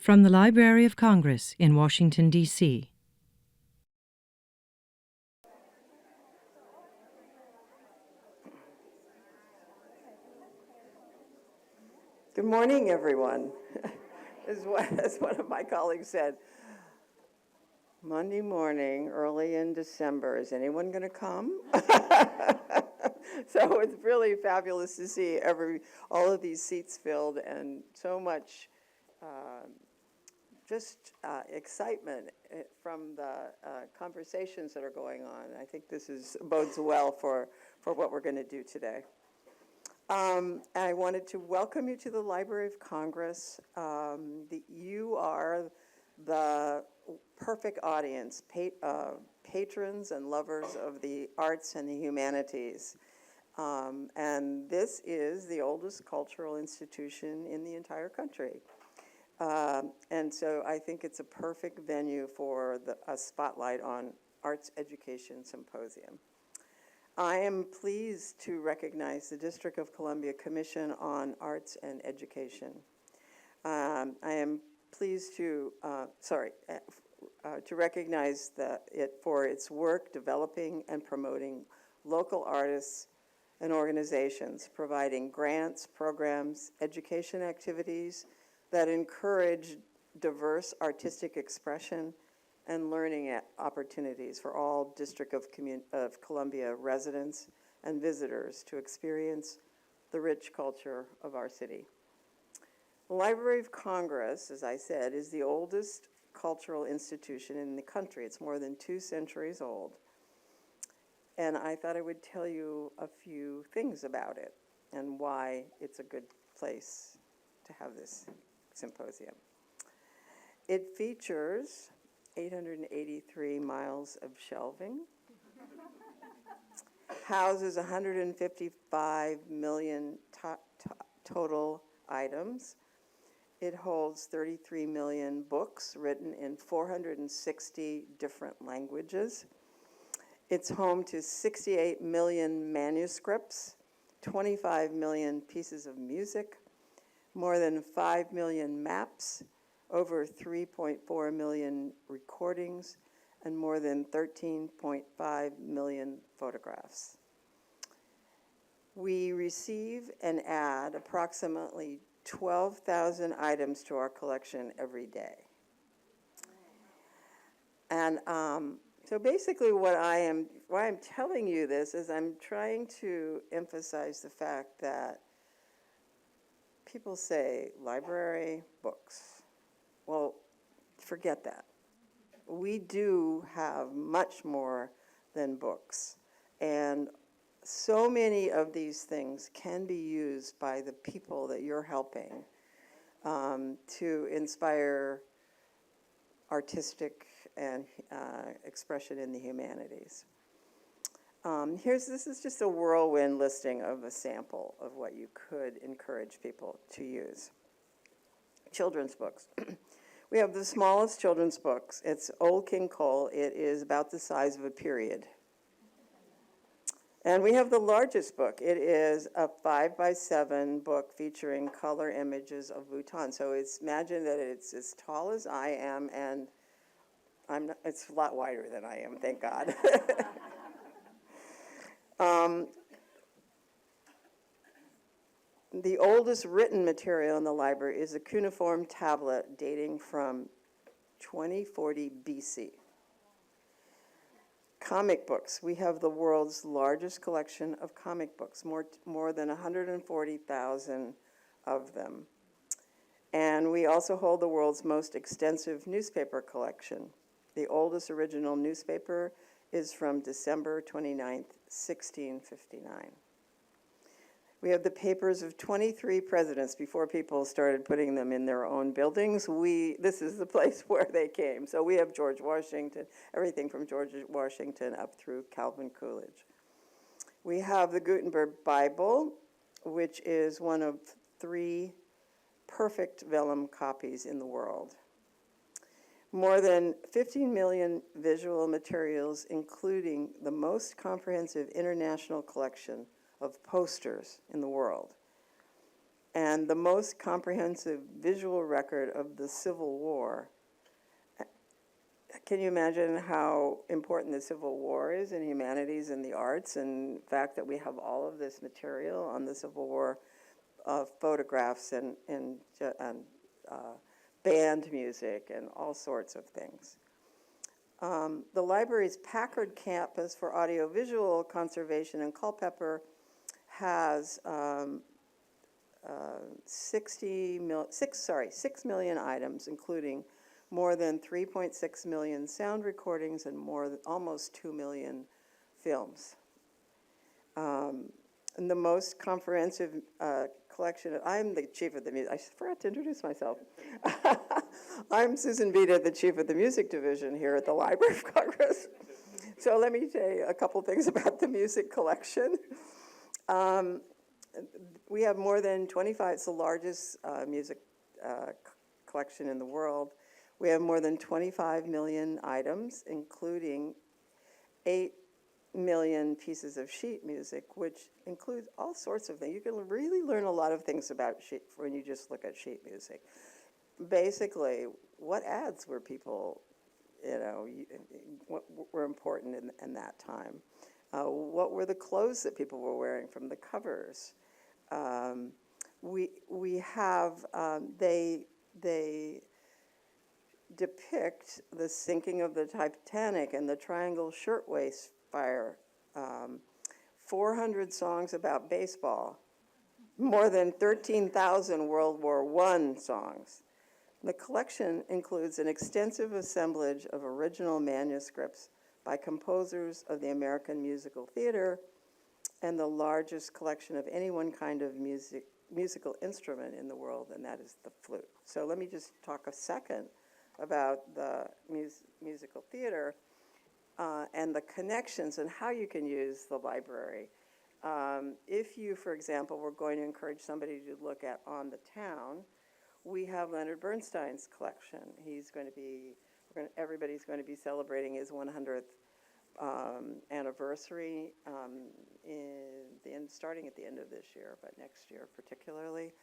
From the Library of Congress in Washington, D.C. Good morning, everyone. As one of my colleagues said, Monday morning, early in December, is anyone going to come? So it's really fabulous to see all of these seats filled and so much excitement from the conversations that are going on. I think this bodes well for what we're going to do today. I wanted to welcome you to the Library of Congress. You are the perfect audience, patrons and lovers of the arts and the humanities. And this is the oldest cultural institution in the entire country. And so I think it's a perfect venue for a spotlight on Arts Education Symposium. I am pleased to recognize the District of Columbia Commission on Arts and Education. I am pleased to recognize it for its work developing and promoting local artists and organizations, providing grants, programs, education activities that encourage diverse artistic expression and learning opportunities for all District of Columbia residents and visitors to experience the rich culture of our city. The Library of Congress, as I said, is the oldest cultural institution in the country. It's more than 2 centuries old. And I thought I would tell you a few things about it and why it's a good place to have this symposium. It features 883 miles of shelving, houses 155 million total items. It holds 33 million books written in 460 different languages. It's home to 68 million manuscripts, 25 million pieces of music, more than 5 million maps, over 3.4 million recordings, and more than 13.5 million photographs. We receive and add approximately 12,000 items to our collection every day. And so basically why I'm telling you this is I'm trying to emphasize the fact that people say library, books. Well, forget that. We do have much more than books. And so many of these things can be used by the people that you're helping to inspire artistic and expression in the humanities. This is just a whirlwind listing of a sample of what you could encourage people to use. Children's books. We have the smallest children's books. It's Old King Cole. It is about the size of a period. And we have the largest book. It is a 5x7 book featuring color images of Bhutan. So imagine that it's as tall as I am, and it's a lot wider than I am, thank God. The oldest written material in the library is a cuneiform tablet dating from 2040 BC. Comic books. We have the world's largest collection of comic books, more than 140,000 of them. And we also hold the world's most extensive newspaper collection. The oldest original newspaper is from December 29th, 1659. We have the papers of 23 presidents before people started putting them in their own buildings. This is the place where they came. So we have George Washington, everything from George Washington up through Calvin Coolidge. We have the Gutenberg Bible, which is one of 3 perfect vellum copies in the world. More than 15 million visual materials, including the most comprehensive international collection of posters in the world. and the most comprehensive visual record of the Civil War. Can you imagine how important the Civil War is in humanities and the arts, and the fact that we have all of this material on the Civil War, photographs and band music and all sorts of things. The library's Packard campus for audiovisual conservation in Culpeper has 6 million items, including more than 3.6 million sound recordings and almost 2 million films. And the most comprehensive collection I'm the chief of the music. I forgot to introduce myself. I'm Susan Vita, the chief of the music division here at the Library of Congress. So let me say a couple things about the music collection. We have more than 25, it's the largest music collection in the world. We have more than 25 million items, including 8 million pieces of sheet music, which includes all sorts of things. You can really learn a lot of things about sheet when you just look at sheet music. Basically, what ads were people, what were important in that time? What were the clothes that people were wearing from the covers? We have, they depict the sinking of the Titanic and the Triangle Shirtwaist Fire, 400 songs about baseball, more than 13,000 World War I songs. The collection includes an extensive assemblage of original manuscripts by composers of the American musical theater and the largest collection of any one kind of musical instrument in the world, and that is the flute. So let me just talk a second about the musical theater and the connections and how you can use the library. If you, for example, were going to encourage somebody to look at On the Town, we have Leonard Bernstein's collection. Everybody's going to be celebrating his 100th anniversary starting at the end of this year, but next year particularly.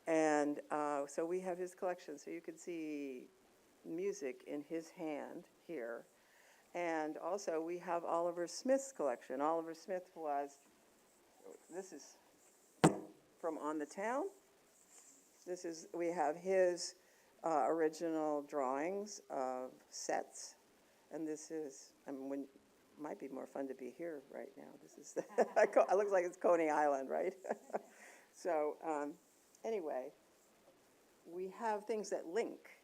And so we have his collection, so you can see music in his hand here. And also we have Oliver Smith's collection. Oliver Smith this is from On the Town. We have his original drawings of sets, and this is, might be more fun to be here right now. This is, it looks like it's Coney Island, right? So anyway, we have things that link,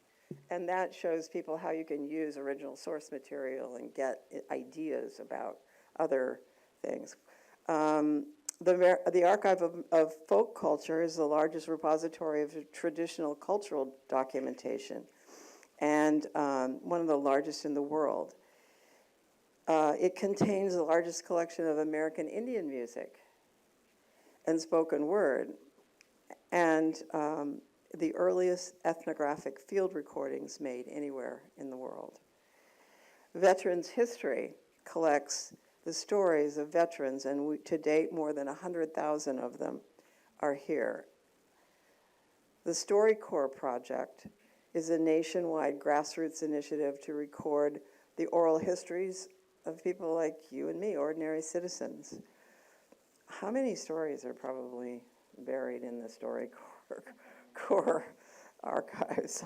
and that shows people how you can use original source material and get ideas about other things. The Archive of Folk Culture is the largest repository of traditional cultural documentation, and one of the largest in the world. It contains the largest collection of American Indian music and spoken word, and the earliest ethnographic field recordings made anywhere in the world. Veterans History collects the stories of veterans, and to date, more than 100,000 of them are here. The StoryCorps project is a nationwide grassroots initiative to record the oral histories of people like you and me, ordinary citizens. How many stories are probably buried in the StoryCorps archives?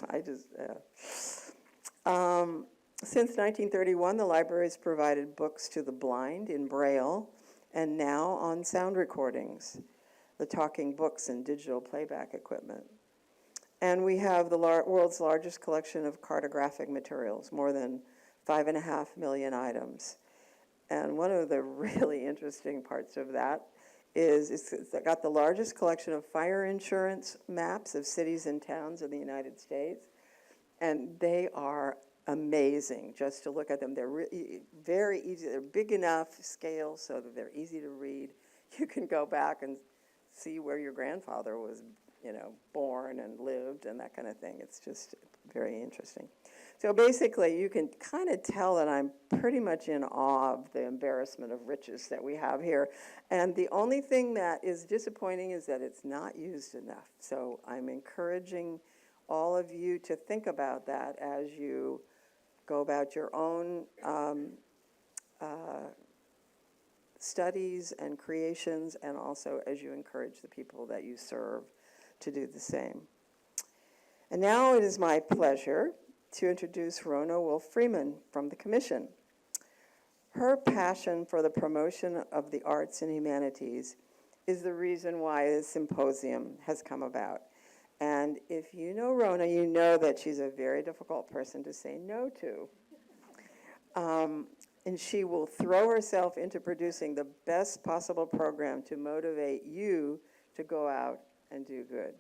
Since 1931, the library has provided books to the blind in Braille and now on sound recordings, the talking books and digital playback equipment. And we have the world's largest collection of cartographic materials, more than 5.5 million items. And one of the really interesting parts of that is it's got the largest collection of fire insurance maps of cities and towns in the United States. And they are amazing just to look at them. They're very easy. They're big enough scale so that they're easy to read. You can go back and see where your grandfather was born and lived and that kind of thing. It's just very interesting. So basically, you can kind of tell that I'm pretty much in awe of the embarrassment of riches that we have here. And the only thing that is disappointing is that it's not used enough. So I'm encouraging all of you to think about that as you go about your own studies and creations, and also as you encourage the people that you serve to do the same. And now it is my pleasure to introduce Rona Wolf-Freeman from the Commission. Her passion for the promotion of the arts and humanities is the reason why this symposium has come about. And if you know Rona, you know that she's a very difficult person to say no to. And she will throw herself into producing the best possible program to motivate you to go out and do good.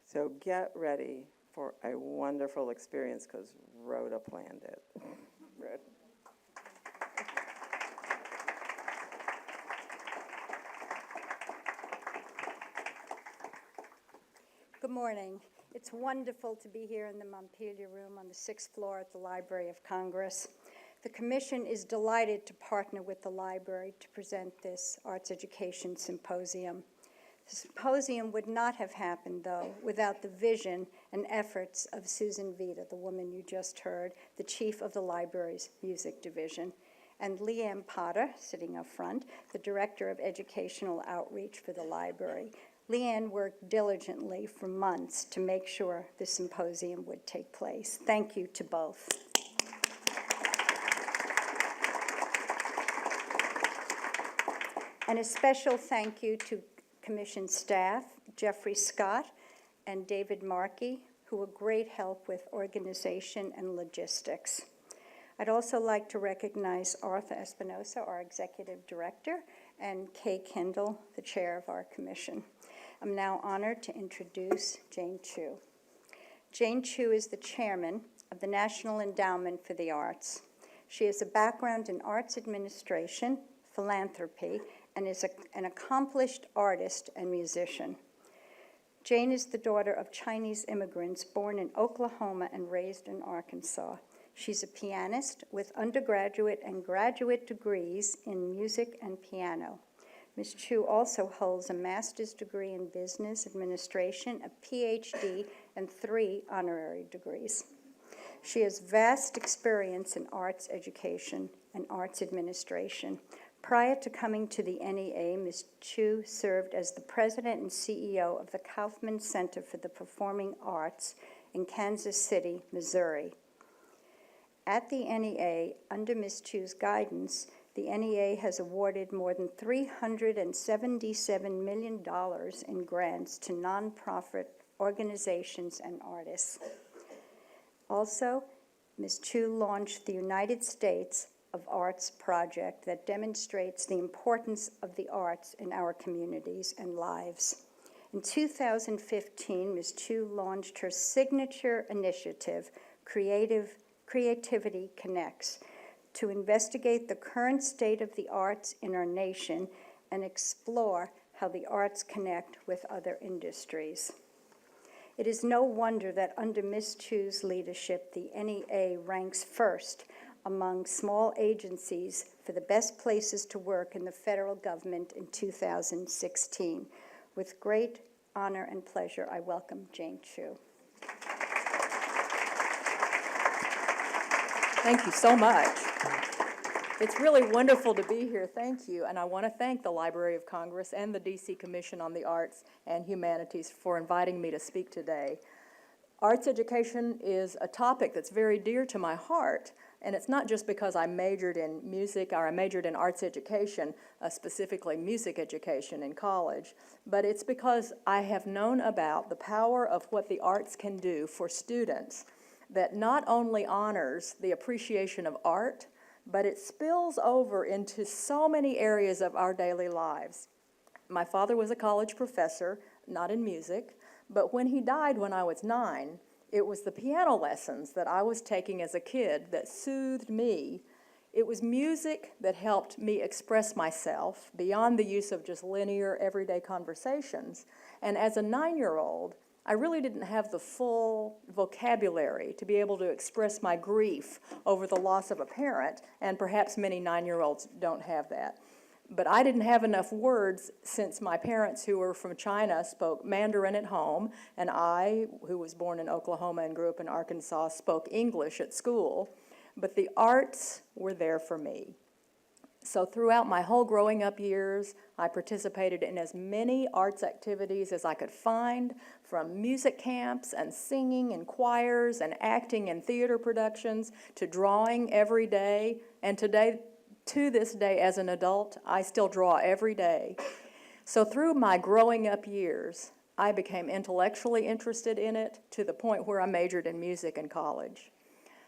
So get ready for a wonderful experience, because Rhoda planned it. Rhoda. Good morning. It's wonderful to be here in the Montpelier Room on the 6th floor at the Library of Congress. The Commission is delighted to partner with the library to present this Arts Education Symposium. The symposium would not have happened, though, without the vision and efforts of Susan Vita, the woman you just heard, the chief of the library's music division, and Leanne Potter, sitting up front, the director of educational outreach for the library. Leanne worked diligently for months to make sure the symposium would take place. Thank you to both. And a special thank you to Commission staff, Jeffrey Scott and David Markey, who were great help with organization and logistics. I'd also like to recognize Arthur Espinoza, our executive director, and Kay Kendall, the chair of our commission. I'm now honored to introduce Jane Chu. Jane Chu is the chairman of the National Endowment for the Arts. She has a background in arts administration, philanthropy, and is an accomplished artist and musician. Jane is the daughter of Chinese immigrants born in Oklahoma and raised in Arkansas. She's a pianist with undergraduate and graduate degrees in music and piano. Ms. Chu also holds a master's degree in business administration, a PhD, and 3 honorary degrees. She has vast experience in arts education and arts administration. Prior to coming to the NEA, Ms. Chu served as the president and CEO of the Kaufman Center for the Performing Arts in Kansas City, Missouri. At the NEA, under Ms. Chu's guidance, the NEA has awarded more than $377 million in grants to nonprofit organizations and artists. Also, Ms. Chu launched the United States of Arts project that demonstrates the importance of the arts in our communities and lives. In 2015, Ms. Chu launched her signature initiative, Creativity Connects, to investigate the current state of the arts in our nation and explore how the arts connect with other industries. It is no wonder that under Ms. Chu's leadership, the NEA ranks first among small agencies for the best places to work in the federal government in 2016. With great honor and pleasure, I welcome Jane Chu. Thank you so much. It's really wonderful to be here. Thank you. And I want to thank the Library of Congress and the DC Commission on the Arts and Humanities for inviting me to speak today. Arts education is a topic that's very dear to my heart. And it's not just because I majored in music or I majored in arts education, specifically music education in college, but it's because I have known about the power of what the arts can do for students that not only honors the appreciation of art, but it spills over into so many areas of our daily lives. My father was a college professor, not in music, but when he died when I was 9, it was the piano lessons that I was taking as a kid that soothed me It was music that helped me express myself beyond the use of just linear, everyday conversations. And as a 9-year-old, I really didn't have the full vocabulary to be able to express my grief over the loss of a parent, and perhaps many 9-year-olds don't have that. But I didn't have enough words since my parents, who were from China, spoke Mandarin at home, and I, who was born in Oklahoma and grew up in Arkansas, spoke English at school. But the arts were there for me. So throughout my whole growing up years, I participated in as many arts activities as I could find, from music camps and singing in choirs and acting in theater productions to drawing every day. And to this day, as an adult, I still draw every day. So through my growing up years, I became intellectually interested in it to the point where I majored in music in college.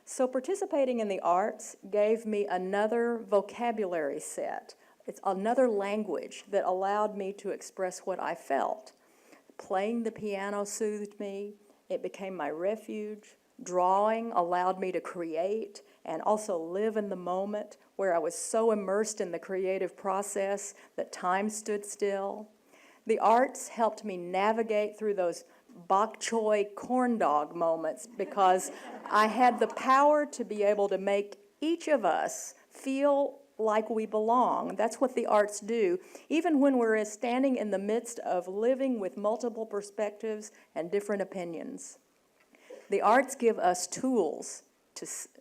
So participating in the arts gave me another vocabulary set. It's another language that allowed me to express what I felt. Playing the piano soothed me. It became my refuge. Drawing allowed me to create and also live in the moment, where I was so immersed in the creative process that time stood still. The arts helped me navigate through those bok choy corn dog moments, because I had the power to be able to make each of us feel like we belong. That's what the arts do, even when we're standing in the midst of living with multiple perspectives and different opinions. The arts give us tools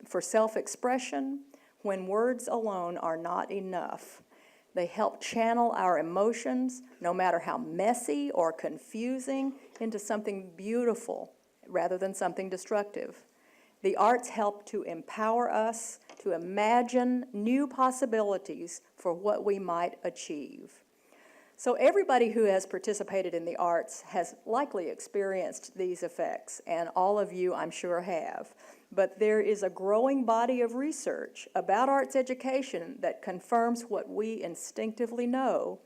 for self-expression when words alone are not enough. They help channel our emotions, no matter how messy or confusing, into something beautiful rather than something destructive. The arts help to empower us to imagine new possibilities for what we might achieve. So everybody who has participated in the arts has likely experienced these effects, and all of you, I'm sure, have. But there is a growing body of research about arts education that confirms what we instinctively know,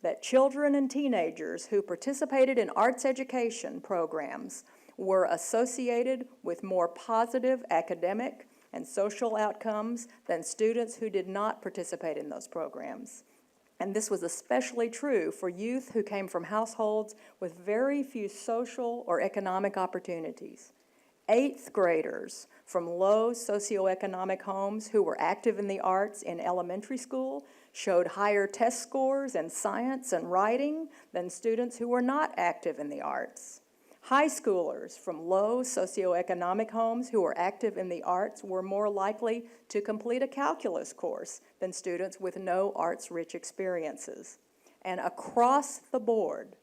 that children and teenagers who participated in arts education programs were associated with more positive academic and social outcomes than students who did not participate in those programs. And this was especially true for youth who came from households with very few social or economic opportunities. 8th graders from low socioeconomic homes who were active in the arts in elementary school showed higher test scores in science and writing than students who were not active in the arts. High schoolers from low socioeconomic homes who were active in the arts were more likely to complete a calculus course than students with no arts-rich experiences. And across the board,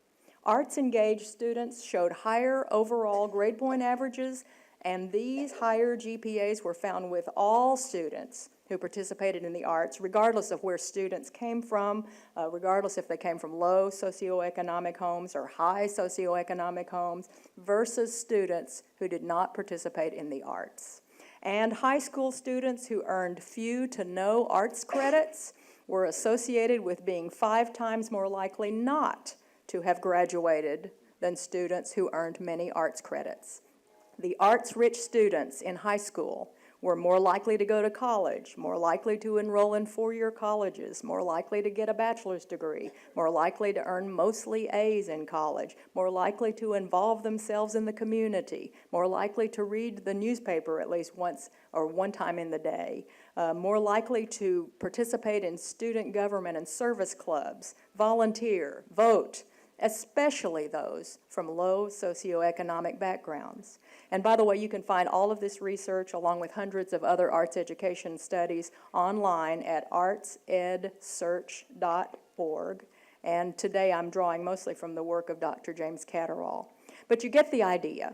arts-engaged students showed higher overall grade point averages, and these higher GPAs were found with all students who participated in the arts, regardless of where students came from, regardless if they came from low socioeconomic homes or high socioeconomic homes, versus students who did not participate in the arts. And high school students who earned few to no arts credits were associated with being 5 times more likely not to have graduated than students who earned many arts credits. The arts-rich students in high school were more likely to go to college, more likely to enroll in 4-year colleges, more likely to get a bachelor's degree, more likely to earn mostly A's in college, more likely to involve themselves in the community, more likely to read the newspaper at least once or one time in the day, more likely to participate in student government and service clubs, volunteer, vote, especially those from low socioeconomic backgrounds. And by the way, you can find all of this research along with hundreds of other arts education studies online at artsedsearch.org. And today I'm drawing mostly from the work of Dr. James Catterall. But you get the idea.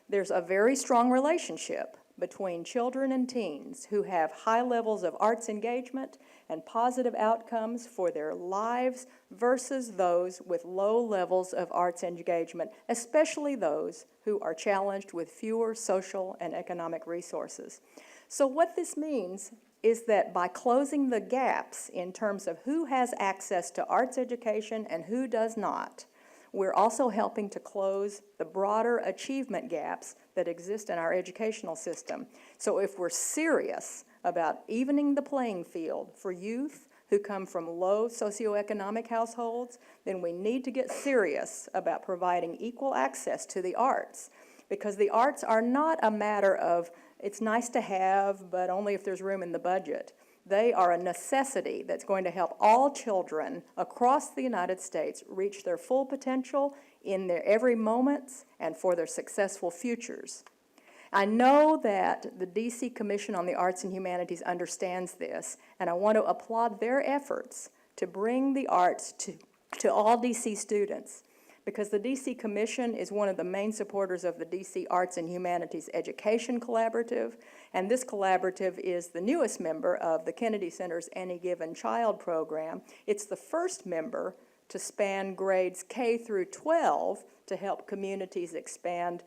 There's a very strong relationship between children and teens who have high levels of arts engagement and positive outcomes for their lives versus those with low levels of arts engagement, especially those who are challenged with fewer social and economic resources. So what this means is that by closing the gaps in terms of who has access to arts education and who does not, we're also helping to close the broader achievement gaps that exist in our educational system. So if we're serious about evening the playing field for youth who come from low socioeconomic households, then we need to get serious about providing equal access to the arts. Because the arts are not a matter of, it's nice to have, but only if there's room in the budget. They are a necessity that's going to help all children across the United States reach their full potential in their every moments and for their successful futures. I know that the DC Commission on the Arts and Humanities understands this, and I want to applaud their efforts to bring the arts to all DC students, because the DC Commission is one of the main supporters of the DC Arts and Humanities Education Collaborative, and this collaborative is the newest member of the Kennedy Center's Any Given Child program. It's the first member to span grades K through 12 to help communities expand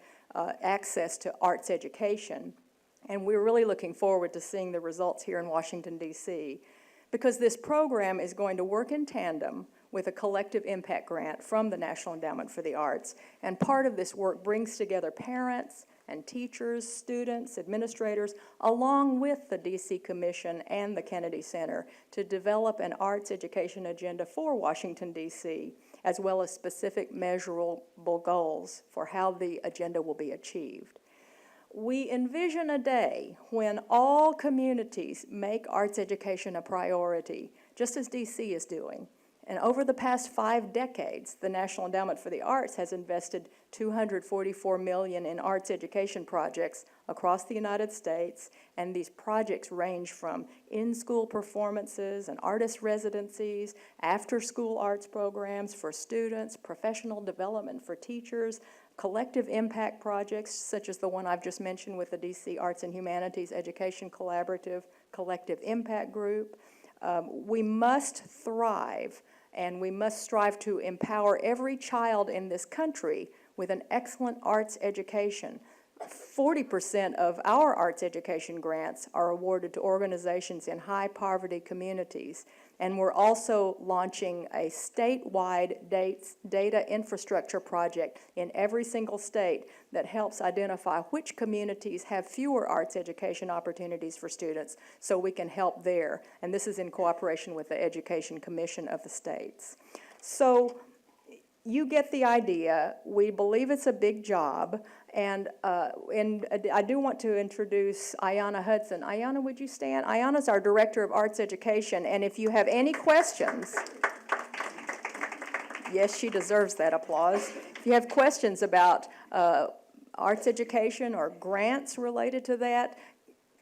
access to arts education. And we're really looking forward to seeing the results here in Washington, D.C., because this program is going to work in tandem with a collective impact grant from the National Endowment for the Arts. And part of this work brings together parents and teachers, students, administrators, along with the DC Commission and the Kennedy Center to develop an arts education agenda for Washington, D.C., as well as specific measurable goals for how the agenda will be achieved. We envision a day when all communities make arts education a priority, just as DC is doing. And over the past 5 decades, the National Endowment for the Arts has invested $244 million in arts education projects across the United States, and these projects range from in-school performances and artist residencies, after-school arts programs for students, professional development for teachers, collective impact projects such as the one I've just mentioned with the DC Arts and Humanities Education Collaborative, Collective Impact Group. We must thrive, and we must strive to empower every child in this country with an excellent arts education. 40% of our arts education grants are awarded to organizations in high poverty communities. And we're also launching a statewide data infrastructure project in every single state that helps identify which communities have fewer arts education opportunities for students so we can help there. And this is in cooperation with the Education Commission of the states. So you get the idea. We believe it's a big job. And I do want to introduce Ayanna Hudson. Ayanna, would you stand? Ayanna's our Director of Arts Education, and if you have any questions, yes, she deserves that applause. If you have questions about arts education or grants related to that,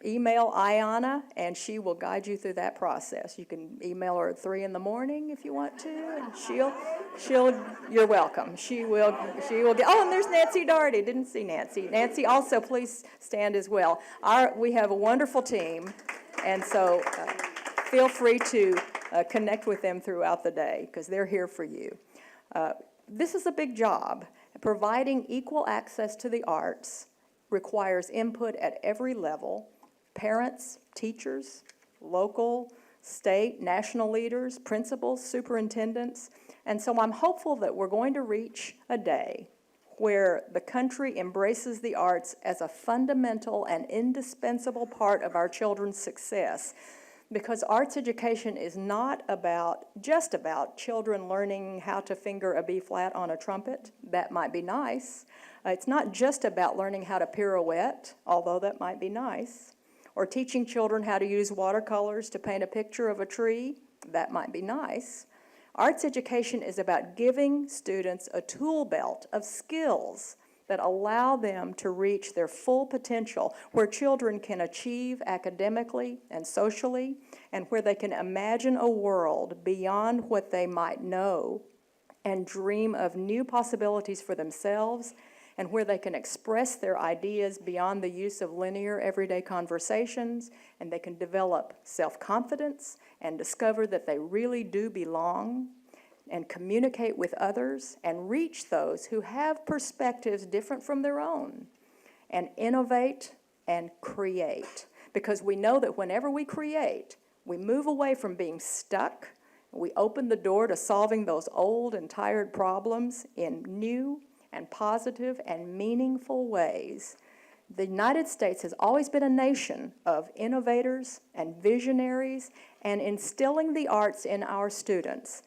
email Ayanna, and she will guide you through that process. You can email her at 3 in the morning if you want to, and you're welcome. She will get, oh, and there's Nancy Daugherty. Didn't see Nancy. Nancy, also, please stand as well. We have a wonderful team, and so feel free to connect with them throughout the day, because they're here for you. This is a big job. Providing equal access to the arts requires input at every level. Parents, teachers, local, state, national leaders, principals, superintendents. And so I'm hopeful that we're going to reach a day where the country embraces the arts as a fundamental and indispensable part of our children's success. Because arts education is not just about children learning how to finger a B flat on a trumpet. That might be nice. It's not just about learning how to pirouette, although that might be nice. Or teaching children how to use watercolors to paint a picture of a tree. That might be nice. Arts education is about giving students a tool belt of skills that allow them to reach their full potential, where children can achieve academically and socially, and where they can imagine a world beyond what they might know and dream of new possibilities for themselves, and where they can express their ideas beyond the use of linear everyday conversations, and they can develop self-confidence and discover that they really do belong, and communicate with others and reach those who have perspectives different from their own, and innovate and create. Because we know that whenever we create, we move away from being stuck. We open the door to solving those old and tired problems in new and positive and meaningful ways. The United States has always been a nation of innovators and visionaries, and instilling the arts in our students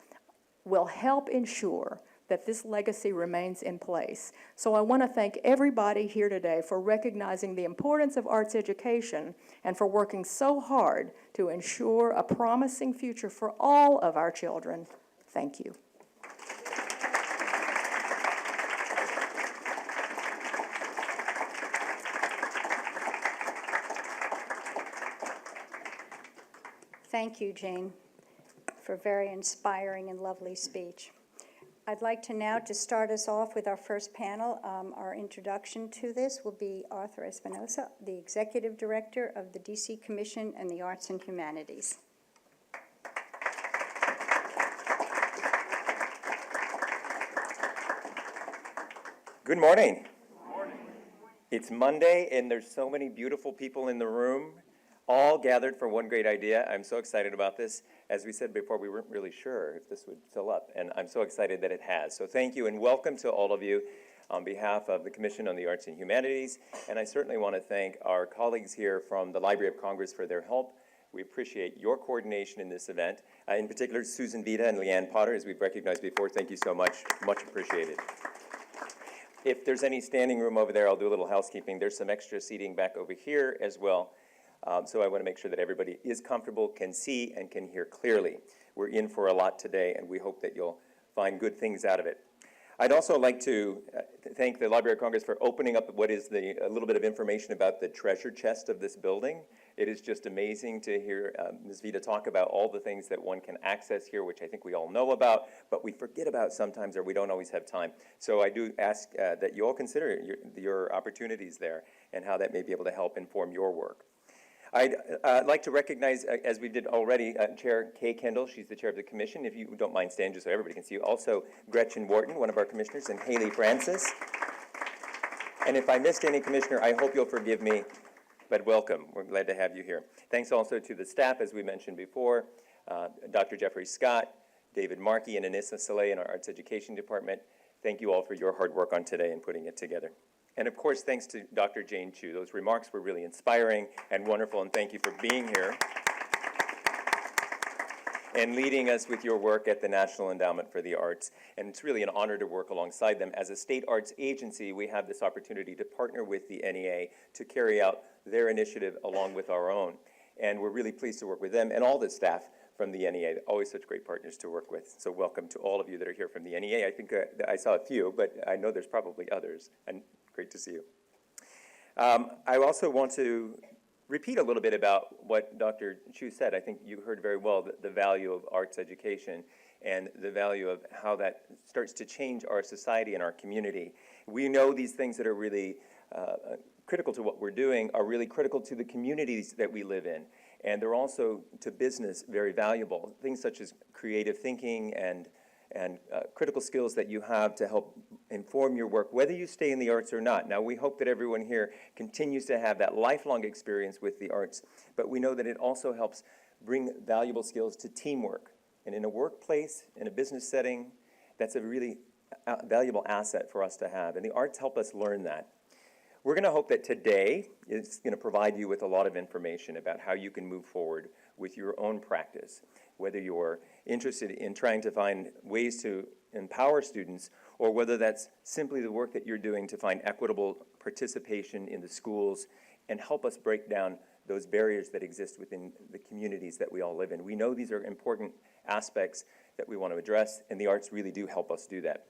will help ensure that this legacy remains in place. So I want to thank everybody here today for recognizing the importance of arts education and for working so hard to ensure a promising future for all of our children. Thank you. Thank you, Jane, for a very inspiring and lovely speech. I'd like to now to start us off with our first panel. Our introduction to this will be Arthur Espinoza, the Executive Director of the DC Commission on the Arts and Humanities. Good morning. It's Monday, and there's so many beautiful people in the room, all gathered for one great idea. I'm so excited about this. As we said before, we weren't really sure if this would fill up, and I'm so excited that it has. So thank you, and welcome to all of you on behalf of the Commission on the Arts and Humanities. And I certainly want to thank our colleagues here from the Library of Congress for their help. We appreciate your coordination in this event. In particular, Susan Vita and Leanne Potter, as we've recognized before. Thank you so much. Much appreciated. If there's any standing room over there, I'll do a little housekeeping. There's some extra seating back over here as well. So I want to make sure that everybody is comfortable, can see, and can hear clearly. We're in for a lot today, and we hope that you'll find good things out of it. I'd also like to thank the Library of Congress for opening up what is a little bit of information about the treasure chest of this building. It is just amazing to hear Ms. Vita talk about all the things that one can access here, which I think we all know about, but we forget about sometimes, or we don't always have time. So I do ask that you all consider your opportunities there and how that may be able to help inform your work. I'd like to recognize, as we did already, Chair Kay Kendall. She's the chair of the commission. If you don't mind standing just so everybody can see you. Also, Gretchen Wharton, one of our commissioners, and Haley Francis. And if I missed any commissioner, I hope you'll forgive me, but welcome. We're glad to have you here. Thanks also to the staff, as we mentioned before, Dr. Jeffrey Scott, David Markey, and Anissa Saleh in our Arts Education Department. Thank you all for your hard work on today and putting it together. And of course, thanks to Dr. Jane Chu. Those remarks were really inspiring and wonderful, and thank you for being here and leading us with your work at the National Endowment for the Arts. And it's really an honor to work alongside them. As a state arts agency, we have this opportunity to partner with the NEA to carry out their initiative along with our own. And we're really pleased to work with them and all the staff from the NEA. Always such great partners to work with. So welcome to all of you that are here from the NEA. I think I saw a few, but I know there's probably others. And great to see you. I also want to repeat a little bit about what Dr. Chu said. I think you heard very well the value of arts education and the value of how that starts to change our society and our community. We know these things that are really critical to what we're doing are really critical to the communities that we live in. And they're also, to business, very valuable. Things such as creative thinking and critical skills that you have to help inform your work, whether you stay in the arts or not. Now, we hope that everyone here continues to have that lifelong experience with the arts, but we know that it also helps bring valuable skills to teamwork. And in a workplace, in a business setting, that's a really valuable asset for us to have. And the arts help us learn that. We're going to hope that today is going to provide you with a lot of information about how you can move forward with your own practice, whether you're interested in trying to find ways to empower students, or whether that's simply the work that you're doing to find equitable participation in the schools and help us break down those barriers that exist within the communities that we all live in. We know these are important aspects that we want to address, and the arts really do help us do that.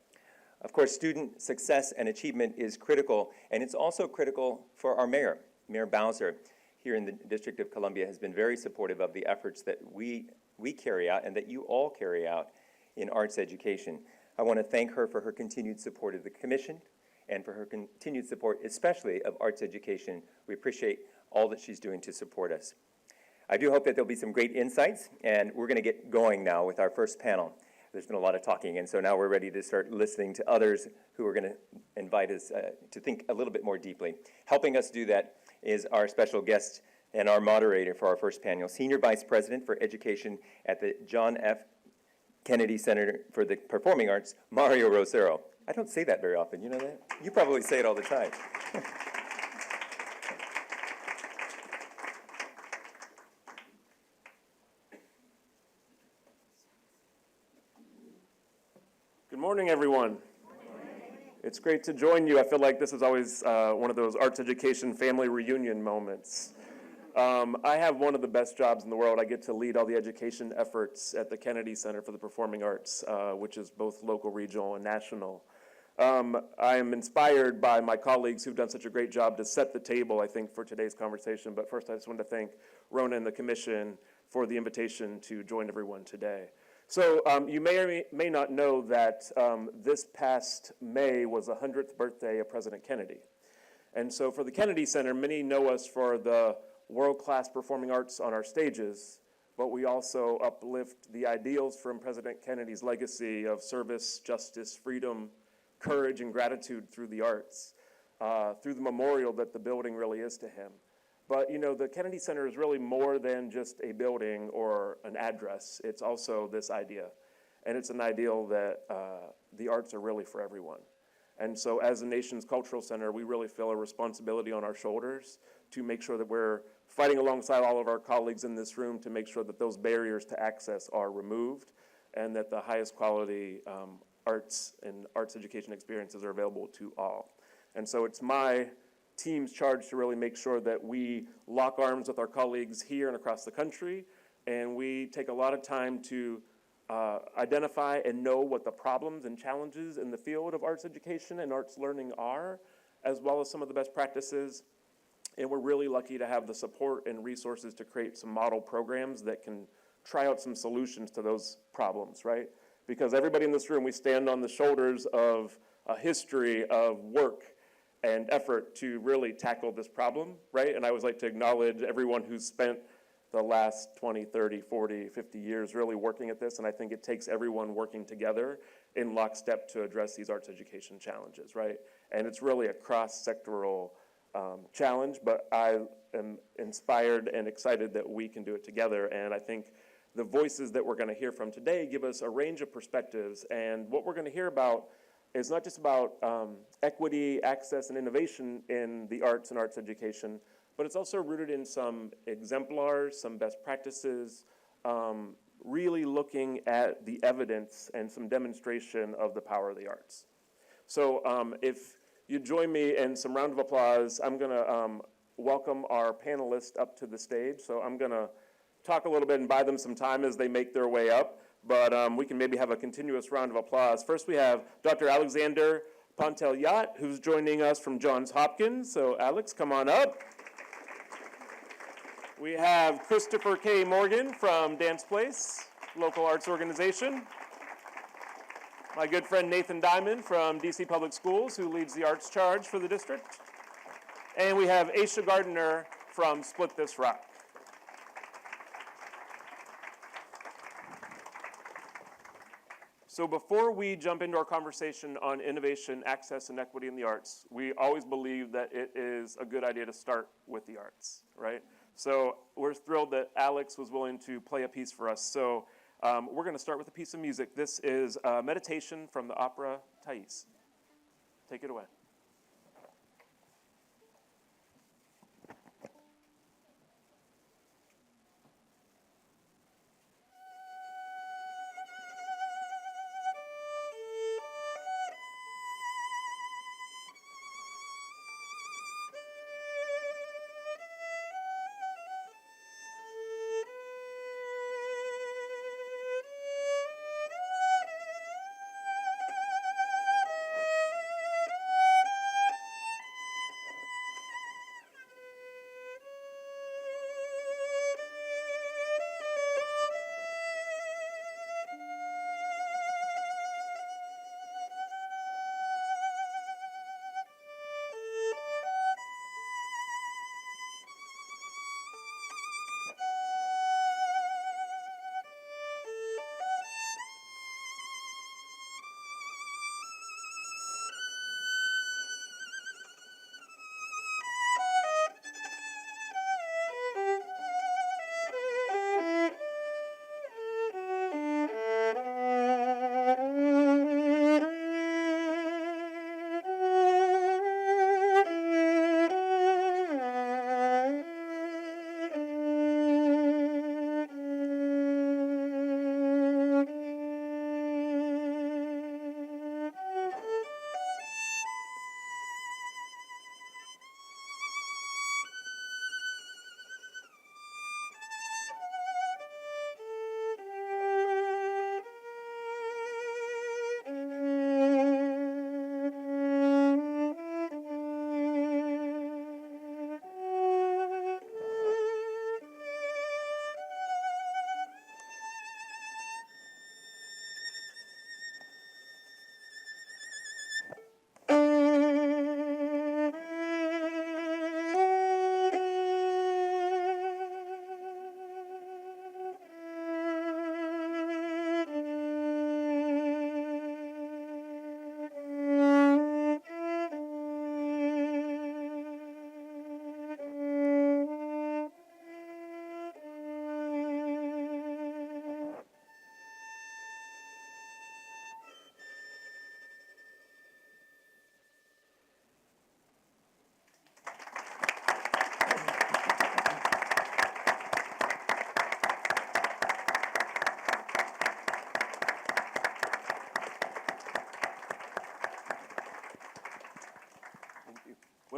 Of course, student success and achievement is critical, and it's also critical for our mayor. Mayor Bowser here in the District of Columbia has been very supportive of the efforts that we carry out and that you all carry out in arts education. I want to thank her for her continued support of the commission and for her continued support, especially of arts education. We appreciate all that she's doing to support us. I do hope that there'll be some great insights, and we're going to get going now with our first panel. There's been a lot of talking, and so now we're ready to start listening to others who are going to invite us to think a little bit more deeply. Helping us do that is our special guest and our moderator for our first panel, Senior Vice President for Education at the John F. Kennedy Center for the Performing Arts, Mario Rossero. I don't say that very often, you know that? You probably say it all the time. morning, everyone. It's great to join you. I feel like this is always one of those arts education family reunion moments. I have one of the best jobs in the world. I get to lead all the education efforts at the Kennedy Center for the Performing Arts, which is both local, regional, and national. I am inspired by my colleagues who've done such a great job to set the table, I think, for today's conversation. But first, I just wanted to thank Rona and the Commission for the invitation to join everyone today. So you may or may not know that this past May was the 100th birthday of President Kennedy. And so for the Kennedy Center, many know us for the world-class performing arts on our stages, but we also uplift the ideals from President Kennedy's legacy of service, justice, freedom, courage, and gratitude through the arts, through the memorial that the building really is to him. But, you know, the Kennedy Center is really more than just a building or an address. It's also this idea. And it's an ideal that the arts are really for everyone. And so as the nation's cultural center, we really feel a responsibility on our shoulders to make sure that we're fighting alongside all of our colleagues in this room to make sure that those barriers to access are removed and that the highest quality arts and arts education experiences are available to all. And so it's my team's charge to really make sure that we lock arms with our colleagues here and across the country, and we take a lot of time to identify and know what the problems and challenges in the field of arts education and arts learning are, as well as some of the best practices. And we're really lucky to have the support and resources to create some model programs that can try out some solutions to those problems, right? Because everybody in this room, we stand on the shoulders of a history of work and effort to really tackle this problem, right? And I always like to acknowledge everyone who's spent the last 20, 30, 40, 50 years really working at this, and I think it takes everyone working together in lockstep to address these arts education challenges, right? And it's really a cross-sectoral challenge, but I am inspired and excited that we can do it together, and I think the voices that we're gonna hear from today give us a range of perspectives, and what we're gonna hear about is not just about equity, access, and innovation in the arts and arts education, but it's also rooted in some exemplars, some best practices, really looking at the evidence and some demonstration of the power of the arts. So if you join me in some round of applause, I'm gonna welcome our panelists up to the stage. So I'm gonna talk a little bit and buy them some time as they make their way up. But we can maybe have a continuous round of applause. First, we have Dr. Alexander Panteyat, who's joining us from Johns Hopkins. So, Alex, come on up. We have Christopher K. Morgan from Dance Place, local arts organization. My good friend Nathan Diamond from DC Public Schools, who leads the arts charge for the district. And we have Aisha Gardner from Split This Rock. So before we jump into our conversation on innovation, access, and equity in the arts, we always believe that it is a good idea to start with the arts, right? So we're thrilled that Alex was willing to play a piece for us. So we're going to start with a piece of music. This is a meditation from the opera Thais. Take it away.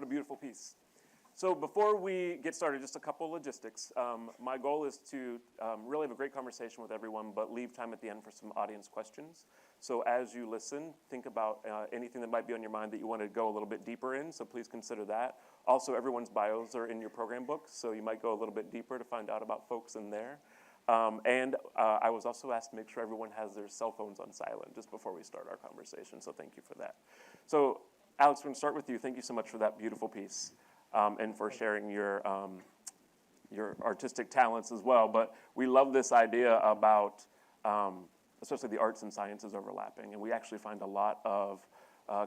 a beautiful piece. So before we get started, just a couple logistics. My goal is to really have a great conversation with everyone, but leave time at the end for some audience questions. So as you listen, think about anything that might be on your mind that you want to go a little bit deeper in, so please consider that. Also, everyone's bios are in your program books, so you might go a little bit deeper to find out about folks in there. And I was also asked to make sure everyone has their cell phones on silent just before we start our conversation, so thank you for that. So Alex, we're going to start with you. Thank you so much for that beautiful piece. And for sharing your artistic talents as well. But we love this idea about, especially the arts and sciences overlapping, and we actually find a lot of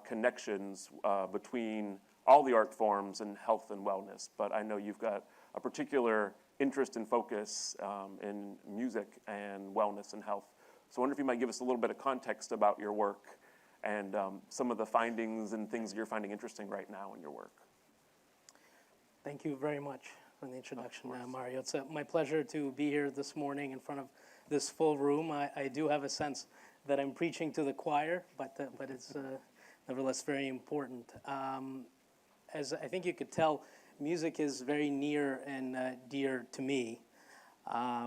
connections between all the art forms and health and wellness. But I know you've got a particular interest and focus in music and wellness and health. So I wonder if you might give us a little bit of context about your work and some of the findings and things you're finding interesting right now in your work. Thank you very much for the introduction, Mario. It's my pleasure to be here this morning in front of this full room. I do have a sense that I'm preaching to the choir, but it's nevertheless very important. As I think you could tell, music is very near and dear to me.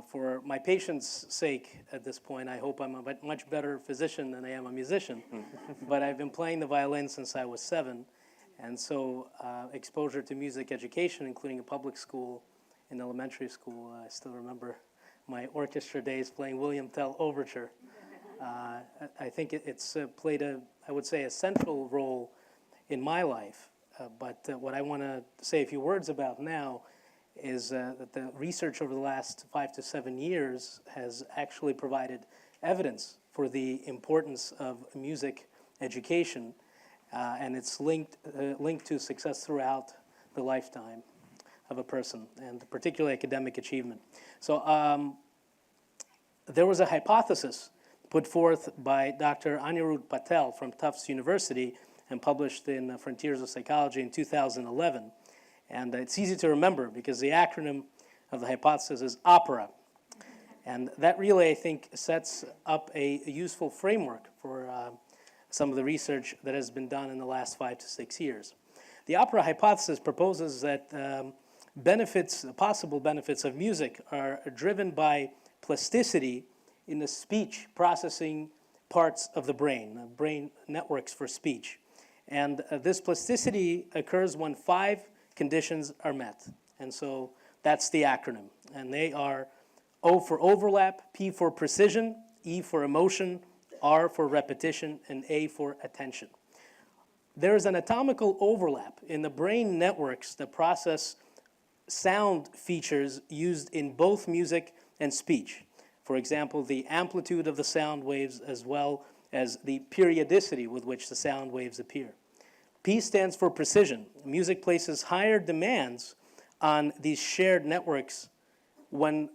For my patients' sake at this point, I hope I'm a much better physician than I am a musician. But I've been playing the violin since I was 7. And so exposure to music education, including a public school in elementary school, I still remember my orchestra days playing William Tell Overture. I think it's played I would say, a central role in my life. But what I want to say a few words about now is that the research over the last 5 to 7 years has actually provided evidence for the importance of music education. And it's linked to success throughout the lifetime of a person, and particularly academic achievement. So there was a hypothesis put forth by Dr. Anirudh Patel from Tufts University and published in Frontiers of Psychology in 2011. And it's easy to remember because the acronym of the hypothesis is OPERA. And that really, I think, sets up a useful framework for some of the research that has been done in the last 5 to 6 years. The opera hypothesis proposes that possible benefits of music are driven by plasticity in the speech processing parts of the brain networks for speech. And this plasticity occurs when 5 conditions are met. And so that's the acronym. And they are O for overlap, P for precision, E for emotion, R for repetition, and A for attention. There is an anatomical overlap in the brain networks that process sound features used in both music and speech. For example, the amplitude of the sound waves as well as the periodicity with which the sound waves appear. P stands for precision. Music places higher demands on these shared networks when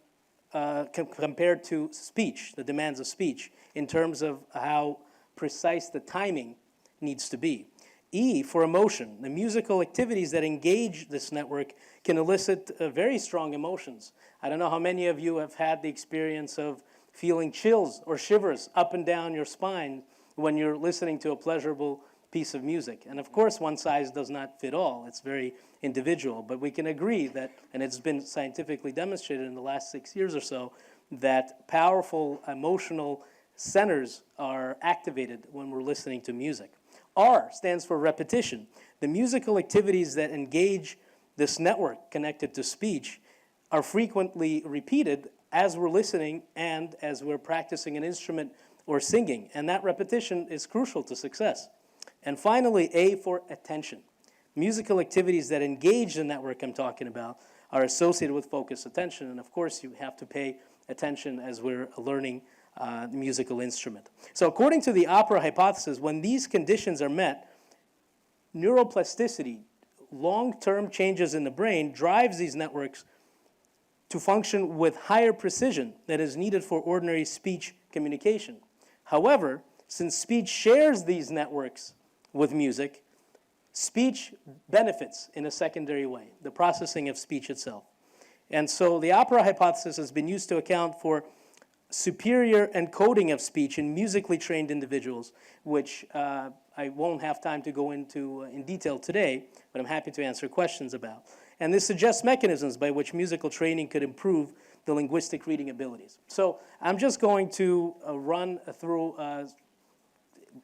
compared to speech, the demands of speech, in terms of how precise the timing needs to be. E for emotion. The musical activities that engage this network can elicit very strong emotions. I don't know how many of you have had the experience of feeling chills or shivers up and down your spine when you're listening to a pleasurable piece of music. And of course, one size does not fit all. It's very individual. But we can agree that, and it's been scientifically demonstrated in the last 6 years or so, that powerful emotional centers are activated when we're listening to music. R stands for repetition. The musical activities that engage this network connected to speech are frequently repeated as we're listening and as we're practicing an instrument or singing. And that repetition is crucial to success. And finally, A for attention. Musical activities that engage the network I'm talking about are associated with focused attention. And of course, you have to pay attention as we're learning the musical instrument. So according to the opera hypothesis, when these conditions are met, neuroplasticity, long-term changes in the brain, drives these networks to function with higher precision that is needed for ordinary speech communication. However, since speech shares these networks with music, speech benefits in a secondary way, the processing of speech itself. And so the opera hypothesis has been used to account for superior encoding of speech in musically trained individuals, which I won't have time to go into in detail today, but I'm happy to answer questions about. And this suggests mechanisms by which musical training could improve the linguistic reading abilities. So I'm just going to run through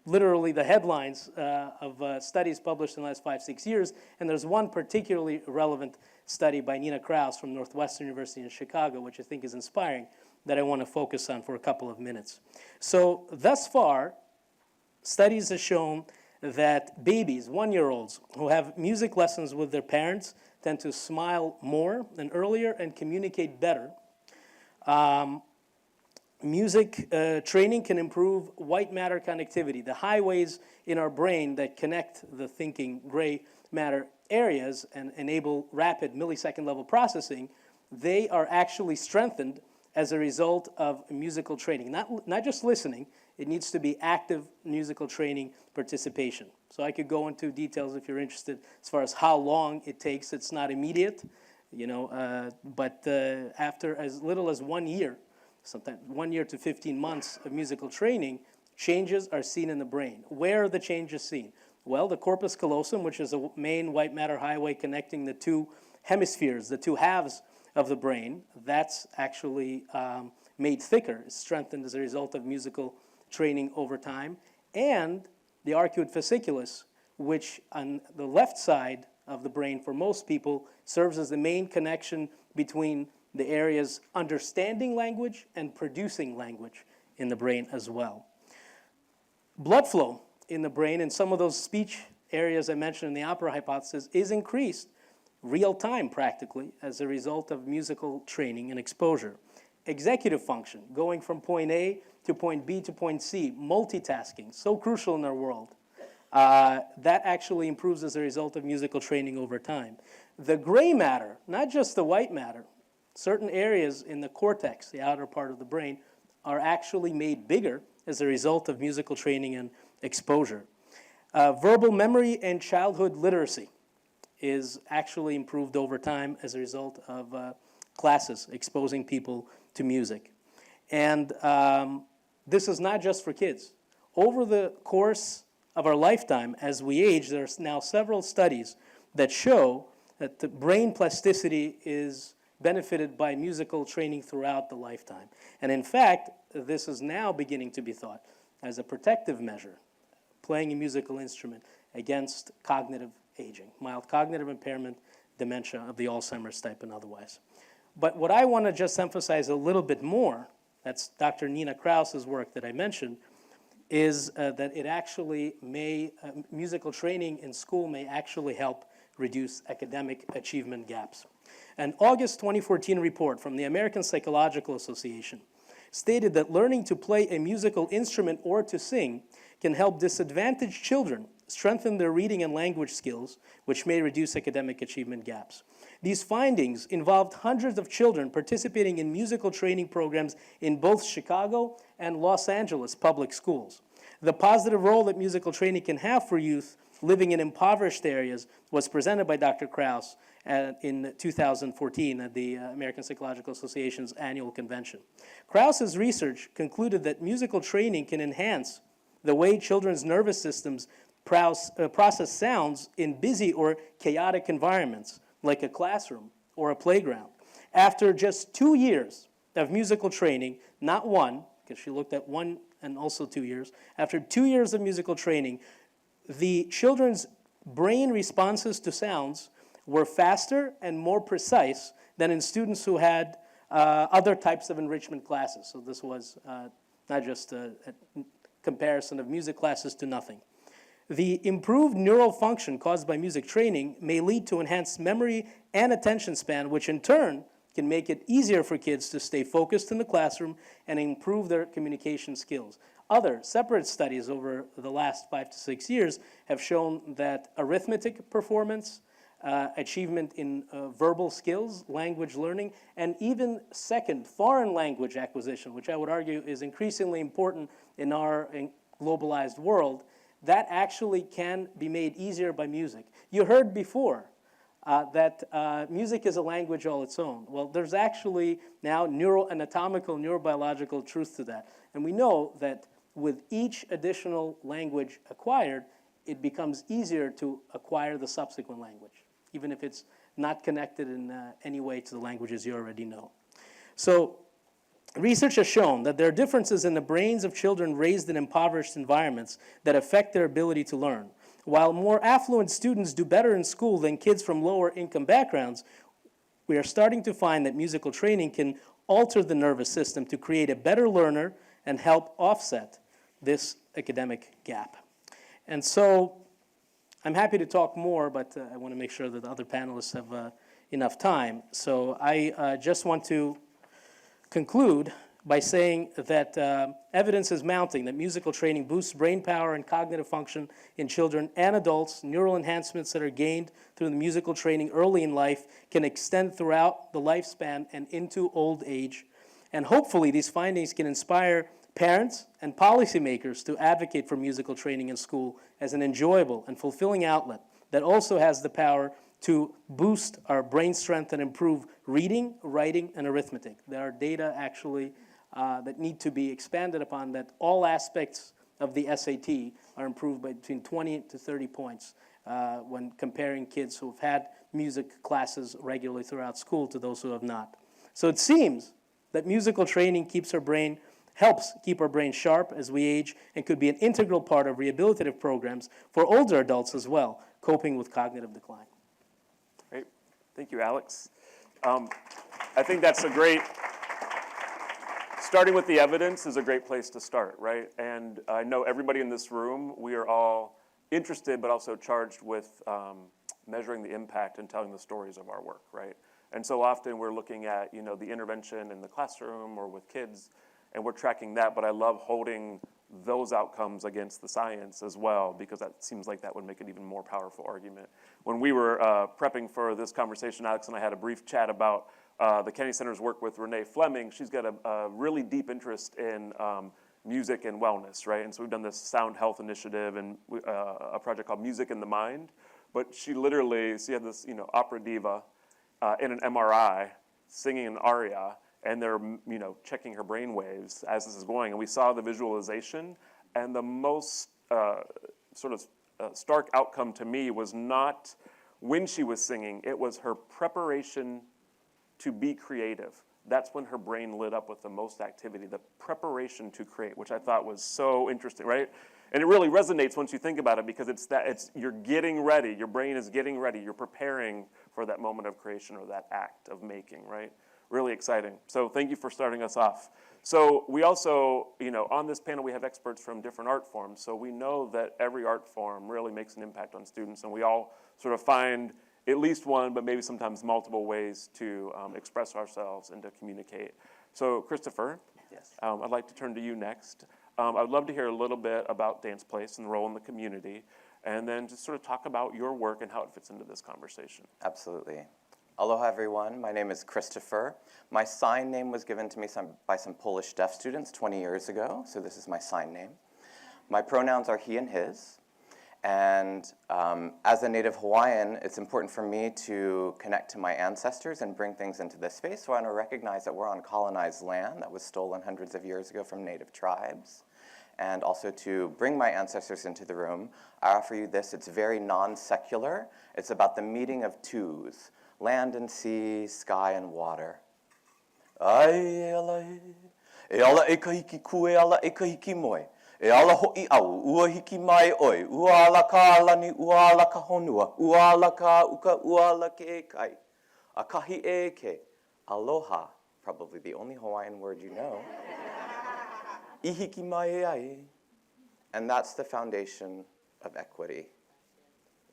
literally the headlines of studies published in the last 5-6 years, and there's one particularly relevant study by Nina Kraus from Northwestern University in Chicago, which I think is inspiring, that I want to focus on for a couple of minutes. So thus far, studies have shown that babies, 1-year-olds, who have music lessons with their parents tend to smile more and earlier and communicate better. Music training can improve white matter connectivity, the highways in our brain that connect the thinking gray matter areas and enable rapid millisecond level processing. They are actually strengthened as a result of musical training. Not just listening, it needs to be active musical training participation. So I could go into details if you're interested as far as how long it takes. It's not immediate, but after as little as 1 year, sometimes 1 year to 15 months of musical training, changes are seen in the brain. Where are the changes seen? Well, the corpus callosum, which is a main white matter highway connecting the two hemispheres, the two halves of the brain, that's actually made thicker, strengthened as a result of musical training over time. And the arcuate fasciculus, which on the left side of the brain for most people serves as the main connection between the areas understanding language and producing language in the brain as well. Blood flow in the brain in some of those speech areas I mentioned in the opera hypothesis is increased real time practically as a result of musical training and exposure. Executive function, going from point A to point B to point C, multitasking, so crucial in our world. That actually improves as a result of musical training over time. The gray matter, not just the white matter, certain areas in the cortex, the outer part of the brain, are actually made bigger as a result of musical training and exposure. Verbal memory and childhood literacy is actually improved over time as a result of classes exposing people to music. And this is not just for kids. Over the course of our lifetime, as we age, there's now several studies that show that the brain plasticity is benefited by musical training throughout the lifetime. And in fact, this is now beginning to be thought as a protective measure, playing a musical instrument against cognitive aging, mild cognitive impairment, dementia of the Alzheimer's type and otherwise. But what I want to just emphasize a little bit more, that's Dr. Nina Kraus's work that I mentioned, is that it actually may, musical training in school may actually help reduce academic achievement gaps. An August 2014 report from the American Psychological Association stated that learning to play a musical instrument or to sing can help disadvantaged children strengthen their reading and language skills, which may reduce academic achievement gaps. These findings involved hundreds of children participating in musical training programs in both Chicago and Los Angeles public schools. The positive role that musical training can have for youth living in impoverished areas was presented by Dr. Kraus in 2014 at the American Psychological Association's annual convention. Kraus's research concluded that musical training can enhance the way children's nervous systems process sounds in busy or chaotic environments, like a classroom or a playground. After just 2 years of musical training, not one, because she looked at 1 and also 2 years, after 2 years of musical training, the children's brain responses to sounds were faster and more precise than in students who had other types of enrichment classes. So this was not just a comparison of music classes to nothing. The improved neural function caused by music training may lead to enhanced memory and attention span, which in turn can make it easier for kids to stay focused in the classroom and improve their communication skills. Other separate studies over the last 5 to 6 years have shown that arithmetic performance, achievement in verbal skills, language learning, and even second, foreign language acquisition, which I would argue is increasingly important in our globalized world, that actually can be made easier by music. You heard before that music is a language all its own. Well, there's actually now neuroanatomical, neurobiological truth to that. And we know that with each additional language acquired, it becomes easier to acquire the subsequent language, even if it's not connected in any way to the languages you already know. So research has shown that there are differences in the brains of children raised in impoverished environments that affect their ability to learn. While more affluent students do better in school than kids from lower income backgrounds, we are starting to find that musical training can alter the nervous system to create a better learner and help offset this academic gap. And so I'm happy to talk more, but I want to make sure that the other panelists have enough time. So I just want to conclude by saying that evidence is mounting that musical training boosts brain power and cognitive function in children and adults. Neural enhancements that are gained through the musical training early in life can extend throughout the lifespan and into old age. And hopefully these findings can inspire parents and policymakers to advocate for musical training in school as an enjoyable and fulfilling outlet that also has the power to boost our brain strength and improve reading, writing, and arithmetic. There are data actually that need to be expanded upon that all aspects of the SAT are improved by between 20 to 30 points when comparing kids who have had music classes regularly throughout school to those who have not. So it seems that musical training helps keep our brain sharp as we age and could be an integral part of rehabilitative programs for older adults as well, coping with cognitive decline. Great. Thank you, Alex. I think that's a great, starting with the evidence is a great place to start, right? And I know everybody in this room, we are all interested but also charged with measuring the impact and telling the stories of our work, right? And so often we're looking at, the intervention in the classroom or with kids, and we're tracking that, but I love holding those outcomes against the science as well, because that seems like that would make an even more powerful argument. When we were prepping for this conversation, Alex and I had a brief chat about the Kennedy Center's work with Renee Fleming. She's got a really deep interest in music and wellness, right? And so we've done this Sound Health Initiative and a project called Music in the Mind. But she had this, opera diva in an MRI singing an aria, and they're, checking her brain waves as this is going. And we saw the visualization, and the most stark outcome to me was not when she was singing, it was her preparation to be creative. That's when her brain lit up with the most activity, the preparation to create, which I thought was so interesting, right? And it really resonates once you think about it, because you're getting ready, your brain is getting ready, you're preparing for that moment of creation or that act of making, right? Really exciting. So thank you for starting us off. So we also, on this panel we have experts from different art forms. So we know that every art form really makes an impact on students, and we all sort of find at least one, but maybe sometimes multiple ways to express ourselves and to communicate. So Christopher, Yes. I'd like to turn to you next. I'd love to hear a little bit about Dance Place and the role in the community, and then just sort of talk about your work and how it fits into this conversation. Absolutely. Aloha, everyone. My name is Christopher. My sign name was given to me by some Polish deaf students 20 years ago, so this is my sign name. My pronouns are he and his, and as a native Hawaiian, it's important for me to connect to my ancestors and bring things into this space, so I want to recognize that we're on colonized land that was stolen hundreds of years ago from native tribes, and also to bring my ancestors into the room. I offer you this. It's very non-secular. It's about the meeting of twos. Land and sea, sky and water. Ai ala e ala e kahiki kue ala e kahiki moe. E ala ho'i au, ua hiki mai oi. Ua ala ka alani, ua ala ka honua. Ua ala ka uka, ua ala ke e kai. A kahi e ke. Aloha, probably the only Hawaiian word you know. I hiki mai e ai. And that's the foundation of equity.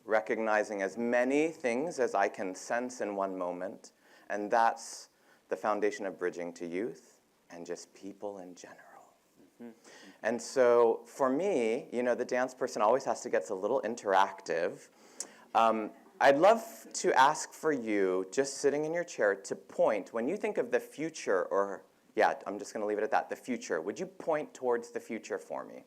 Recognizing as many things as I can sense in one moment, and that's the foundation of bridging to youth and just people in general. Mm-hmm. And so for me, the dance person always has to get a little interactive. I'd love to ask for you, just sitting in your chair, to point, when you think of the future, I'm just going to leave it at that, the future, would you point towards the future for me?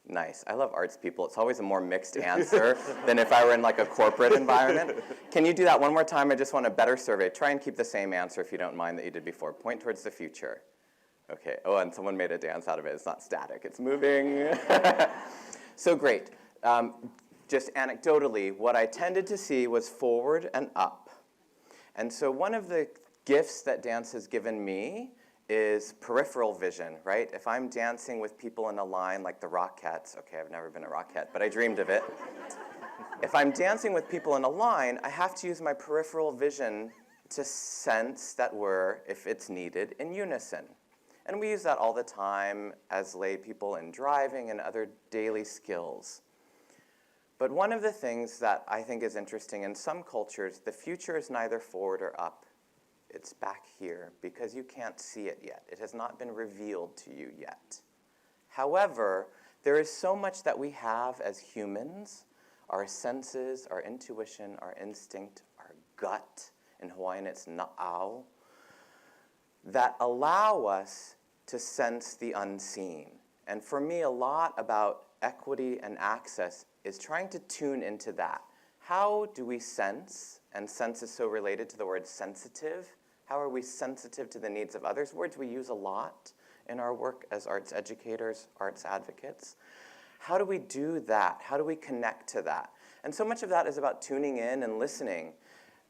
Nice. I love arts people. It's always a more mixed answer than if I were in like a corporate environment. Can you do that one more time? I just want a better survey. Try and keep the same answer if you don't mind that you did before. Point towards the future. Okay, oh, and someone made a dance out of it. It's not static, it's moving. So great. Just anecdotally, what I tended to see was forward and up. And so one of the gifts that dance has given me is peripheral vision, right? If I'm dancing with people in a line like the Rockettes, okay, I've never been a Rockette, but I dreamed of it. If I'm dancing with people in a line, I have to use my peripheral vision to sense that we're, if it's needed, in unison. And we use that all the time as lay people in driving and other daily skills. But one of the things that I think is interesting, in some cultures, the future is neither forward or up. It's back here because you can't see it yet. It has not been revealed to you yet. However, there is so much that we have as humans, our senses, our intuition, our instinct, our gut, in Hawaiian it's na'au, that allow us to sense the unseen. And for me, a lot about equity and access is trying to tune into that. How do we sense? And sense is so related to the word sensitive. How are we sensitive to the needs of others? Words we use a lot in our work as arts educators, arts advocates. How do we do that? How do we connect to that? And so much of that is about tuning in and listening.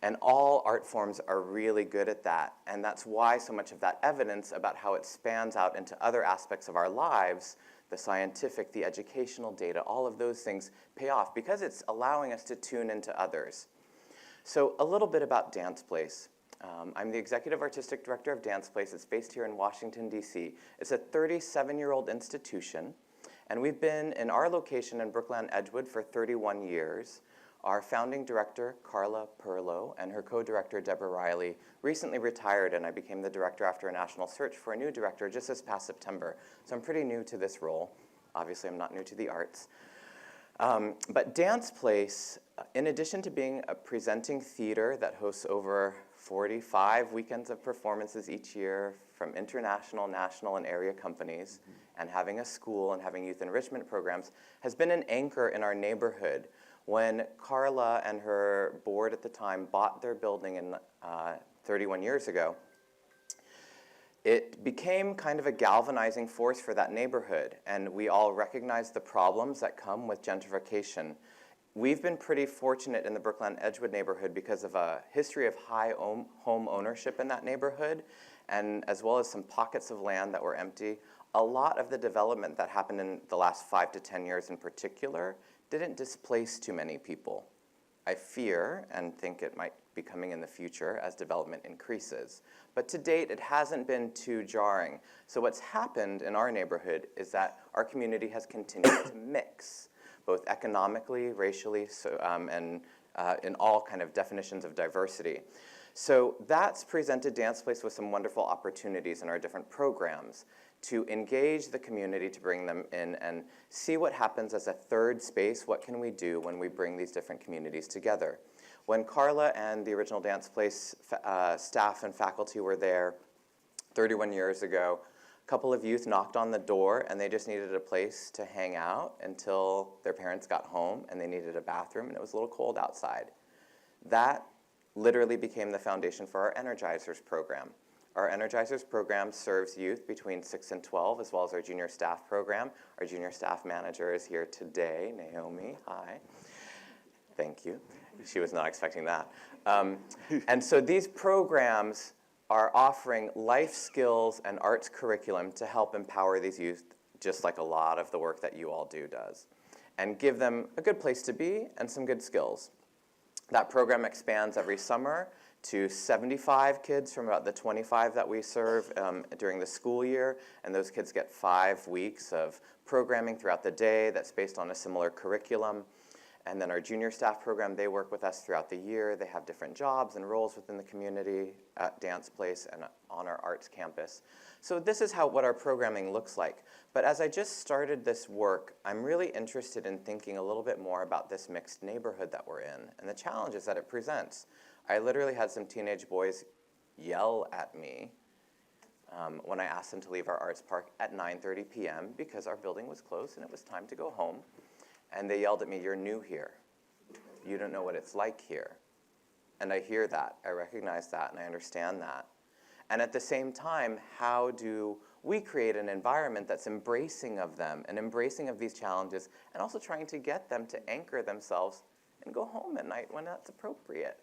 And all art forms are really good at that. And that's why so much of that evidence about how it spans out into other aspects of our lives, the scientific, the educational data, all of those things pay off because it's allowing us to tune into others. So a little bit about Dance Place. I'm the Executive Artistic Director of Dance Place. It's based here in Washington, D.C. It's a 37-year-old institution, and we've been in our location in Brookland, Edgewood for 31 years. Our founding director, Carla Perlow, and her co-director, Deborah Riley, recently retired, and I became the director after a national search for a new director just this past September. So I'm pretty new to this role. Obviously, I'm not new to the arts. But Dance Place, in addition to being a presenting theater that hosts over 45 weekends of performances each year from international, national, and area companies, and having a school and having youth enrichment programs, has been an anchor in our neighborhood. When Carla and her board at the time bought their building in 31 years ago, it became kind of a galvanizing force for that neighborhood, and we all recognized the problems that come with gentrification. We've been pretty fortunate in the Brookland Edgewood neighborhood because of a history of high home ownership in that neighborhood, and as well as some pockets of land that were empty. A lot of the development that happened in the last 5 to 10 years in particular didn't displace too many people. I fear and think it might be coming in the future as development increases. But to date, it hasn't been too jarring. So what's happened in our neighborhood is that our community has continued to mix, both economically, racially, and in all kind of definitions of diversity. So that's presented Dance Place with some wonderful opportunities in our different programs to engage the community, to bring them in and see what happens as a third space. What can we do when we bring these different communities together? When Carla and the original Dance Place staff and faculty were there 31 years ago, a couple of youth knocked on the door and they just needed a place to hang out until their parents got home, and they needed a bathroom, and it was a little cold outside. That literally became the foundation for our Energizers program. Our Energizers program serves youth between 6 and 12, as well as our junior staff program. Our junior staff manager is here today, Naomi. Hi. Thank you. She was not expecting that. And so these programs are offering life skills and arts curriculum to help empower these youth, just like a lot of the work that you all do does, and give them a good place to be and some good skills. That program expands every summer to 75 kids from about the 25 that we serve during the school year, and those kids get 5 weeks of programming throughout the day that's based on a similar curriculum. And then our junior staff program, they work with us throughout the year. They have different jobs and roles within the community at Dance Place and on our arts campus. So this is what our programming looks like. But as I just started this work, I'm really interested in thinking a little bit more about this mixed neighborhood that we're in and the challenges that it presents. I literally had some teenage boys yell at me when I asked them to leave our arts park at 9:30 p.m. because our building was closed and it was time to go home. And they yelled at me, "You're new here. You don't know what it's like here." And I hear that, I recognize that, and I understand that. And at the same time, how do we create an environment that's embracing of them and embracing of these challenges, and also trying to get them to anchor themselves and go home at night when that's appropriate.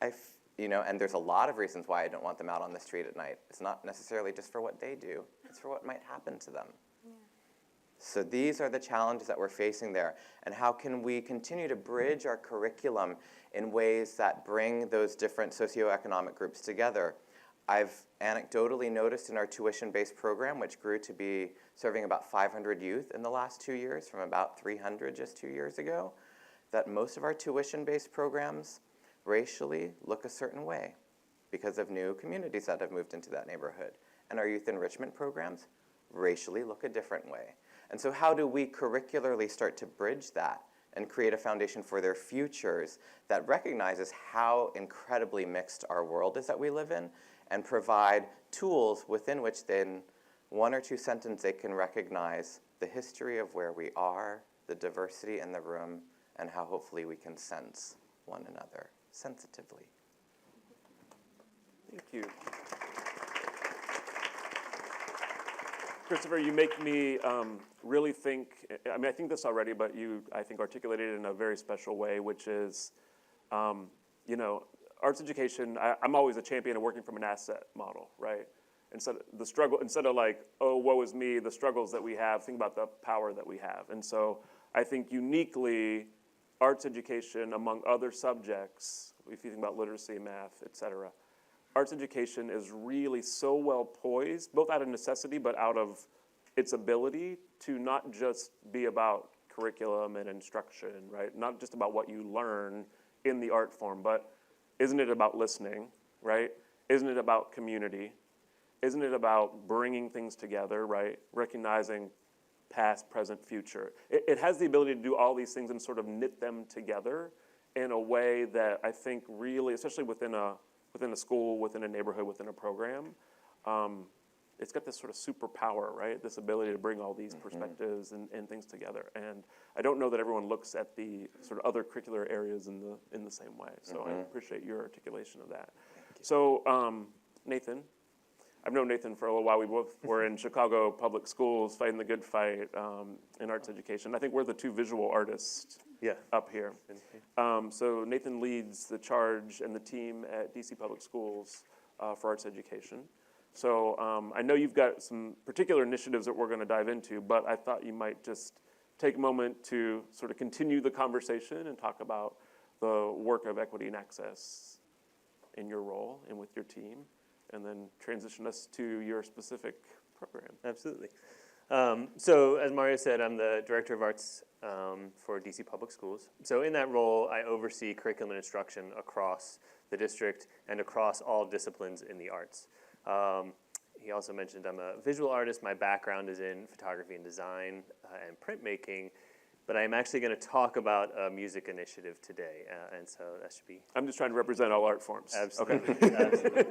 And there's a lot of reasons why I don't want them out on the street at night. It's not necessarily just for what they do, it's for what might happen to them. Yeah. So these are the challenges that we're facing there. And how can we continue to bridge our curriculum in ways that bring those different socioeconomic groups together? I've anecdotally noticed in our tuition-based program, which grew to be serving about 500 youth in the last 2 years, from about 300 just 2 years ago, that most of our tuition-based programs racially look a certain way because of new communities that have moved into that neighborhood. And our youth enrichment programs racially look a different way. And so how do we curricularly start to bridge that and create a foundation for their futures that recognizes how incredibly mixed our world is that we live in, and provide tools within which then 1 or 2 sentences they can recognize the history of where we are, the diversity in the room, and how hopefully we can sense one another sensitively. Thank you. Christopher, you make me really think, I think this already, but you, I think, articulated it in a very special way, which is, arts education, I'm always a champion of working from an asset model, right? Instead of like, oh, woe is me, the struggles that we have, think about the power that we have. And so I think uniquely, arts education, among other subjects, if you think about literacy, math, et cetera, arts education is really so well poised, both out of necessity, but out of its ability to not just be about curriculum and instruction, right? Not just about what you learn in the art form, but isn't it about listening, right? Isn't it about community? Isn't it about bringing things together, right? Recognizing past, present, future. It has the ability to do all these things and sort of knit them together in a way that I think really, especially within a school, within a neighborhood, within a program, it's got this sort of superpower, right? This ability to bring all these perspectives and things together. And I don't know that everyone looks at the sort of other curricular areas in the same way. So I appreciate your articulation of that. So Nathan, I've known Nathan for a little while. We both were in Chicago public schools fighting the good fight in arts education. I think we're the 2 visual artists up here. So Nathan leads the charge and the team at DC Public Schools for arts education. So I know you've got some particular initiatives that we're going to dive into, but I thought you might just take a moment to sort of continue the conversation and talk about the work of equity and access in your role and with your team, and then transition us to your specific program. Absolutely. So as Mario said, I'm the Director of Arts for DC Public Schools. So in that role, I oversee curriculum and instruction across the district and across all disciplines in the arts. He also mentioned I'm a visual artist. My background is in photography and design and printmaking, but I'm actually going to talk about a music initiative today, and so that should be... I'm just trying to represent all art forms. Absolutely. Okay. Absolutely.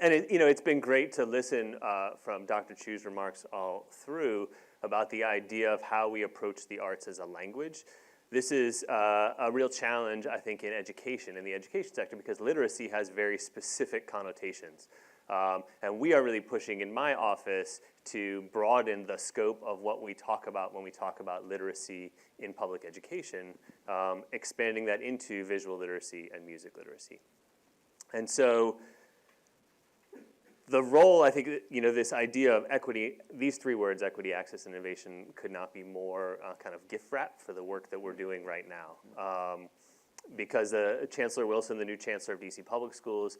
And it's been great to listen from Dr. Chu's remarks all through about the idea of how we approach the arts as a language. This is a real challenge, I think, in education, in the education sector, because literacy has very specific connotations. And we are really pushing in my office to broaden the scope of what we talk about when we talk about literacy in public education, expanding that into visual literacy and music literacy. And so the role, I think, this idea of equity, these 3 words, equity, access, and innovation, could not be more kind of gift wrap for the work that we're doing right now. Because Chancellor Wilson, the new Chancellor of DC Public Schools,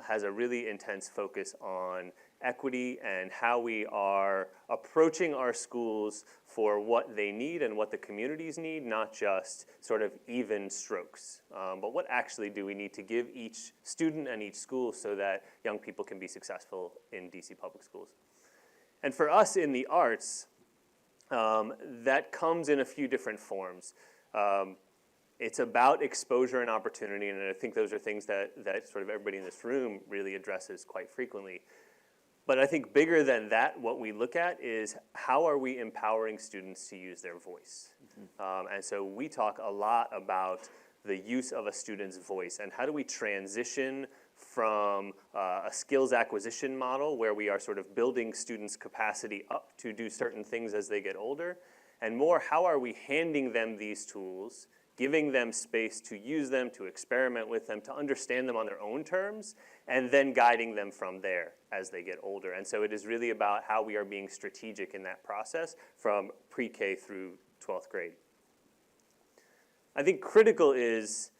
has a really intense focus on equity and how we are approaching our schools for what they need and what the communities need, not just sort of even strokes, but what actually do we need to give each student and each school so that young people can be successful in DC Public Schools. And for us in the arts, that comes in a few different forms. It's about exposure and opportunity, and I think those are things that sort of everybody in this room really addresses quite frequently. But I think bigger than that, what we look at is how are we empowering students to use their voice? And so we talk a lot about the use of a student's voice, and how do we transition from a skills acquisition model where we are sort of building students' capacity up to do certain things as they get older, and more, how are we handing them these tools, giving them space to use them, to experiment with them, to understand them on their own terms, and then guiding them from there as they get older. And so it is really about how we are being strategic in that process from pre-K through 12th grade. I think critical is,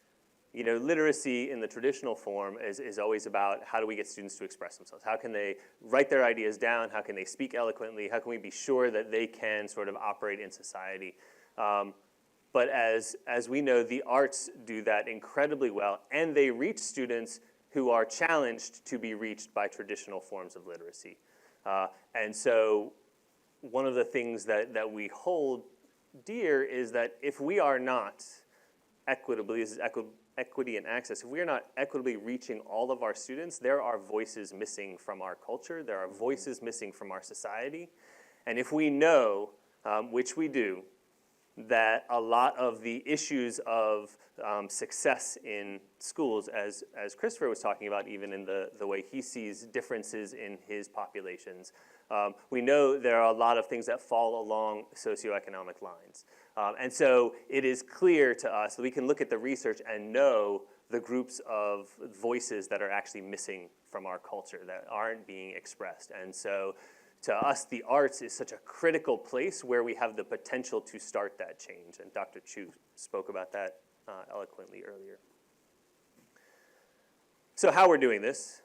literacy in the traditional form is always about how do we get students to express themselves? How can they write their ideas down? How can they speak eloquently? How can we be sure that they can sort of operate in society? But as we know, the arts do that incredibly well, and they reach students who are challenged to be reached by traditional forms of literacy. And so one of the things that we hold dear is that if we are not equitably, this is equity and access, if we are not equitably reaching all of our students, there are voices missing from our culture, there are voices missing from our society. And if we know, which we do, that a lot of the issues of success in schools, as Christopher was talking about, even in the way he sees differences in his populations, we know there are a lot of things that fall along socioeconomic lines. And so it is clear to us that we can look at the research and know the groups of voices that are actually missing from our culture, that aren't being expressed. And so to us, the arts is such a critical place where we have the potential to start that change. And Dr. Chu spoke about that eloquently earlier. So how we're doing this,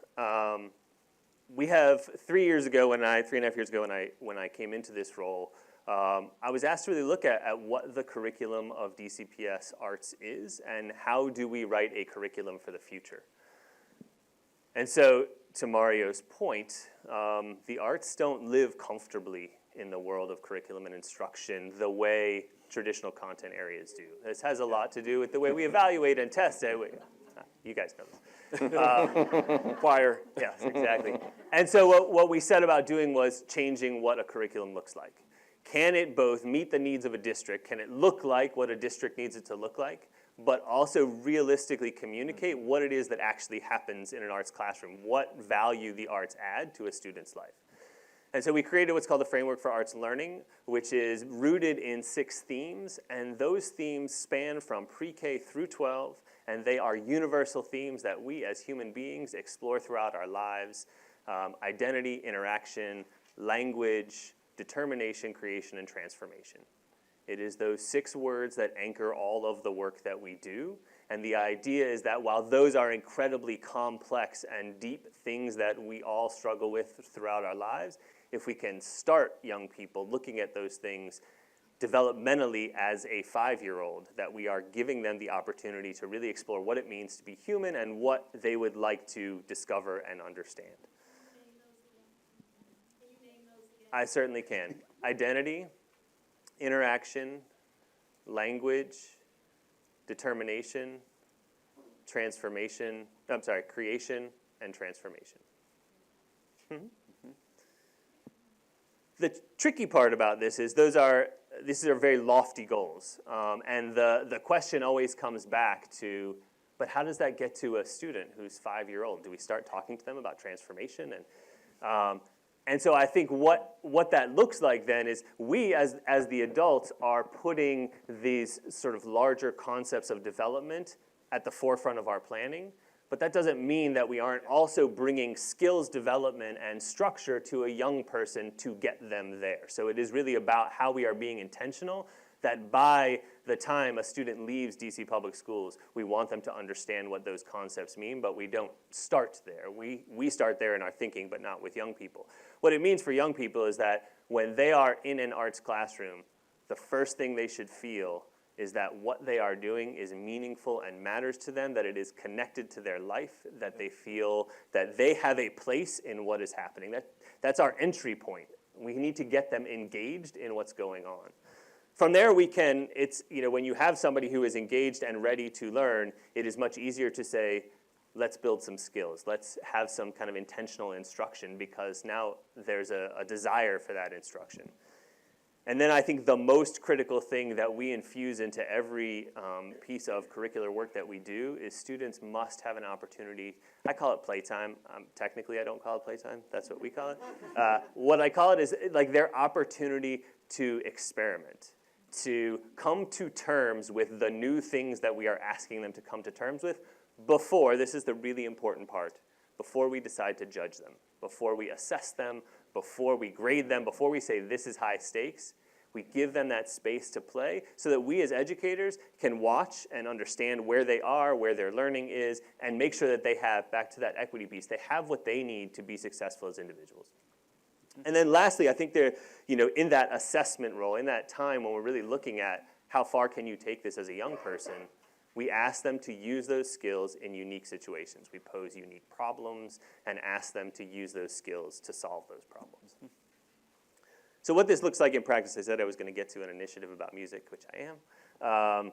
we have 3 and a half years ago when I came into this role, I was asked to really look at what the curriculum of DCPS arts is and how do we write a curriculum for the future. And so, to Mario's point, the arts don't live comfortably in the world of curriculum and instruction the way traditional content areas do. This has a lot to do with the way we evaluate and test it. You guys know this. Choir. Yes, exactly. And so what we set about doing was changing what a curriculum looks like. Can it both meet the needs of a district? Can it look like what a district needs it to look like? But also realistically communicate what it is that actually happens in an arts classroom, what value the arts add to a student's life. And so we created what's called the Framework for Arts Learning, which is rooted in 6 themes, and those themes span from pre-K through 12, and they are universal themes that we as human beings explore throughout our lives: identity, interaction, language, determination, creation, and transformation. It is those 6 words that anchor all of the work that we do. And the idea is that while those are incredibly complex and deep things that we all struggle with throughout our lives, if we can start young people looking at those things developmentally as a 5-year-old, that we are giving them the opportunity to really explore what it means to be human and what they would like to discover and understand. I certainly can. Identity, interaction, language, determination, creation, and transformation. Mm-hmm. The tricky part about this is these are very lofty goals. And the question always comes back to, but how does that get to a student who's 5-year-old? Do we start talking to them about transformation? And so I think what that looks like then is we as the adults are putting these sort of larger concepts of development at the forefront of our planning, but that doesn't mean that we aren't also bringing skills development and structure to a young person to get them there. So it is really about how we are being intentional, that by the time a student leaves DC Public Schools, we want them to understand what those concepts mean, but we don't start there. We start there in our thinking, but not with young people. What it means for young people is that when they are in an arts classroom, the first thing they should feel is that what they are doing is meaningful and matters to them, that it is connected to their life, that they feel that they have a place in what is happening. That's our entry point. We need to get them engaged in what's going on. From there, when you have somebody who is engaged and ready to learn, it is much easier to say, let's build some skills. Let's have some kind of intentional instruction, because now there's a desire for that instruction. And then I think the most critical thing that we infuse into every piece of curricular work that we do is students must have an opportunity. I call it playtime. Technically, I don't call it playtime. That's what we call it. What I call it is like their opportunity to experiment, to come to terms with the new things that we are asking them to come to terms with before, this is the really important part, before we decide to judge them, before we assess them, before we grade them, before we say this is high stakes. We give them that space to play so that we as educators can watch and understand where they are, where their learning is, and make sure that they have, back to that equity piece, they have what they need to be successful as individuals. And then lastly, I think they're, in that assessment role, in that time when we're really looking at how far can you take this as a young person, we ask them to use those skills in unique situations. We pose unique problems and ask them to use those skills to solve those problems. So what this looks like in practice, I said I was going to get to an initiative about music, which I am,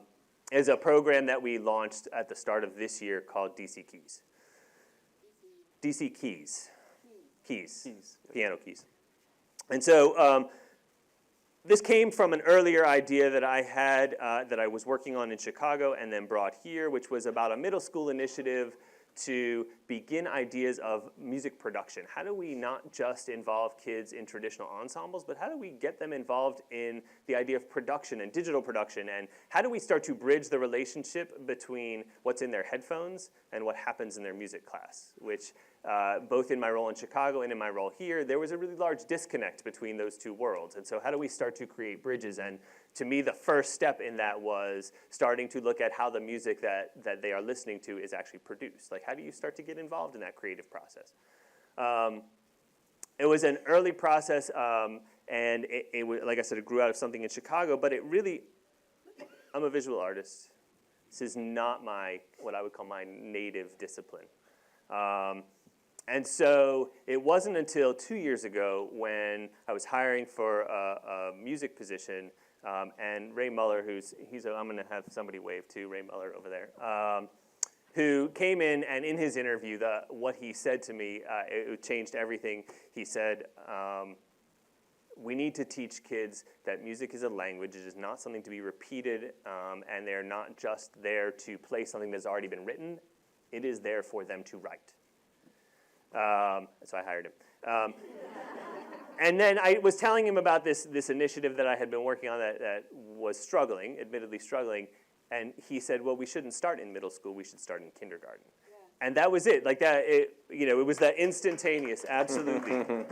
is a program that we launched at the start of this year called DC Keys. DC Keys. Keys. Piano keys. And so this came from an earlier idea that I had, that I was working on in Chicago and then brought here, which was about a middle school initiative to begin ideas of music production. How do we not just involve kids in traditional ensembles, but how do we get them involved in the idea of production and digital production? And how do we start to bridge the relationship between what's in their headphones and what happens in their music class, which both in my role in Chicago and in my role here, there was a really large disconnect between those two worlds. And so how do we start to create bridges? And to me, the first step in that was starting to look at how the music that they are listening to is actually produced. Like, how do you start to get involved in that creative process? It was an early process, and it like I said, it grew out of something in Chicago, but it really, I'm a visual artist. This is not what I would call my native discipline. And so it wasn't until 2 years ago when I was hiring for a music position, and Ray Muller, I'm going to have somebody wave too, Ray Muller over there, who came in, and in his interview, what he said to me, it changed everything. He said, we need to teach kids that music is a language. It is not something to be repeated, and they're not just there to play something that's already been written. It is there for them to write. So I hired him. And then I was telling him about this initiative that I had been working on that was struggling, admittedly struggling, and he said, well, we shouldn't start in middle school, we should start in kindergarten. Yeah. And that was it. Like that, it was that instantaneous, absolutely.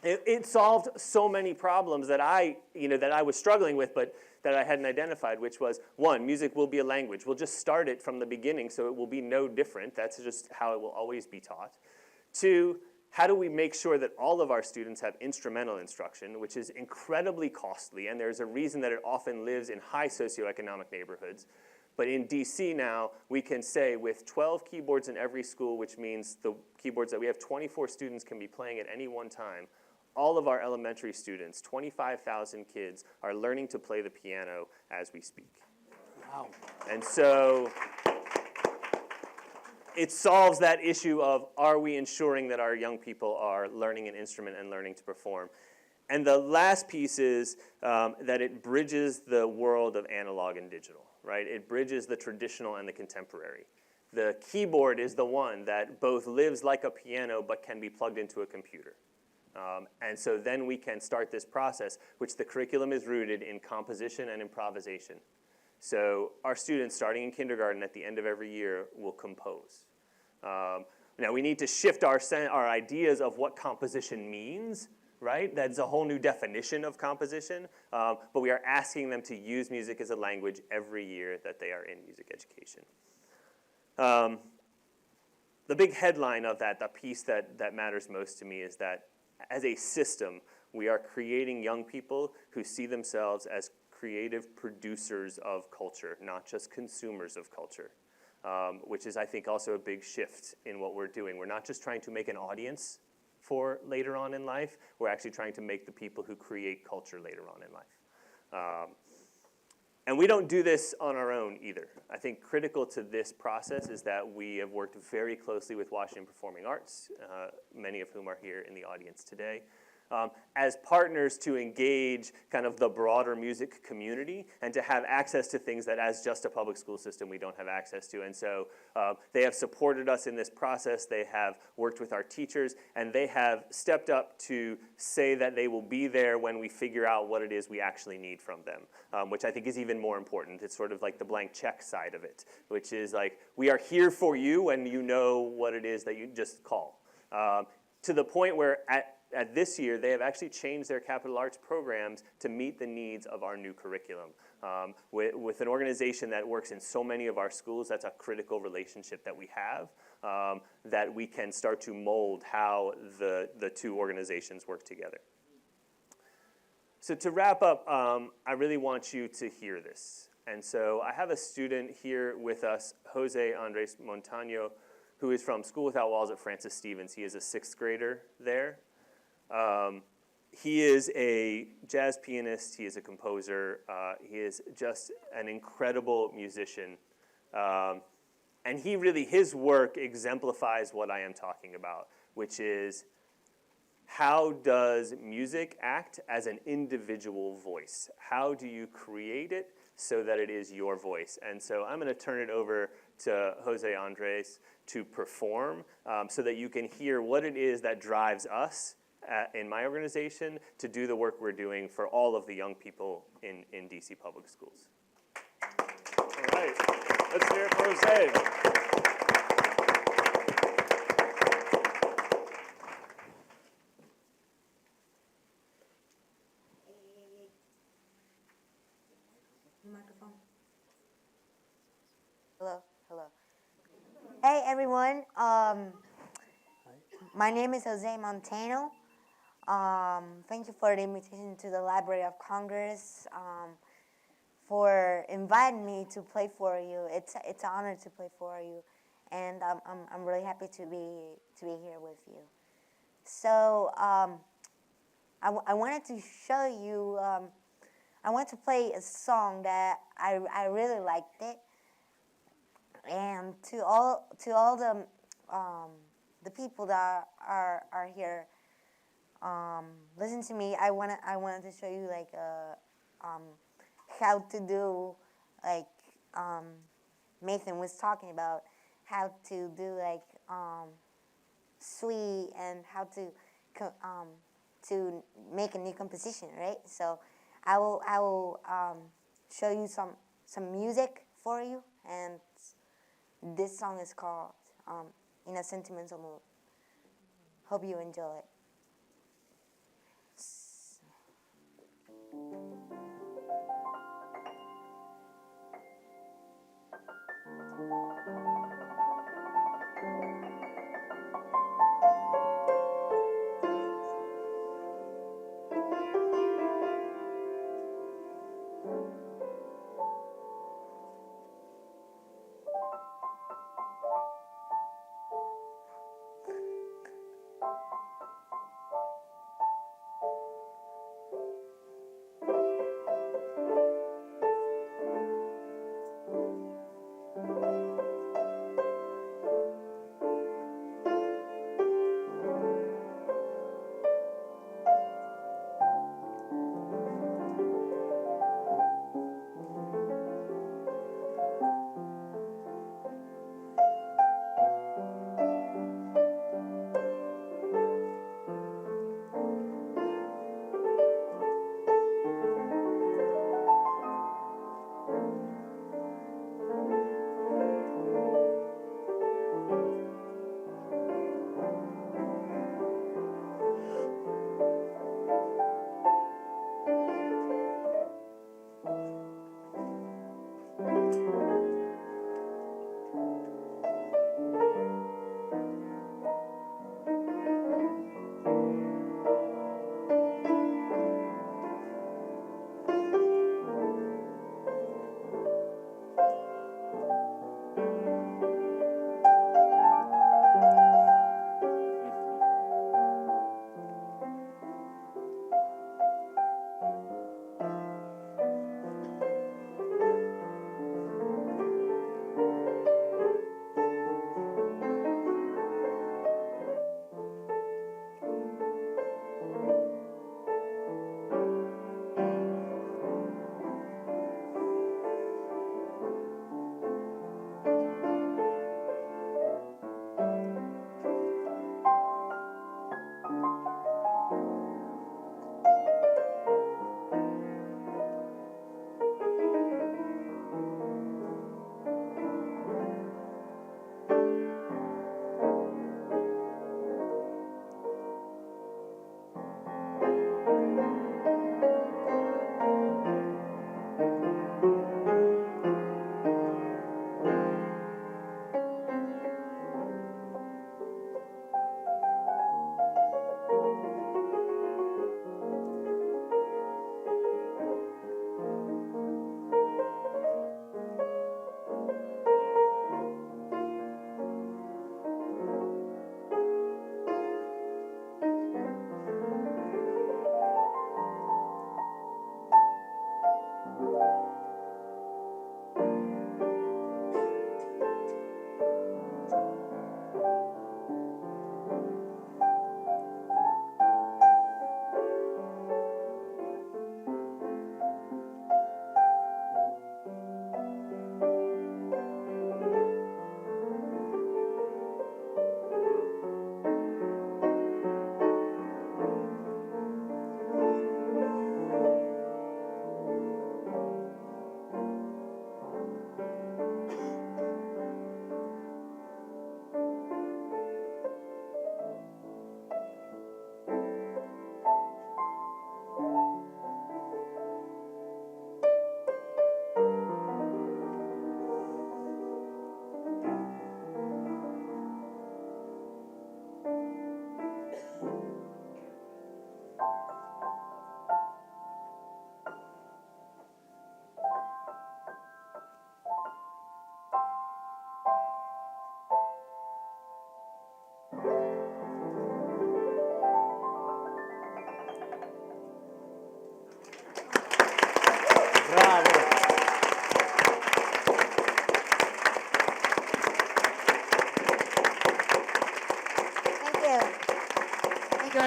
It solved so many problems that I was struggling with, but that I hadn't identified, which was, one, music will be a language. We'll just start it from the beginning, so it will be no different. That's just how it will always be taught. Two, how do we make sure that all of our students have instrumental instruction, which is incredibly costly, and there's a reason that it often lives in high socioeconomic neighborhoods. But in DC now, we can say with 12 keyboards in every school, which means the keyboards that we have 24 students can be playing at any one time, all of our elementary students, 25,000 kids, are learning to play the piano as we speak. Wow. And so it solves that issue of, are we ensuring that our young people are learning an instrument and learning to perform? And the last piece is that it bridges the world of analog and digital, right? It bridges the traditional and the contemporary. The keyboard is the one that both lives like a piano but can be plugged into a computer. And so then we can start this process, which the curriculum is rooted in composition and improvisation. So our students, starting in kindergarten at the end of every year, will compose. Now we need to shift our ideas of what composition means, right? That's a whole new definition of composition. But we are asking them to use music as a language every year that they are in music education. The big headline of that, the piece that matters most to me, is that as a system, we are creating young people who see themselves as creative producers of culture, not just consumers of culture, which is, I think, also a big shift in what we're doing. We're not just trying to make an audience for later on in life, we're actually trying to make the people who create culture later on in life. And we don't do this on our own either. I think critical to this process is that we have worked very closely with Washington Performing Arts, many of whom are here in the audience today. as partners to engage kind of the broader music community and to have access to things that as just a public school system we don't have access to. And so they have supported us in this process, they have worked with our teachers, and they have stepped up to say that they will be there when we figure out what it is we actually need from them, which I think is even more important. It's sort of like the blank check side of it, which is like, we are here for you and you know what it is that you just call. To the point where at this year, they have actually changed their capital arts programs to meet the needs of our new curriculum. With an organization that works in so many of our schools, that's a critical relationship that we have, that we can start to mold how the two organizations work together. So to wrap up, I really want you to hear this. And so I have a student here with us, Jose Andres Montaño, who is from School Without Walls at Francis Stevens. He is a 6th grader there. He is a jazz pianist, he is a composer, he is just an incredible musician. And his work exemplifies what I am talking about, which is how does music act as an individual voice? How do you create it so that it is your voice? And so I'm going to turn it over to Jose Andres to perform so that you can hear what it is that drives us in my organization to do the work we're doing for all of the young people in DC public schools. All right, let's hear it for Jose. Microphone. Hello. Hey everyone. My name is Jose Montaño. Thank you for the invitation to the Library of Congress, for inviting me to play for you. It's an honor to play for you, and I'm really happy to be here with you. So I wanted to show you. I want to play a song that I really liked it, and to all the people that are here, listen to me. I wanted to show you like how to do, like Nathan was talking about, how to do like suite and how to make a new composition, right? So I will show you some music for you, and this song is called In a Sentimental Mood. Hope you enjoy it.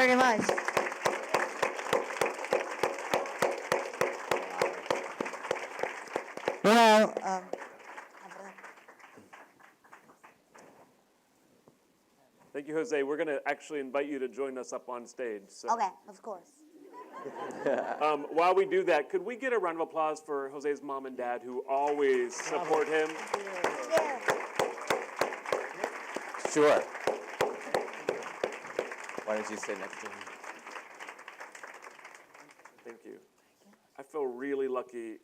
very much. Well, Thank you, Jose. We're going to actually invite you to join us up on stage. So, okay, of course. while we do that, could we get a round of applause for Jose's mom and dad who always support him? Yeah. Sure. Why don't you sit next to him? Thank you. I feel really lucky.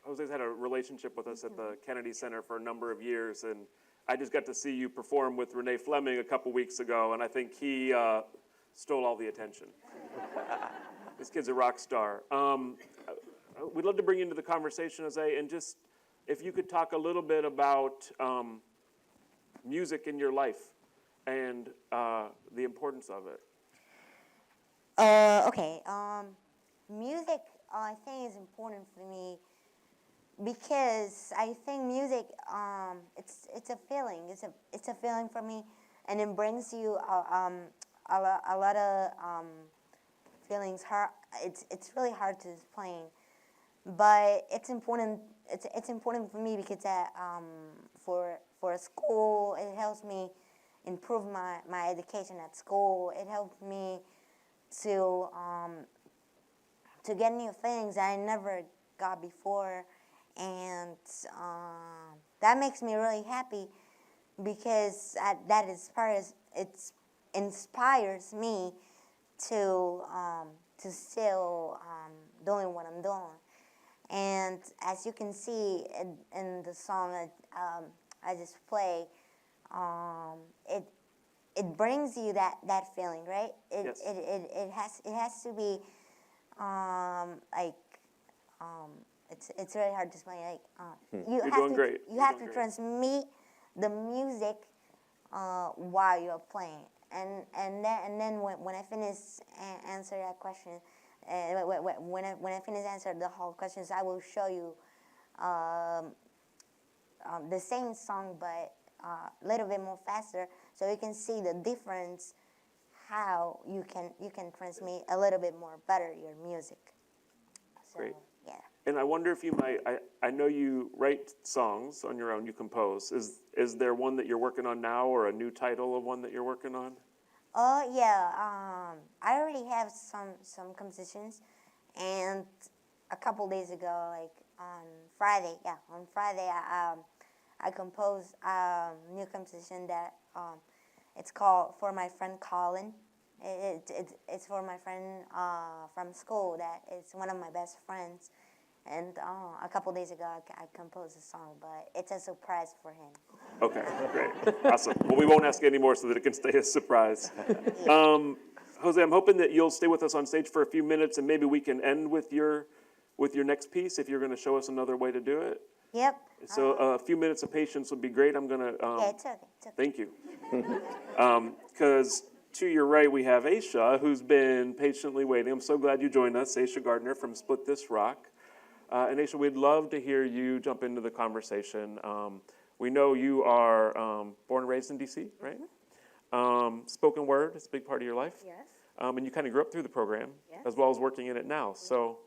Jose's had a relationship with us at the Kennedy Center for a number of years, and I just got to see you perform with Renee Fleming a couple weeks ago, and I think he stole all the attention. This kid's a rock star. We'd love to bring you into the conversation, Jose, and just if you could talk a little bit about music in your life and the importance of it. Okay. Music, I think, is important for me because I think music, it's a feeling. It's a feeling for me, and it brings you a lot of feelings. It's really hard to explain, but it's important. It's important for me because for school, it helps me improve my education at school. It helps me to get new things I never got before, and that makes me really happy because that inspires me to still doing what I'm doing. And as you can see in the song I just play, it brings you that feeling, right? Yes. It has to be it's really hard to explain. You're doing great. You have to transmit the music while you're playing, and then when I finish answer that question, when I finish answer the whole questions, I will show you the same song but a little bit more faster, so you can see the difference. How you can transmit a little bit more better your music. So, Great. Yeah. And I wonder if you might, I know you write songs on your own, you compose. Is there one that you're working on now or a new title of one that you're working on? Yeah. I already have some compositions, and a couple days ago, like on Friday, I composed a new composition that it's called For My Friend Colin. It's for my friend from school that is one of my best friends. And a couple days ago, I composed a song, but it's a surprise for him. Okay, great. Awesome. Well, we won't ask any more so that it can stay a surprise. Jose, I'm hoping that you'll stay with us on stage for a few minutes, and maybe we can end with your next piece if you're going to show us another way to do it. Yep. So a few minutes of patience would be great. I'm going to... Yeah, it's okay. It's okay. Thank you. Because to your right, we have Aisha, who's been patiently waiting. I'm so glad you joined us, Aisha Gardner from Split This Rock. And Aisha, we'd love to hear you jump into the conversation. We know you are born and raised in D.C., right? Spoken word is a big part of your life. Yes. And you kind of grew up through the program, Yes. as well as working in it now. So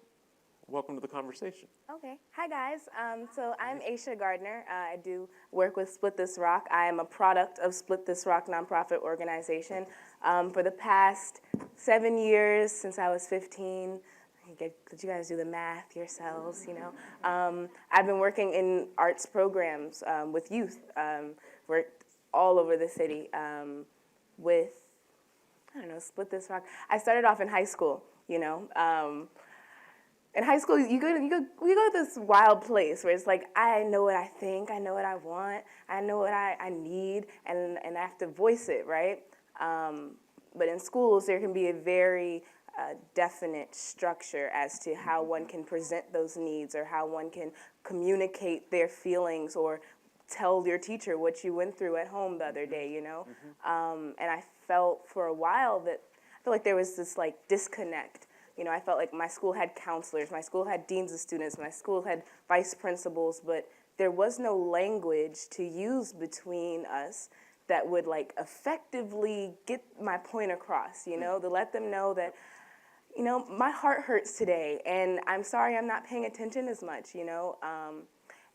welcome to the conversation. Okay. Hi, guys. So I'm Aisha Gardner. I do work with Split This Rock. I am a product of Split This Rock nonprofit organization. For the past 7 years, since I was 15, could you guys do the math yourselves, you know? I've been working in arts programs with youth, worked all over the city with, I don't know, Split This Rock. I started off in high school, you know. In high school, we go to this wild place where it's like, I know what I think, I know what I want, I know what I need, and I have to voice it, right? But in schools, there can be a very definite structure as to how one can present those needs or how one can communicate their feelings or tell your teacher what you went through at home the other day, you know? And I felt for a while that, I felt like there was this like disconnect. You know, I felt like my school had counselors, my school had deans of students, my school had vice principals, but there was no language to use between us that would like effectively get my point across, you know, to let them know that, you know, my heart hurts today, and I'm sorry I'm not paying attention as much, you know.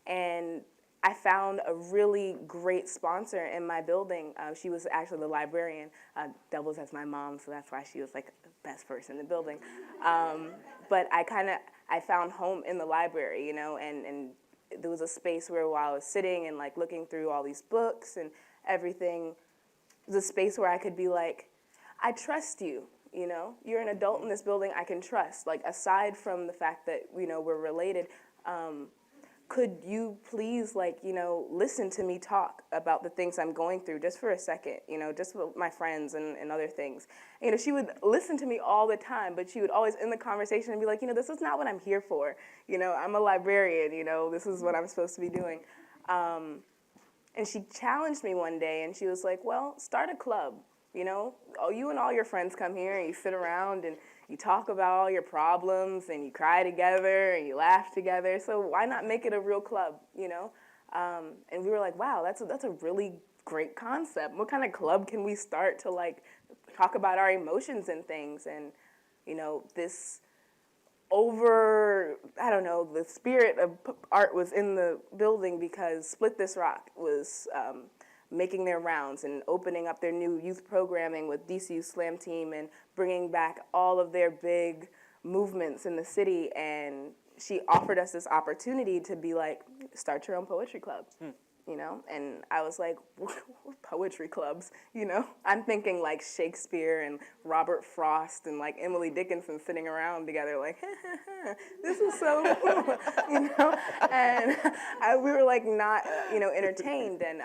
And I found a really great sponsor in my building. She was actually the librarian, doubles as my mom, so that's why she was like the best person in the building. But I found home in the library, you know, and there was a space where while I was sitting and like looking through all these books and everything, the space where I could be like, I trust you, you know, you're an adult in this building I can trust. Like, aside from the fact that, you know, we're related, could you please, like, you know, listen to me talk about the things I'm going through just for a second, you know, just with my friends and other things. You know, she would listen to me all the time, but she would always end the conversation and be like, you know, this is not what I'm here for. You know, I'm a librarian, you know, this is what I'm supposed to be doing. And she challenged me one day, and she was like, well, start a club, you know. Oh, you and all your friends come here, and you sit around, and you talk about all your problems, and you cry together, and you laugh together. So why not make it a real club, you know? And we were like, wow, that's a really great concept. What kind of club can we start to, like, talk about our emotions and things? And, you know, this the spirit of art was in the building because Split This Rock was making their rounds and opening up their new youth programming with DCU Slam Team and bringing back all of their big movements in the city. And she offered us this opportunity to be like, start your own poetry club. You know, and I was like, poetry clubs, you know? I'm thinking like Shakespeare and Robert Frost and like Emily Dickinson sitting around together like, this is so, you know? And we were like not, you know, entertained, and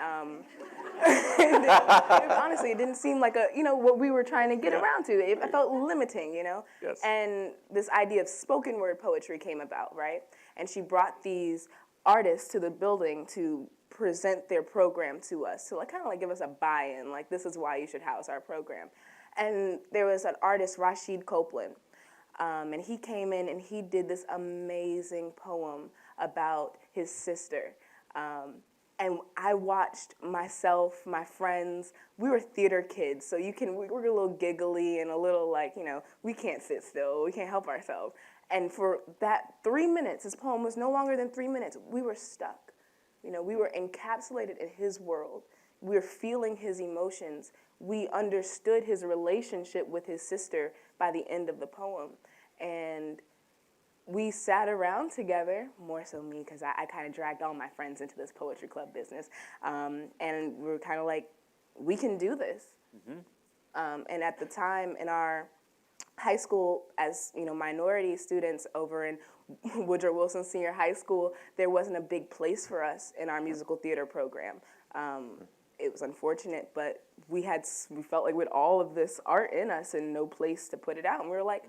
honestly, it didn't seem like what we were trying to get around to. It felt limiting, you know? Yes. And this idea of spoken word poetry came about, right? And she brought these artists to the building to present their program to us, to like kind of like give us a buy-in, like this is why you should house our program. And there was an artist, Rashid Copeland, and he came in and he did this amazing poem about his sister. And I watched myself, my friends, we were theater kids, so we were a little giggly and a little like, you know, we can't sit still, we can't help ourselves. And for that 3 minutes, his poem was no longer than 3 minutes, we were stuck. You know, we were encapsulated in his world. We were feeling his emotions. We understood his relationship with his sister by the end of the poem. And we sat around together, more so me, because I kind of dragged all my friends into this poetry club business. And we were kind of like, we can do this. And at the time in our high school, as you know, minority students over in Woodrow Wilson Senior High School, there wasn't a big place for us in our musical theater program. It was unfortunate, but we felt like we had all of this art in us and no place to put it out. And we were like,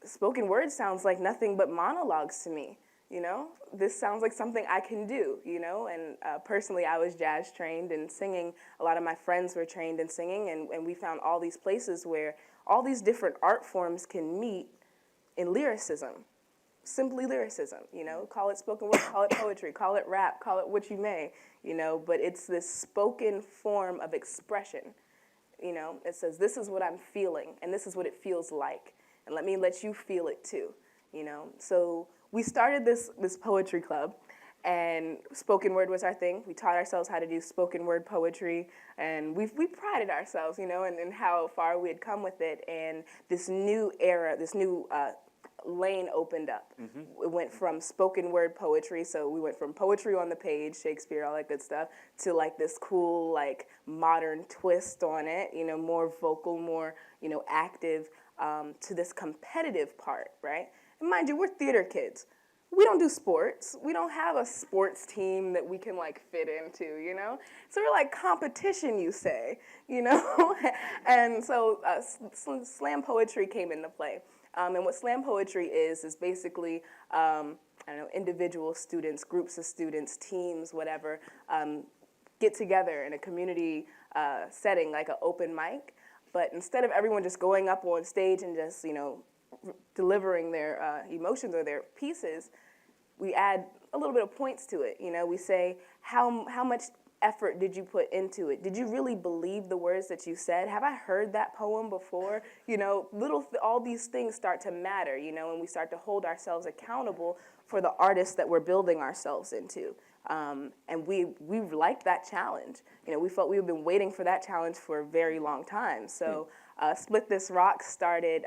spoken word sounds like nothing but monologues to me. You know, this sounds like something I can do, you know, and personally I was jazz trained and singing. A lot of my friends were trained in singing, and we found all these places where all these different art forms can meet in lyricism, simply lyricism, you know, call it spoken word, call it poetry, call it rap, call it what you may, you know, but it's this spoken form of expression, you know. It says, this is what I'm feeling, and this is what it feels like, and let me let you feel it too, you know. So we started this poetry club, and spoken word was our thing. We taught ourselves how to do spoken word poetry, and we prided ourselves, you know, in how far we had come with it. And this new era, this new lane opened up. It went from spoken word poetry, so we went from poetry on the page, Shakespeare, all that good stuff, to like this cool, like modern twist on it, you know, more vocal, more, you know, active, to this competitive part, right? And mind you, we're theater kids. We don't do sports. We don't have a sports team that we can like fit into, you know? So we're like competition, you say, you know? And so slam poetry came into play. And what slam poetry is basically, individual students, groups of students, teams, whatever, get together in a community setting, like an open mic. But instead of everyone just going up on stage and just, you know, delivering their emotions or their pieces, we add a little bit of points to it. You know, we say how much effort did you put into it? Did you really believe the words that you said? Have I heard that poem before? You know, all these things start to matter, you know, and we start to hold ourselves accountable for the artists that we're building ourselves into. And we liked that challenge. You know, we felt we've been waiting for that challenge for a very long time. So Split This Rock started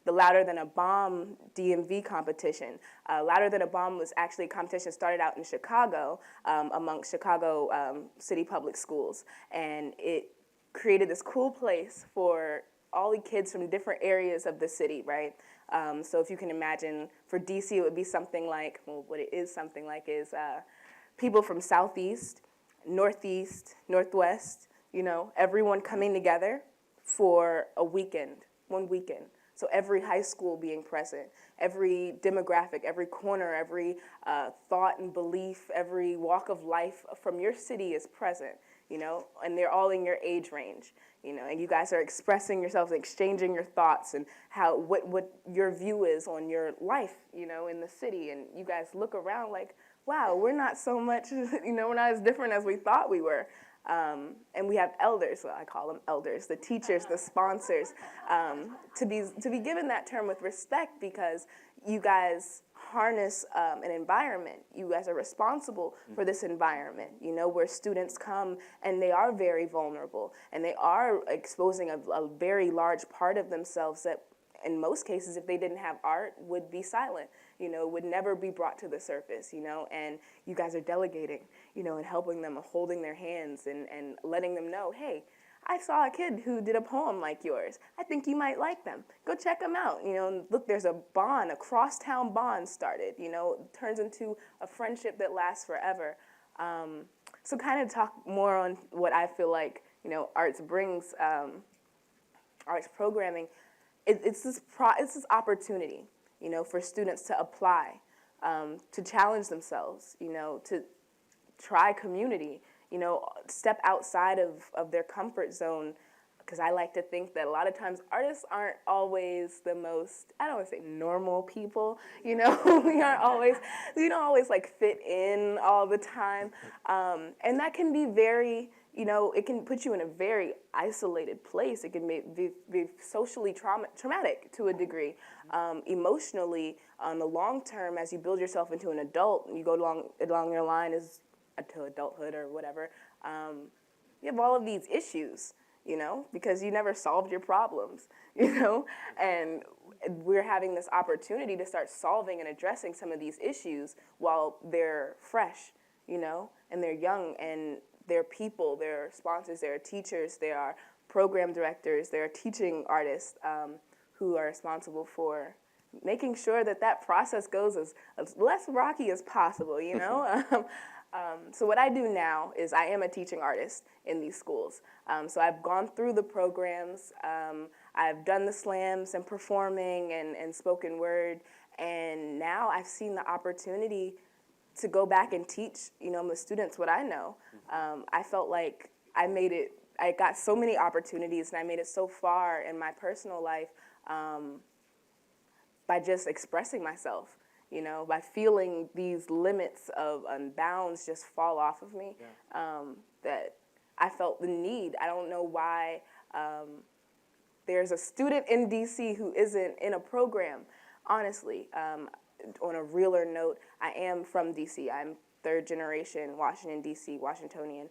the Louder Than a Bomb DMV competition. Louder Than a Bomb was actually a competition started out in Chicago amongst Chicago city public schools. And it created this cool place for all the kids from different areas of the city, right? So if you can imagine, for DC, it would be something like, well, what it is something like is people from Southeast, Northeast, Northwest, you know, everyone coming together for a weekend, one weekend. So every high school being present, every demographic, every corner, every thought and belief, every walk of life from your city is present, you know, and they're all in your age range, you know, and you guys are expressing yourselves, exchanging your thoughts and what your view is on your life, you know, in the city. And you guys look around like, wow, we're not so much, you know, we're not as different as we thought we were. And we have elders, well, I call them elders, the teachers, the sponsors, to be given that term with respect, because you guys harness an environment. You guys are responsible for this environment, you know, where students come and they are very vulnerable and they are exposing a very large part of themselves that in most cases, if they didn't have art, would be silent, you know, would never be brought to the surface, you know, and you guys are delegating, you know, and helping them, holding their hands and letting them know, hey, I saw a kid who did a poem like yours. I think you might like them. Go check them out. You know, and look, there's a bond, a crosstown bond started, you know, turns into a friendship that lasts forever. So kind of talk more on what I feel like, you know, arts brings, arts programming. It's this opportunity, you know, for students to apply, to challenge themselves, you know, to try community, you know, step outside of their comfort zone, because I like to think that a lot of times artists aren't always the most, I don't want to say normal people, you know, we don't always like fit in all the time, and that can be very, you know, it can put you in a very isolated place. It can be socially traumatic to a degree. Emotionally, on the long term, as you build yourself into an adult, you go along your line to adulthood or whatever, you have all of these issues, you know, because you never solved your problems, you know, and we're having this opportunity to start solving and addressing some of these issues while they're fresh, you know, and they're young, and they're people, they're sponsors, they're teachers, they are program directors, they're teaching artists who are responsible for making sure that process goes as less rocky as possible, you know? So what I do now is I am a teaching artist in these schools. So I've gone through the programs, I've done the slams and performing and spoken word, and now I've seen the opportunity to go back and teach, you know, the students what I know. I felt like I got so many opportunities and I made it so far in my personal life by just expressing myself, you know, by feeling these limits of bounds just fall off of me, that I felt the need. I don't know why there's a student in DC who isn't in a program, honestly. On a realer note, I am from DC. I'm third generation Washington, DC, Washingtonian.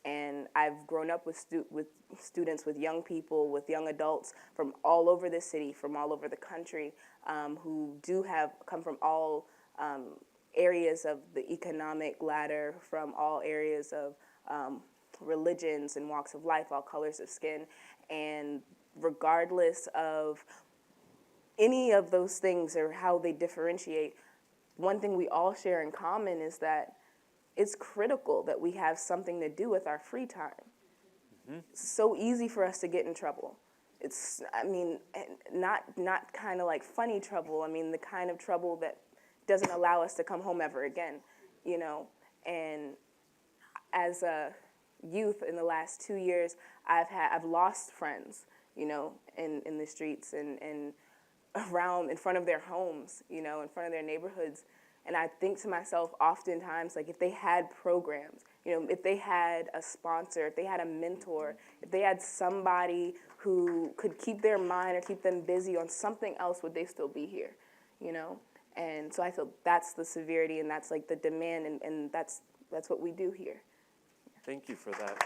And I've grown up with students, with young people, with young adults from all over the city, from all over the country, who come from all areas of the economic ladder, from all areas of religions and walks of life, all colors of skin. And regardless of any of those things or how they differentiate, one thing we all share in common is that it's critical that we have something to do with our free time. Mm-hmm. It's so easy for us to get in trouble. It's, I mean, not kind of like funny trouble. I mean, the kind of trouble that doesn't allow us to come home ever again, you know. And as a youth in the last 2 years, I've lost friends, you know, in the streets and around in front of their homes, you know, in front of their neighborhoods. And I think to myself oftentimes, like, if they had programs, if they had a sponsor, if they had a mentor, if they had somebody who could keep their mind or keep them busy on something else, would they still be here, And so I feel that's the severity and that's like the demand, and that's what we do here. Thank you for that.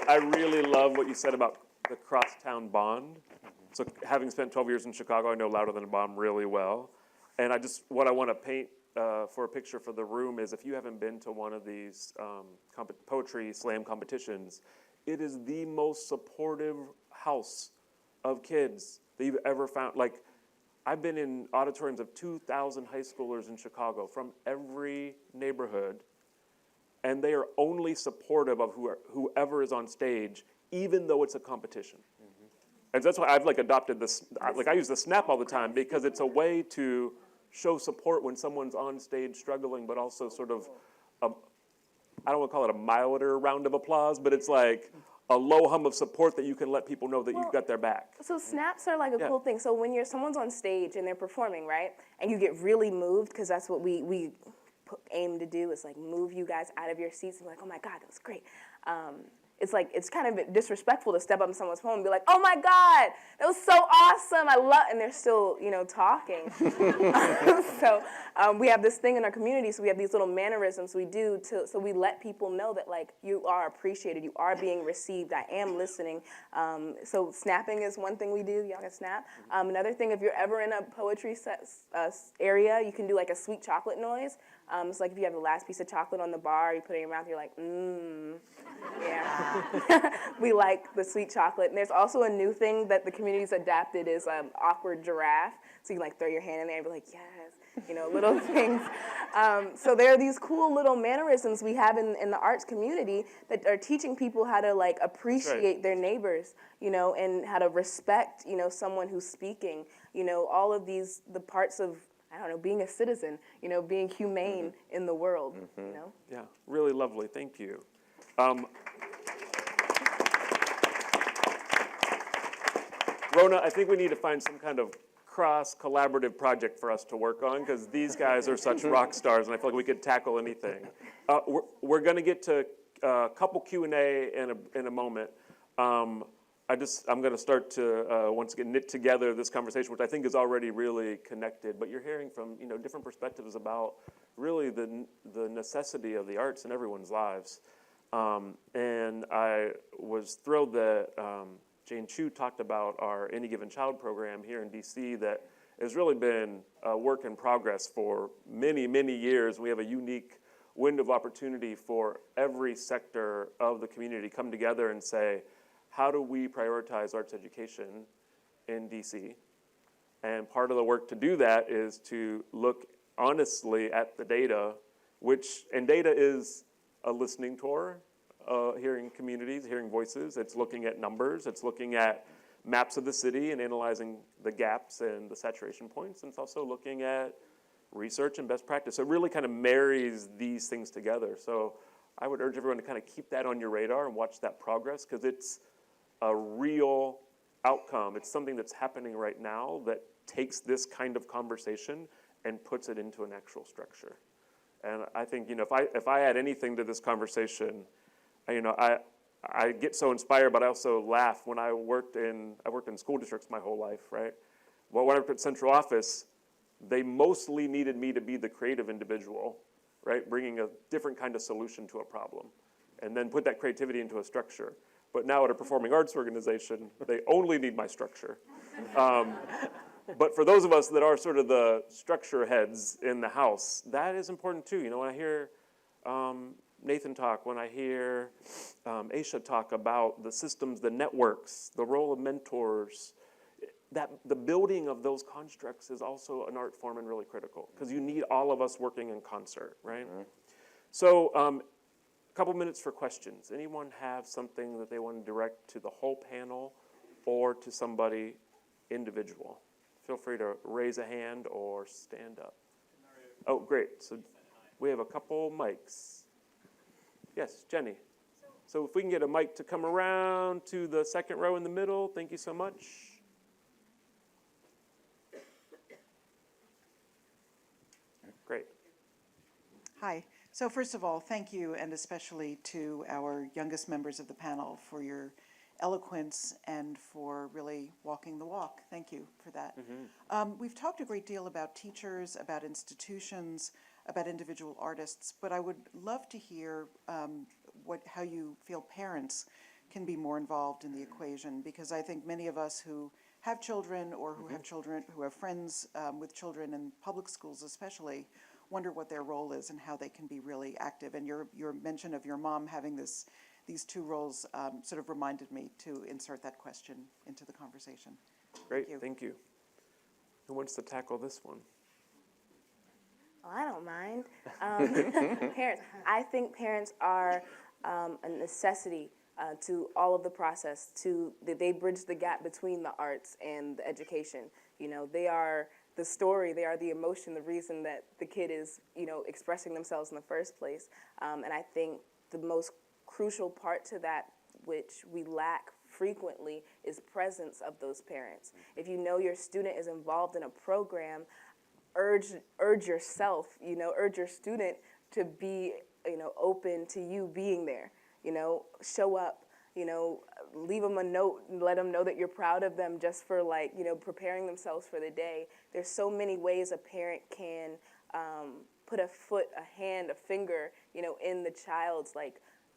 I really love what you said about the crosstown bond. So having spent 12 years in Chicago, I know Louder Than a Bomb really well. And what I want to paint for a picture for the room is, if you haven't been to one of these poetry slam competitions, it is the most supportive house of kids that you've ever found. Like, I've been in auditoriums of 2,000 high schoolers in Chicago from every neighborhood, and they are only supportive of whoever is on stage, even though it's a competition. Mm-hmm. And that's why I've adopted this. I use the snap all the time, because it's a way to show support when someone's on stage struggling, but also sort of, I don't want to call it a milder round of applause, but it's like a low hum of support that you can let people know that you've got their back. So snaps are like a cool thing. So when someone's on stage and they're performing, right, and you get really moved, because that's what we aim to do, is like move you guys out of your seats and be like, oh my God, that was great. It's kind of disrespectful to step up in someone's phone and be like, oh my God, that was so awesome, and they're still, talking. So we have this thing in our community, so we have these little mannerisms we do, so we let people know that, like, you are appreciated, you are being received, I am listening. So snapping is one thing we do, y'all can snap. Another thing, if you're ever in a poetry area, you can do like a sweet chocolate noise. It's like if you have the last piece of chocolate on the bar, you put it in your mouth, you're like, yeah. We like the sweet chocolate. And there's also a new thing that the community's adapted is awkward giraffe. So you can throw your hand in there and be like, yes, little things. So there are these cool little mannerisms we have in the arts community that are teaching people how to appreciate their neighbors, and how to respect, someone who's speaking, all of these, the parts of, I don't know, being a citizen, being humane in the world, Yeah, really lovely, thank you. Rona, I think we need to find some kind of cross-collaborative project for us to work on, because these guys are such rock stars, and I feel like we could tackle anything. We're going to get to a couple Q&A in a moment. I'm going to start to once again knit together this conversation, which I think is already really connected. But you're hearing from different perspectives about really the necessity of the arts in everyone's lives. And I was thrilled that Jane Chu talked about our Any Given Child program here in DC that has really been a work in progress for many, many years. We have a unique window of opportunity for every sector of the community to come together and say, how do we prioritize arts education in DC? And part of the work to do that is to look honestly at the data, and data is a listening tour, hearing communities, hearing voices. It's looking at numbers. It's looking at maps of the city and analyzing the gaps and the saturation points. And it's also looking at research and best practice. So it really kind of marries these things together. So I would urge everyone to kind of keep that on your radar and watch that progress, because it's a real outcome. It's something that's happening right now that takes this kind of conversation and puts it into an actual structure. And I think, if I add anything to this conversation, I get so inspired, but I also laugh. When I worked in school districts my whole life, right? Well, when I worked at central office, they mostly needed me to be the creative individual, right? Bringing a different kind of solution to a problem, and then put that creativity into a structure. But now at a performing arts organization, they only need my structure. But for those of us that are sort of the structure heads in the house, that is important too. When I hear Nathan talk, when I hear Aisha talk about the systems, the networks, the role of mentors, that the building of those constructs is also an art form and really critical, because you need all of us working in concert, right? Mm-hmm. So a couple minutes for questions. Anyone have something that they want to direct to the whole panel or to somebody individual? Feel free to raise a hand or stand up. Oh, great. So we have a couple mics. Yes, Jenny. So if we can get a mic to come around to the second row in the middle, thank you so much. Great. Hi. So first of all, thank you, and especially to our youngest members of the panel for your eloquence and for really walking the walk. Thank you for that. We've talked a great deal about teachers, about institutions, about individual artists, but I would love to hear how you feel parents can be more involved in the equation, because I think many of us who have children or who have children, who have friends with children in public schools especially, wonder what their role is and how they can be really active. And your mention of your mom having these two roles sort of reminded me to insert that question into the conversation. Great, thank you. Who wants to tackle this one? Oh, I don't mind. Parents, I think parents are a necessity to all of the process. They bridge the gap between the arts and the education. You know, they are the story, they are the emotion, the reason that the kid is, expressing themselves in the first place. And I think the most crucial part to that, which we lack frequently, is presence of those parents. If you know your student is involved in a program, urge yourself, urge your student to be, open to you being there. Show up, leave them a note and let them know that you're proud of them just for preparing themselves for the day. There's so many ways a parent can put a foot, a hand, a finger, in the child's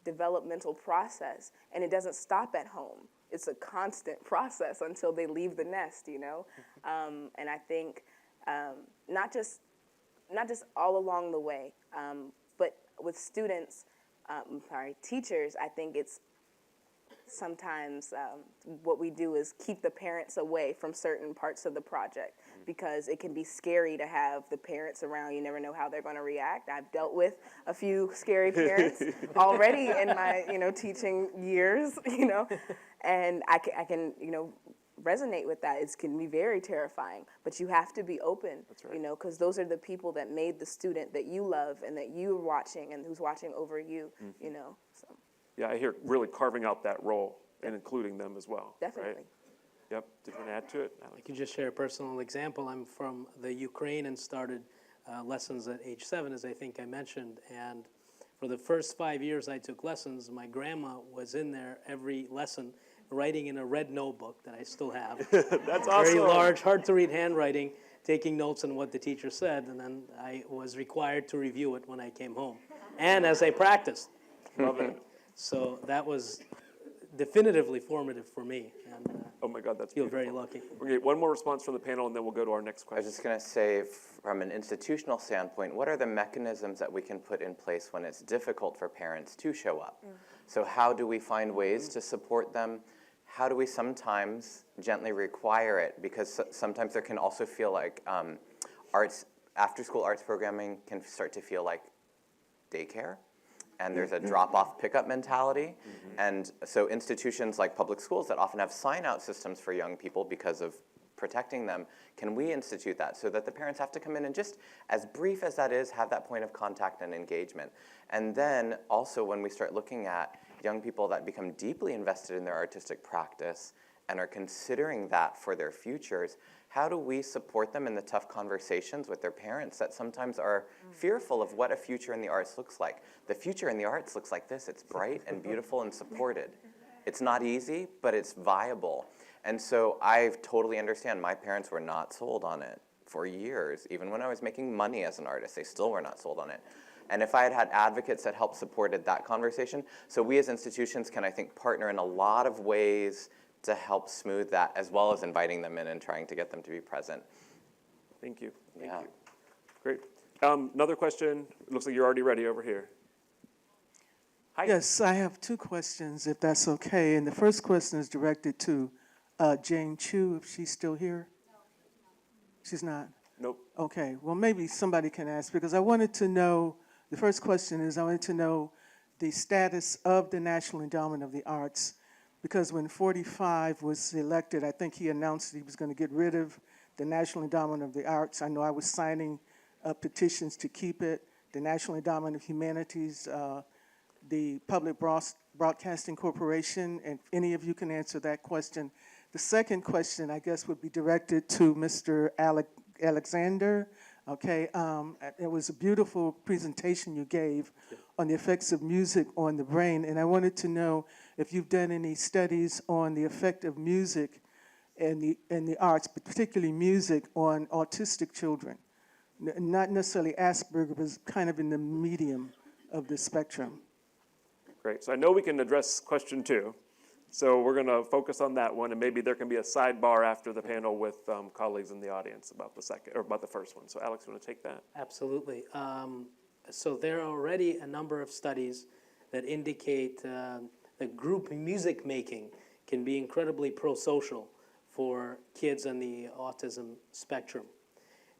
developmental process. And it doesn't stop at home. It's a constant process until they leave the nest, And I think not just all along the way, but with students, teachers, I think it's sometimes what we do is keep the parents away from certain parts of the project, because it can be scary to have the parents around. You never know how they're going to react. I've dealt with a few scary parents already in my teaching years, and I can resonate with that. It can be very terrifying, but you have to be open. That's right. Because those are the people that made the student that you love and that you're watching and who's watching over you. So. Yeah, I hear really carving out that role and including them as well. Definitely. Right? Yep. Did you want to add to it, Alex? I can just share a personal example. I'm from the Ukraine and started lessons at age 7, as I think I mentioned. And for the first 5 years I took lessons, my grandma was in there every lesson, writing in a red notebook that I still have. That's awesome. Very large, hard-to-read handwriting, taking notes on what the teacher said, and then I was required to review it when I came home, and as I practiced. Love it. So that was definitively formative for me, and oh my God, that's feel beautiful. very lucky. We're going to get one more response from the panel, and then we'll go to our next I was question. just going to say, from an institutional standpoint, what are the mechanisms that we can put in place when it's difficult for parents to show up? So how do we find ways to support them? How do we sometimes gently require it? Because sometimes there can also feel like after-school arts programming can start to feel like daycare. And there's a drop-off pickup mentality. And so institutions like public schools that often have sign-out systems for young people because of protecting them, can we institute that so that the parents have to come in and just, as brief as that is, have that point of contact and engagement? And then also when we start looking at young people that become deeply invested in their artistic practice and are considering that for their futures, how do we support them in the tough conversations with their parents that sometimes are fearful of what a future in the arts looks like? The future in the arts looks like this. It's bright and beautiful and supported. It's not easy, but it's viable. And so I totally understand. My parents were not sold on it for years. Even when I was making money as an artist, they still were not sold on it. And if I had had advocates that helped supported that conversation, so we as institutions can, I think, partner in a lot of ways to help smooth that, as well as inviting them in and trying to get them to be present. Thank you. Thank Yeah. you. Great. Another question. It looks like you're already ready over here. Hi. Yes, I have two questions, if that's okay. And the first question is directed to Jane Chu, if she's still here. She's not? Nope. Okay, well, maybe somebody can ask, because I wanted to know, the first question is, I wanted to know the status of the National Endowment of the Arts, because when 45 was elected, I think he announced that he was going to get rid of the National Endowment of the Arts. I know I was signing petitions to keep it, the National Endowment of Humanities, the Public Broadcasting Corporation, and if any of you can answer that question. The second question, I guess, would be directed to Mr. Alexander. Okay, it was a beautiful presentation you gave on the effects of music on the brain, and I wanted to know if you've done any studies on the effect of music and the arts, but particularly music, on autistic children. Not necessarily Asperger, but kind of in the medium of the spectrum. Great. So I know we can address question 2. So we're going to focus on that one, and maybe there can be a sidebar after the panel with colleagues in the audience about the first one. So Alex, you want to take that? Absolutely. So there are already a number of studies that indicate that group music making can be incredibly pro-social for kids on the autism spectrum.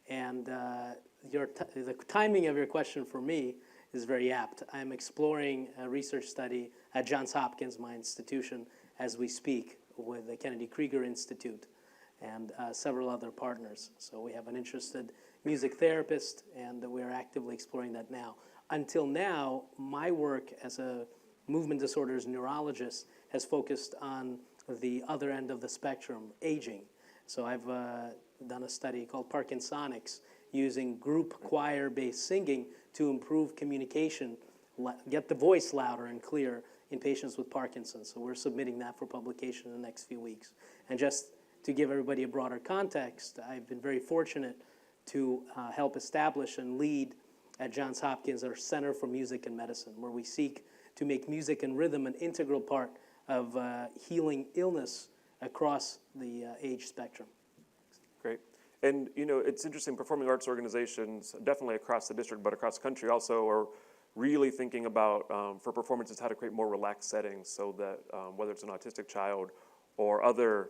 And the timing of your question for me is very apt. I'm exploring a research study at Johns Hopkins, my institution, as we speak, with the Kennedy Krieger Institute and several other partners. So we have an interested music therapist, and we are actively exploring that now. Until now, my work as a movement disorders neurologist has focused on the other end of the spectrum, aging. So I've done a study called Parkinsonics, using group choir-based singing to improve communication, get the voice louder and clear in patients with Parkinson's. So we're submitting that for publication in the next few weeks. And just to give everybody a broader context, I've been very fortunate to help establish and lead at Johns Hopkins our Center for Music and Medicine, where we seek to make music and rhythm an integral part of healing illness across the age spectrum. Great. And, you know, it's interesting, performing arts organizations, definitely across the district, but across the country also, are really thinking about, for performances, how to create more relaxed settings so that whether it's an autistic child or other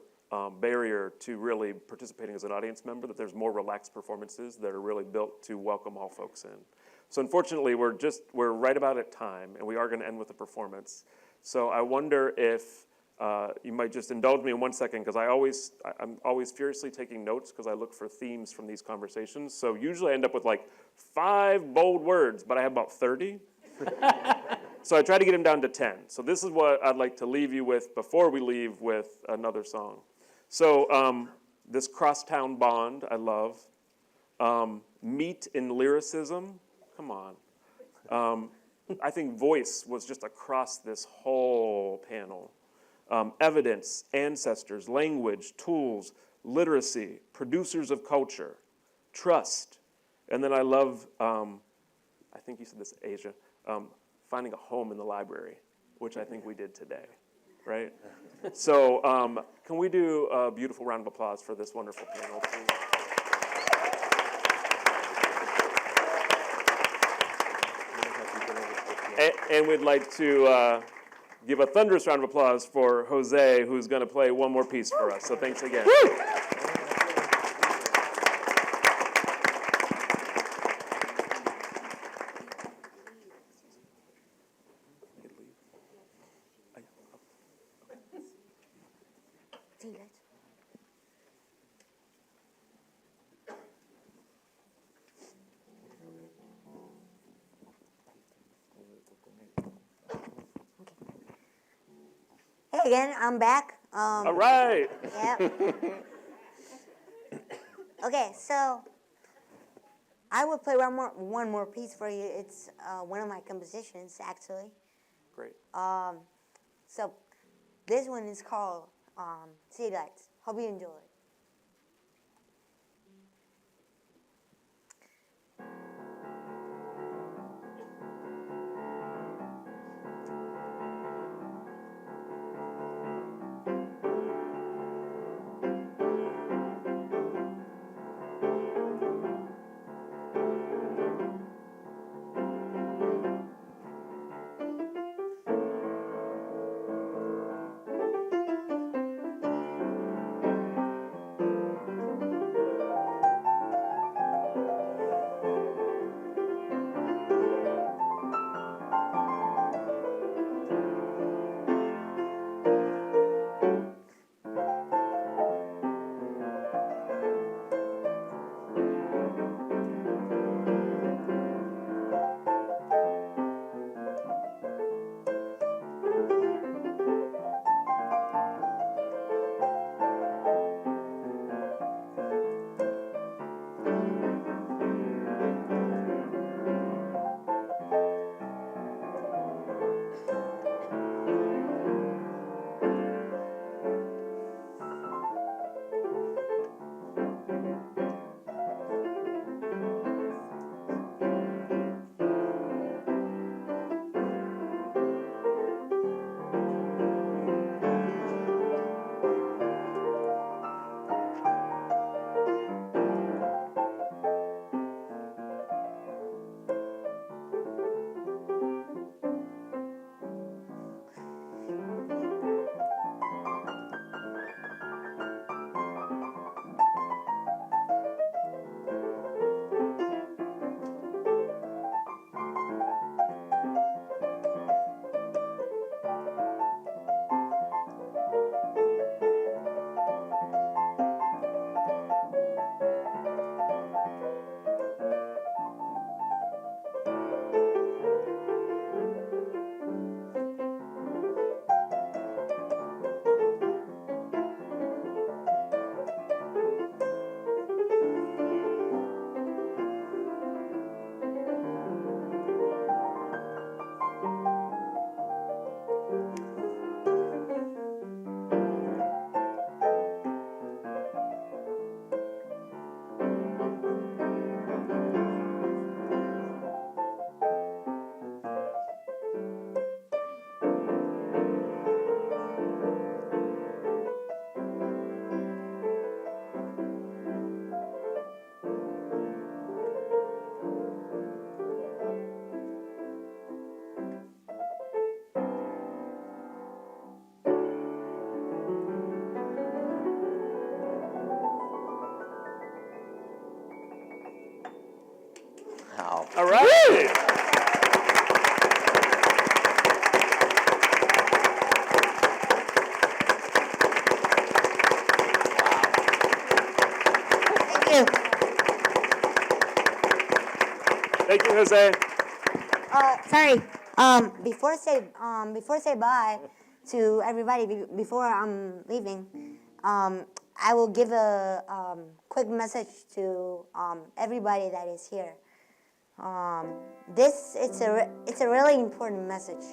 barrier to really participating as an audience member, that there's more relaxed performances that are really built to welcome all folks in. So unfortunately, we're right about at time, and we are going to end with a performance. So I wonder if you might just indulge me in 1 second, because I'm always furiously taking notes because I look for themes from these conversations. So usually I end up with like 5 bold words, but I have about 30. So I try to get them down to 10. So this is what I'd like to leave you with before we leave with another song. So this crosstown bond, I love. Meat in lyricism, come on. I think voice was just across this whole panel. Evidence, ancestors, language, tools, literacy, producers of culture, trust. And then I love, I think you said this, Asia, finding a home in the library, which I think we did today, right? So can we do a beautiful round of applause for this wonderful panel, please? And we'd like to give a thunderous round of applause for Jose, who's going to play one more piece for us. So thanks again. Hey again, I'm back. All right. Yep. Okay, so I will play one more piece for you. It's one of my compositions, actually. Great. So this one is called City Lights. Hope you enjoy it. Wow. All right. Thank you. Thank you, Jose. Sorry. Before say bye to everybody, before I'm leaving, I will give a quick message to everybody that is here. It's a really important message,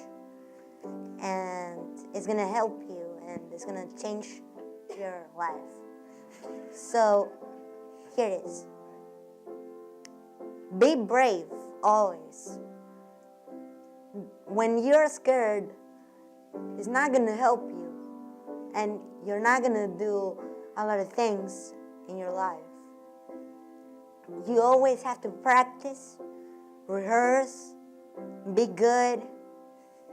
and it's gonna help you, and it's gonna change your life. So here it is. Be brave always. When you're scared, it's not gonna help you, and you're not gonna do a lot of things in your life. You always have to practice, rehearse, be good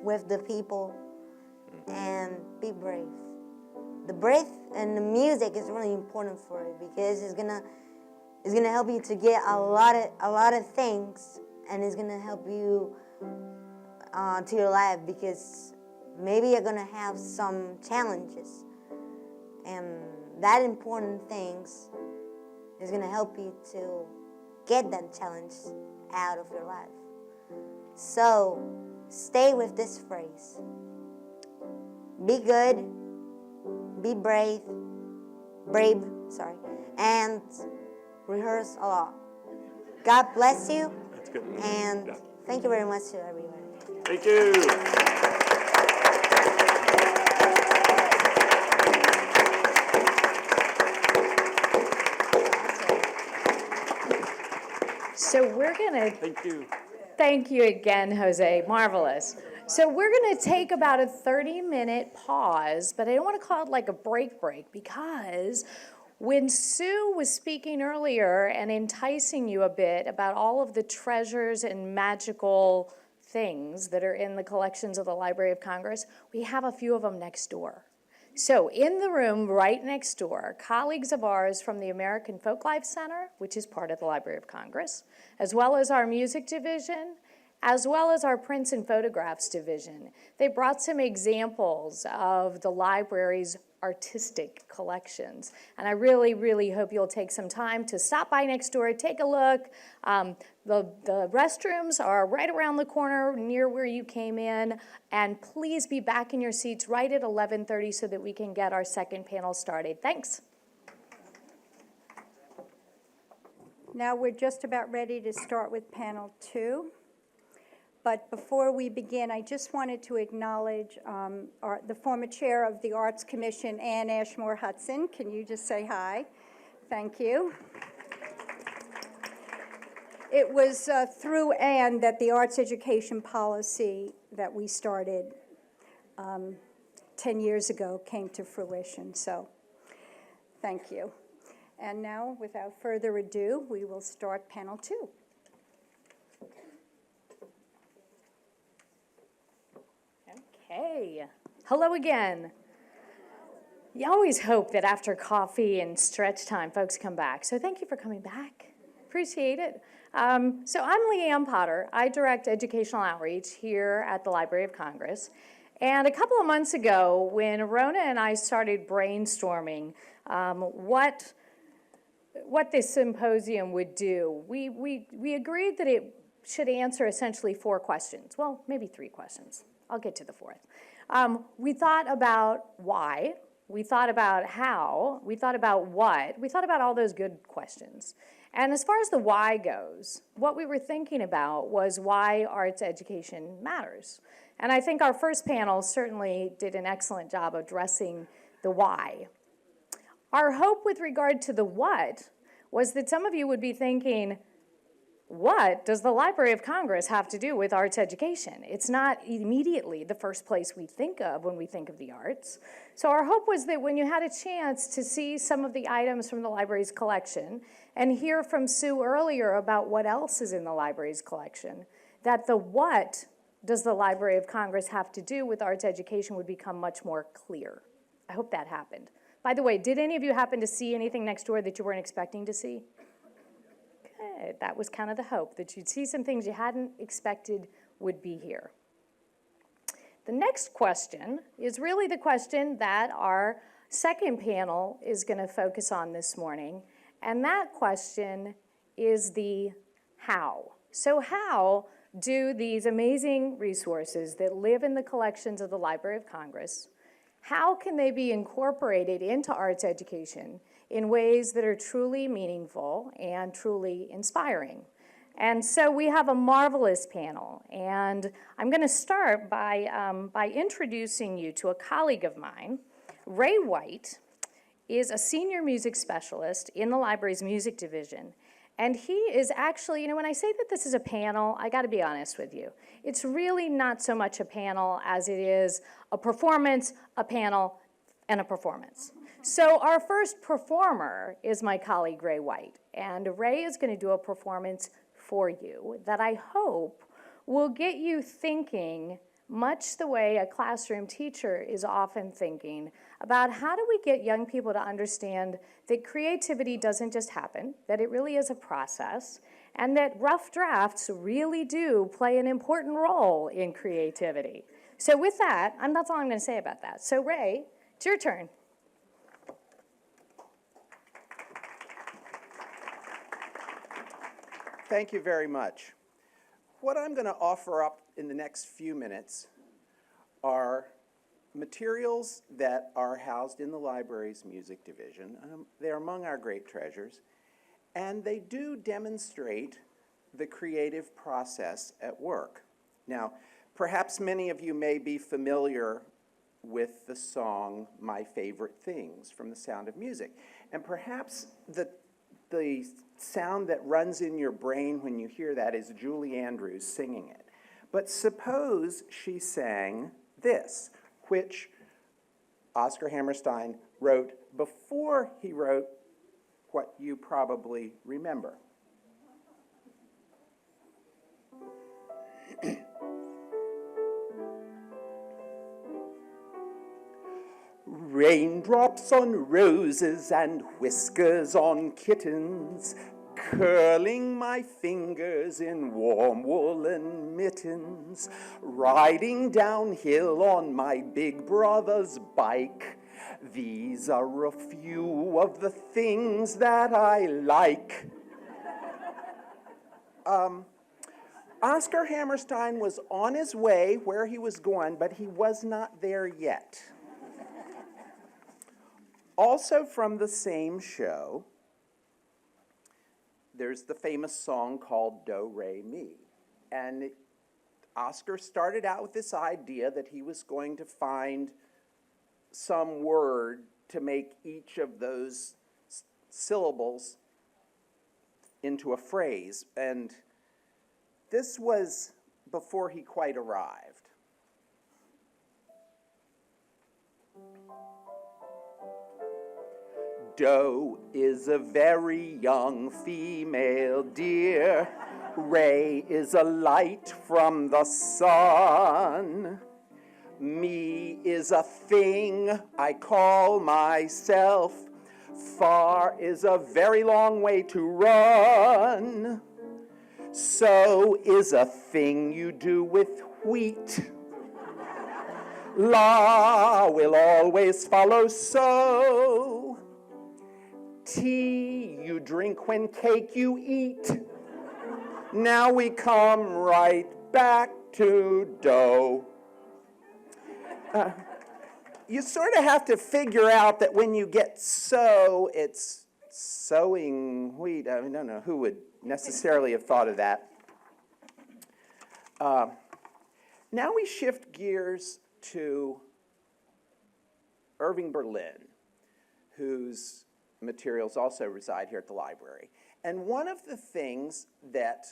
with the people, and be brave. The breath and the music is really important for it because it's gonna help you to get a lot of things, and it's gonna help you to your life, because maybe you're gonna have some challenges, and that important things is gonna help you to get that challenge out of your life. So stay with this phrase. Be good, be brave, and rehearse a lot. God bless you. That's good. And thank you very much to everyone. Thank you. So we're gonna Thank you. thank you again, Jose. Marvelous. So we're going to take about a 30-minute pause, but I don't want to call it like a break, because when Sue was speaking earlier and enticing you a bit about all of the treasures and magical things that are in the collections of the Library of Congress, we have a few of them next door. So in the room right next door, colleagues of ours from the American Folklife Center, which is part of the Library of Congress, as well as our music division, as well as our prints and photographs division. They brought some examples of the library's artistic collections. And I really, really hope you'll take some time to stop by next door, take a look. The restrooms are right around the corner near where you came in. And please be back in your seats right at 11:30 so that we can get our second panel started. Thanks. Now we're just about ready to start with panel 2. But before we begin, I just wanted to acknowledge the former chair of the Arts Commission, Ann Ashmore Hudson. Can you just say hi? Thank you. It was through Ann that the arts education policy that we started 10 years ago came to fruition. So thank you. And now, without further ado, we will start panel 2. Hey, hello again. You always hope that after coffee and stretch time, folks come back. So thank you for coming back. Appreciate it. So I'm Leanne Potter. I direct educational outreach here at the Library of Congress. And a couple of months ago, when Rona and I started brainstorming what this symposium would do, we agreed that it should answer essentially 4 questions. Well, maybe 3 questions. I'll get to the 4th. We thought about why, we thought about how, we thought about what, we thought about all those good questions. And as far as the why goes, what we were thinking about was why arts education matters. And I think our first panel certainly did an excellent job addressing the why. Our hope with regard to the what was that some of you would be thinking, what does the Library of Congress have to do with arts education? It's not immediately the first place we think of when we think of the arts. So our hope was that when you had a chance to see some of the items from the library's collection and hear from Sue earlier about what else is in the library's collection, that the what does the Library of Congress have to do with arts education would become much more clear. I hope that happened. By the way, did any of you happen to see anything next door that you weren't expecting to see? That was kind of the hope, that you'd see some things you hadn't expected would be here. The next question is really the question that our second panel is going to focus on this morning, and that question is the how. So how do these amazing resources that live in the collections of the Library of Congress, how can they be incorporated into arts education in ways that are truly meaningful and truly inspiring? And so we have a marvelous panel, and I'm going to start by introducing you to a colleague of mine. Ray White is a senior music specialist in the library's music division, and he is actually, when I say that this is a panel, I got to be honest with you. It's really not so much a panel as it is a performance, a panel, and a performance. So our first performer is my colleague, Ray White, and Ray is going to do a performance for you that I hope will get you thinking much the way a classroom teacher is often thinking about how do we get young people to understand that creativity doesn't just happen, that it really is a process, and that rough drafts really do play an important role in creativity. So with that, that's all I'm going to say about that. So Ray, it's your turn. Thank you very much. What I'm going to offer up in the next few minutes are materials that are housed in the library's music division. They're among our great treasures, and they do demonstrate the creative process at work. Now, perhaps many of you may be familiar with the song My Favorite Things from The Sound of Music, and perhaps the sound that runs in your brain when you hear that is Julie Andrews singing it. But suppose she sang this, which Oscar Hammerstein wrote before he wrote what you probably remember. Raindrops on roses and whiskers on kittens, curling my fingers in warm woolen mittens, riding downhill on my big brother's bike. These are a few of the things that I like. Oscar Hammerstein was on his way where he was going, but he was not there yet. Also from the same show, there's the famous song called Do, Re, Mi. And Oscar started out with this idea that he was going to find some word to make each of those syllables into a phrase. And this was before he quite arrived. Do is a very young female deer. Ray is a light from the sun. Me is a thing I call myself. Far is a very long way to run. So is a thing you do with wheat. La will always follow so. Tea you drink when cake you eat. Now we come right back to dough. You sort of have to figure out that when you get so, it's sowing wheat. I don't know who would necessarily have thought of that. Now we shift gears to Irving Berlin, whose materials also reside here at the library. And one of the things that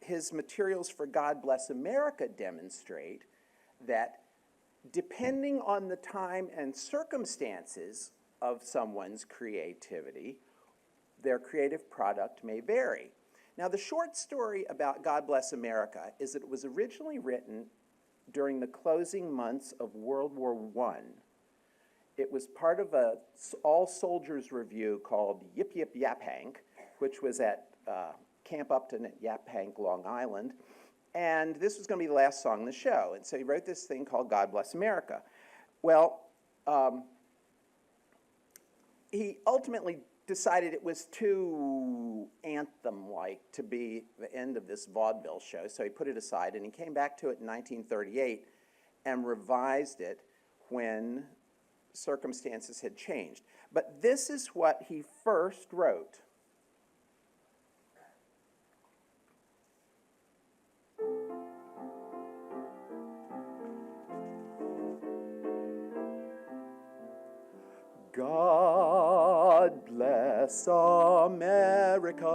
his materials for God Bless America demonstrate, that depending on the time and circumstances of someone's creativity, their creative product may vary. Now, the short story about God Bless America is that it was originally written during the closing months of World War I. It was part of a all-soldiers review called Yip Yip Yap Hank, which was at Camp Upton at Yaphank, Long Island. And this was going to be the last song in the show. And so he wrote this thing called God Bless America. Well, he ultimately decided it was too anthem-like to be the end of this vaudeville show, so he put it aside, and he came back to it in 1938 and revised it when circumstances had changed. But this is what he first wrote. God bless America,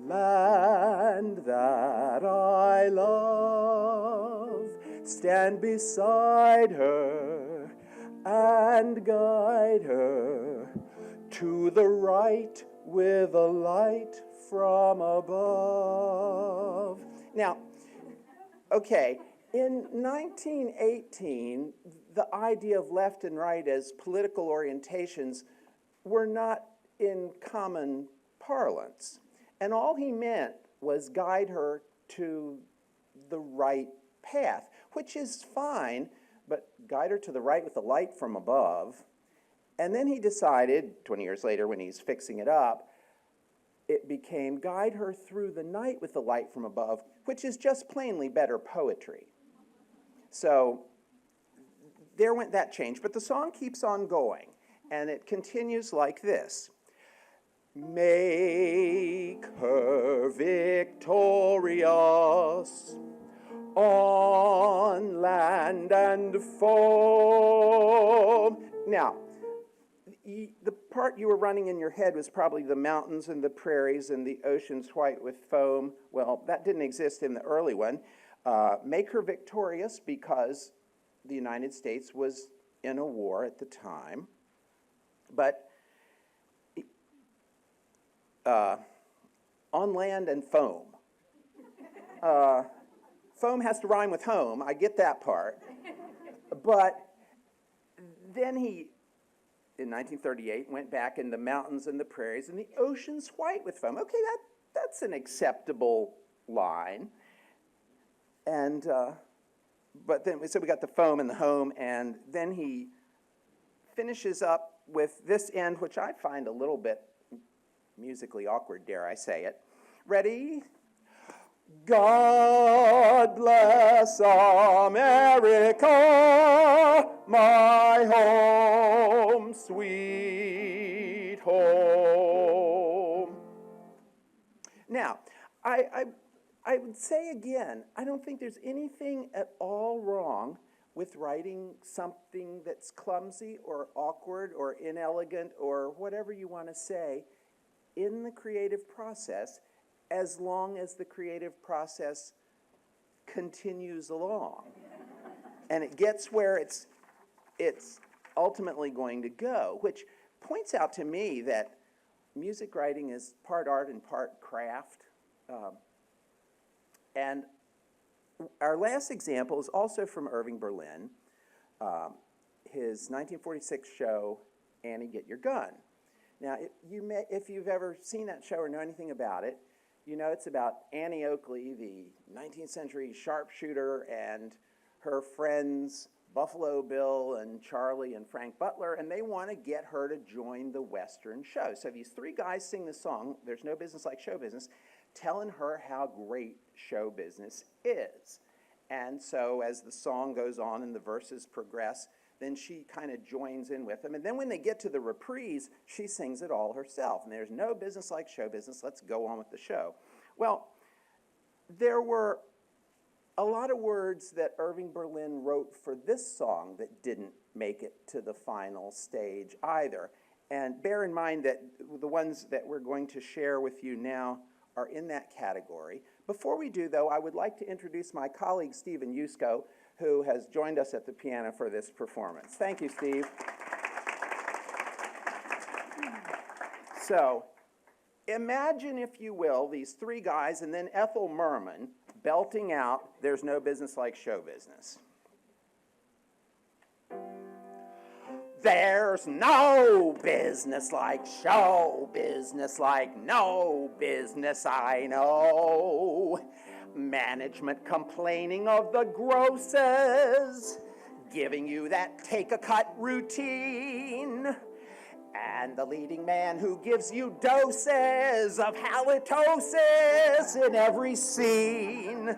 land that I love. Stand beside her and guide her to the right with a light from above. Now, okay, in 1918, the idea of left and right as political orientations were not in common parlance. And all he meant was guide her to the right path, which is fine, but guide her to the right with the light from above. And then he decided, 20 years later when he's fixing it up, it became guide her through the night with the light from above, which is just plainly better poetry. So there went that change, but the song keeps on going, and it continues like this. Make her victorious on land and foam. Now, the part you were running in your head was probably the mountains and the prairies and the oceans white with foam. Well, that didn't exist in the early one. Make her victorious because the United States was in a war at the time. But on land and foam. Foam has to rhyme with home. I get that part. But then he, in 1938, went back in the mountains and the prairies and the ocean's white with foam. Okay, that's an acceptable line. And but then, so we got the foam and the home, and then he finishes up with this end, which I find a little bit musically awkward, dare I say it. Ready? God bless America, my home, sweet home. Now, I would say again, I don't think there's anything at all wrong with writing something that's clumsy or awkward or inelegant or whatever you want to say in the creative process, as long as the creative process continues along. And it gets where it's ultimately going to go, which points out to me that music writing is part art and part craft. And our last example is also from Irving Berlin, his 1946 show, Annie, Get Your Gun. Now, if you've ever seen that show or know anything about it, you know it's about Annie Oakley, the 19th century sharpshooter, and her friends Buffalo Bill and Charlie and Frank Butler, and they want to get her to join the Western show. So these three guys sing the song, There's No Business Like Show Business, telling her how great show business is. And so as the song goes on and the verses progress, then she kind of joins in with them. And then when they get to the reprise, she sings it all herself. And there's no business like show business. Let's go on with the show. Well, there were a lot of words that Irving Berlin wrote for this song that didn't make it to the final stage either. And bear in mind that the ones that we're going to share with you now are in that category. Before we do, though, I would like to introduce my colleague, Stephen Yusko, who has joined us at the piano for this performance. Thank you, Steve. So, imagine, if you will, these three guys and then Ethel Merman belting out There's No Business Like Show Business. There's no business like show business, like no business I know. Management complaining of the grosses, giving you that take-a-cut routine. And the leading man who gives you doses of halitosis in every scene.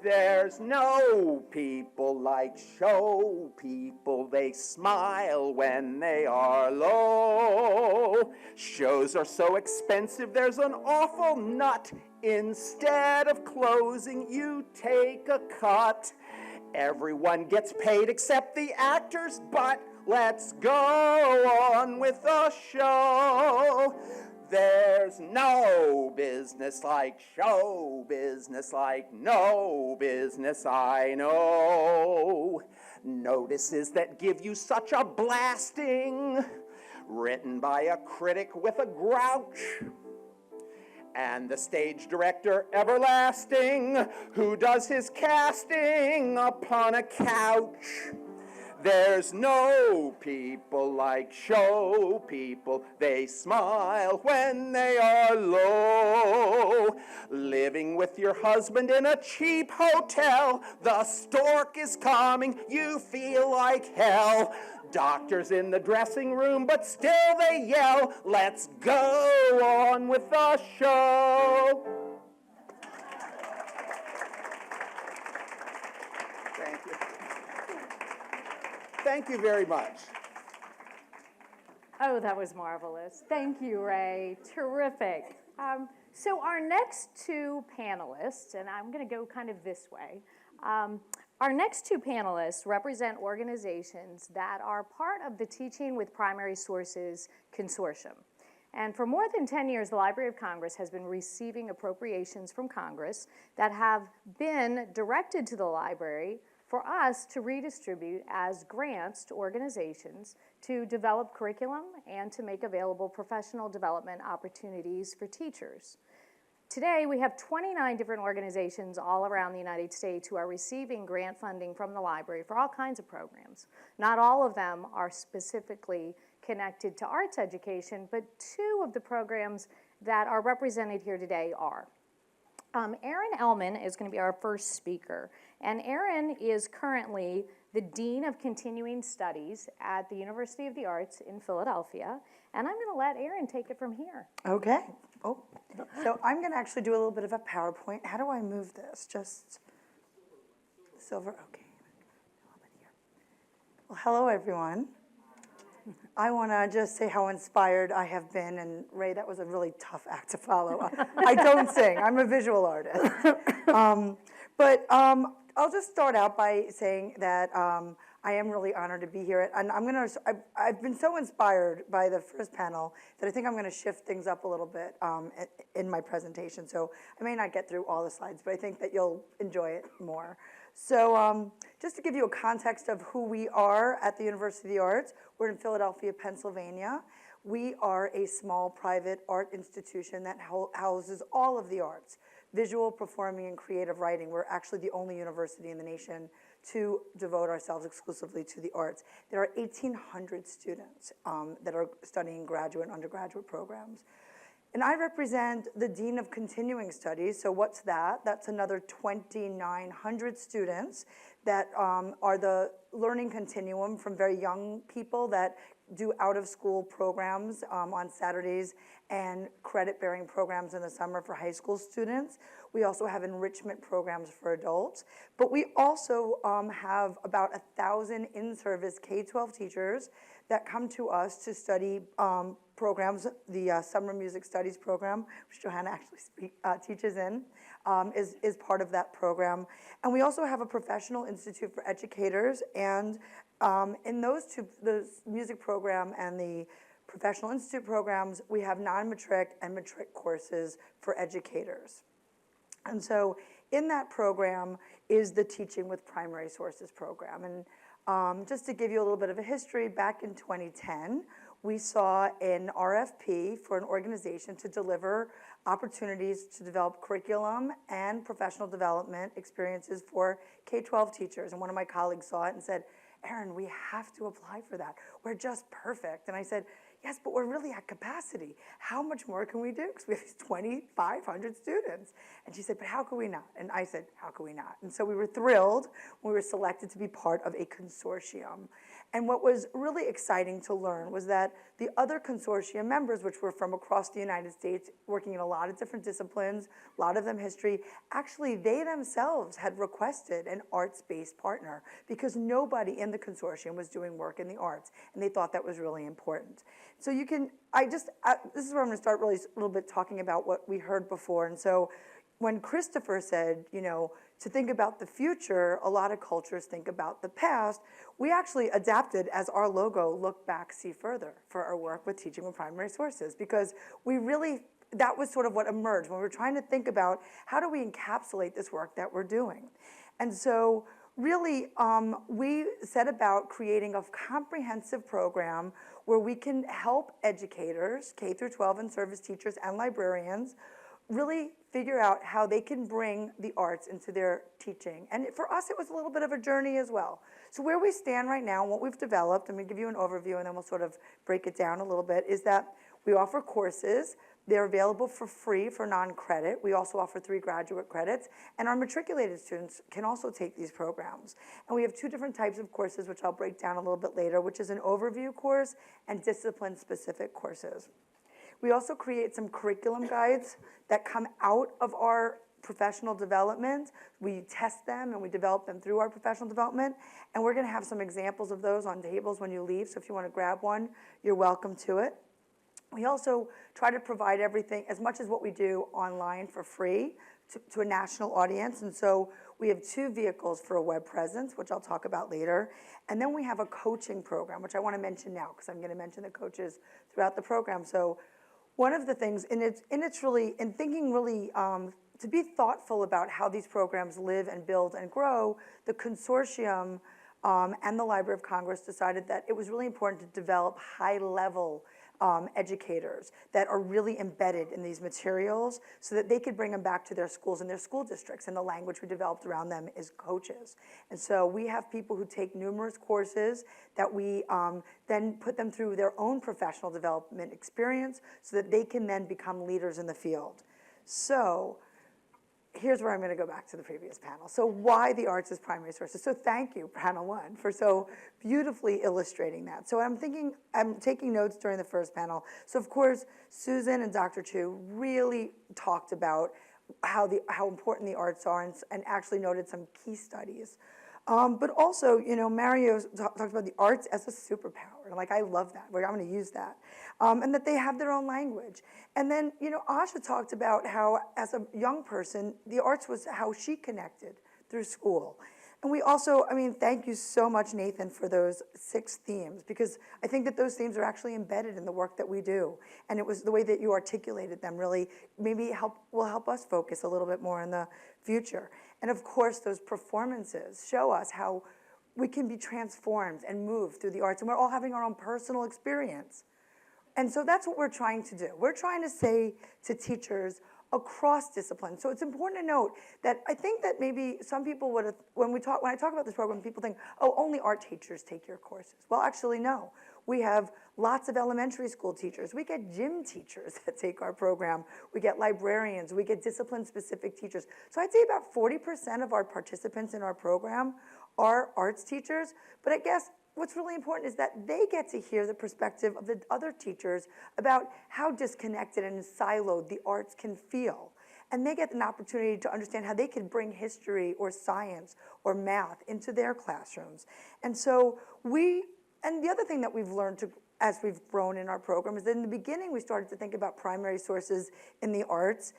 There's no people like show people. They smile when they are low. Shows are so expensive, there's an awful nut. Instead of closing, you take a cut. Everyone gets paid except the actors, but let's go on with the show. There's no business like show business, like no business I know. Notices that give you such a blasting, written by a critic with a grouch. And the stage director everlasting, who does his casting upon a couch. There's no people like show people. They smile when they are low. Living with your husband in a cheap hotel. The stork is coming, you feel like hell. Doctors in the dressing room, but still they yell, let's go on with the show. Thank you. Thank you very much. Oh, that was marvelous. Thank you, Ray. Terrific. So our next two panelists, and I'm going to go kind of this way. Our next two panelists represent organizations that are part of the Teaching with Primary Sources Consortium. And for more than 10 years, the Library of Congress has been receiving appropriations from Congress that have been directed to the library for us to redistribute as grants to organizations to develop curriculum and to make available professional development opportunities for teachers. Today, we have 29 different organizations all around the United States who are receiving grant funding from the library for all kinds of programs. Not all of them are specifically connected to arts education, but two of the programs that are represented here today are. Erin Ellman is going to be our first speaker, and Erin is currently the Dean of Continuing Studies at the University of the Arts in Philadelphia, and I'm going to let Erin take it from here. Okay. Oh, so I'm going to actually do a little bit of a PowerPoint. How do I move this? Just silver. Okay. Well, hello, everyone. I want to just say how inspired I have been, and Ray, that was a really tough act to follow. I don't sing. I'm a visual artist. But I'll just start out by saying that I am really honored to be here, and I've been so inspired by the first panel that I think I'm going to shift things up a little bit in my presentation. So I may not get through all the slides, but I think that you'll enjoy it more. So just to give you a context of who we are at the University of the Arts, we're in Philadelphia, Pennsylvania. We are a small private art institution that houses all of the arts, visual, performing, and creative writing. We're actually the only university in the nation to devote ourselves exclusively to the arts. There are 1,800 students that are studying graduate and undergraduate programs. And I represent the Dean of Continuing Studies, so what's that? That's another 2,900 students that are the learning continuum from very young people that do out-of-school programs on Saturdays and credit-bearing programs in the summer for high school students. We also have enrichment programs for adults, but we also have about 1,000 in-service K-12 teachers that come to us to study programs. The Summer Music Studies program, which Johanna actually teaches in, is part of that program. And we also have a professional institute for educators, and in those two, the music program and the professional institute programs, we have non-matric and matric courses for educators. And so in that program is the Teaching with Primary Sources program. And just to give you a little bit of a history, back in 2010, we saw an RFP for an organization to deliver opportunities to develop curriculum and professional development experiences for K-12 teachers. And one of my colleagues saw it and said, Erin, we have to apply for that. We're just perfect. And I said, yes, but we're really at capacity. How much more can we do? Because we have 2,500 students. And she said, but how could we not? And I said, how could we not? And so we were thrilled when we were selected to be part of a consortium. And what was really exciting to learn was that the other consortium members, which were from across the United States, working in a lot of different disciplines, a lot of them history, actually they themselves had requested an arts-based partner because nobody in the consortium was doing work in the arts, and they thought that was really important. So you can, this is where I'm gonna start really a little bit talking about what we heard before. And so when Christopher said, you know, to think about the future, a lot of cultures think about the past. We actually adapted as our logo, Look Back, See Further, for our work with teaching with primary sources, because we really, that was sort of what emerged when we were trying to think about how do we encapsulate this work that we're doing. And so really, we set about creating a comprehensive program where we can help educators, K through 12 and service teachers and librarians, really figure out how they can bring the arts into their teaching. And for us, it was a little bit of a journey as well. So where we stand right now and what we've developed, I'm gonna give you an overview and then we'll sort of break it down a little bit, is that we offer courses. They're available for free for non-credit. We also offer 3 graduate credits, and our matriculated students can also take these programs. And we have 2 different types of courses, which I'll break down a little bit later, which is an overview course and discipline-specific courses. We also create some curriculum guides that come out of our professional development. We test them and we develop them through our professional development. And we're gonna have some examples of those on tables when you leave. So if you wanna grab one, you're welcome to it. We also try to provide everything, as much as what we do online for free to a national audience. And so we have 2 vehicles for a web presence, which I'll talk about later. And then we have a coaching program, which I wanna mention now, because I'm gonna mention the coaches throughout the program. So one of the things, and it's really, in thinking really, to be thoughtful about how these programs live and build and grow, the consortium and the Library of Congress decided that it was really important to develop high-level educators that are really embedded in these materials so that they could bring them back to their schools and their school districts. And the language we developed around them is coaches. And so we have people who take numerous courses that we then put them through their own professional development experience so that they can then become leaders in the field. So here's where I'm going to go back to the previous panel. So why the arts as primary sources? So thank you, panel 1, for so beautifully illustrating that. So I'm taking notes during the first panel. So of course, Susan and Dr. Chu really talked about how important the arts are and actually noted some key studies. But also, you know, Mario talked about the arts as a superpower. Like, I love that. I'm going to use that. And that they have their own language. And then, you know, Asha talked about how, as a young person, the arts was how she connected through school. And we also, I mean, thank you so much, Nathan, for those 6 themes, because I think that those themes are actually embedded in the work that we do. And it was the way that you articulated them really maybe will help us focus a little bit more in the future. And of course, those performances show us how we can be transformed and moved through the arts, and we're all having our own personal experience. And so that's what we're trying to do. We're trying to say to teachers across disciplines. So it's important to note that I think that maybe some people would have, when I talk about this program, people think, oh, only art teachers take your courses. Well, actually, no. We have lots of elementary school teachers. We get gym teachers that take our program. We get librarians. We get discipline-specific teachers. So I'd say about 40% of our participants in our program are arts teachers. But I guess what's really important is that they get to hear the perspective of the other teachers about how disconnected and siloed the arts can feel. And they get an opportunity to understand how they can bring history or science or math into their classrooms. And so and the other thing that we've learned as we've grown in our program is that in the beginning we started to think about primary sources in the arts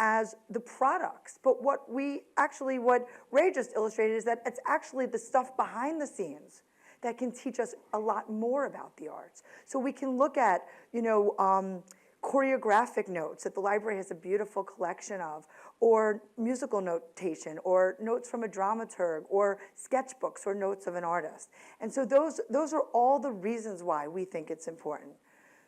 as the products. But what Ray just illustrated is that it's actually the stuff behind the scenes that can teach us a lot more about the arts. So we can look at, you know, choreographic notes that the library has a beautiful collection of, or musical notation, or notes from a dramaturg, or sketchbooks, or notes of an artist. And so those are all the reasons why we think it's important.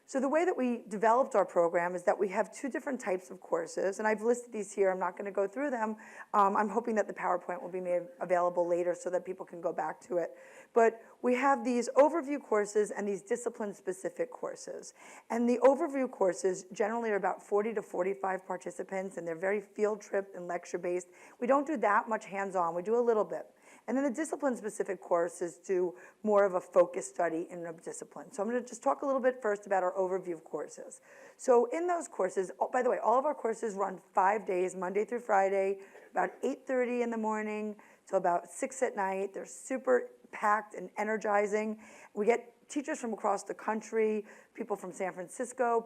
So the way that we developed our program is that we have two different types of courses, and I've listed these here. I'm not going to go through them. I'm hoping that the PowerPoint will be made available later so that people can go back to it. But we have these overview courses and these discipline-specific courses. And the overview courses generally are about 40 to 45 participants, and they're very field trip and lecture-based. We don't do that much hands-on. We do a little bit. And then the discipline-specific courses do more of a focus study in a discipline. So I'm going to just talk a little bit first about our overview of courses. So in those courses, by the way, all of our courses run 5 days, Monday through Friday, about 8:30 in the morning till about 6 at night. They're super packed and energizing. We get teachers from across the country, people from San Francisco,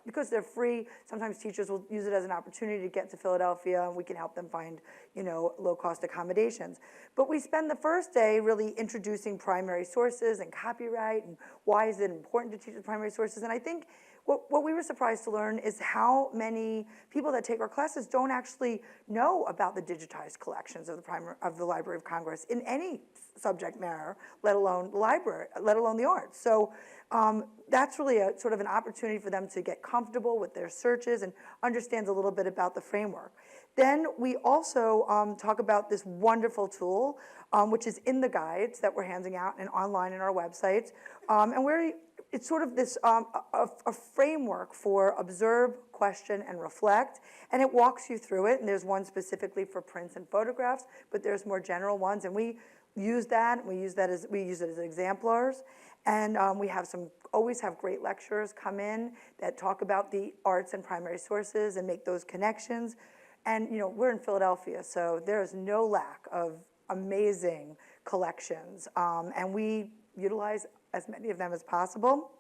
because they're free, sometimes teachers will use it as an opportunity to get to Philadelphia, and we can help them find, low-cost accommodations. But we spend the first day really introducing primary sources and copyright, and why is it important to teach the primary sources. And I think what we were surprised to learn is how many people that take our classes don't actually know about the digitized collections of the Library of Congress in any subject matter, let alone the library, let alone the arts. So that's really a sort of an opportunity for them to get comfortable with their searches and understand a little bit about the framework. Then we also talk about this wonderful tool, which is in the guides that we're handing out and online in our websites. It's sort of this a framework for observe, question, and reflect, and it walks you through it. And there's one specifically for prints and photographs, but there's more general ones, and we use that. We use it as exemplars, and we always have great lecturers come in that talk about the arts and primary sources and make those connections. And we're in Philadelphia, so there is no lack of amazing collections, and we utilize as many of them as possible.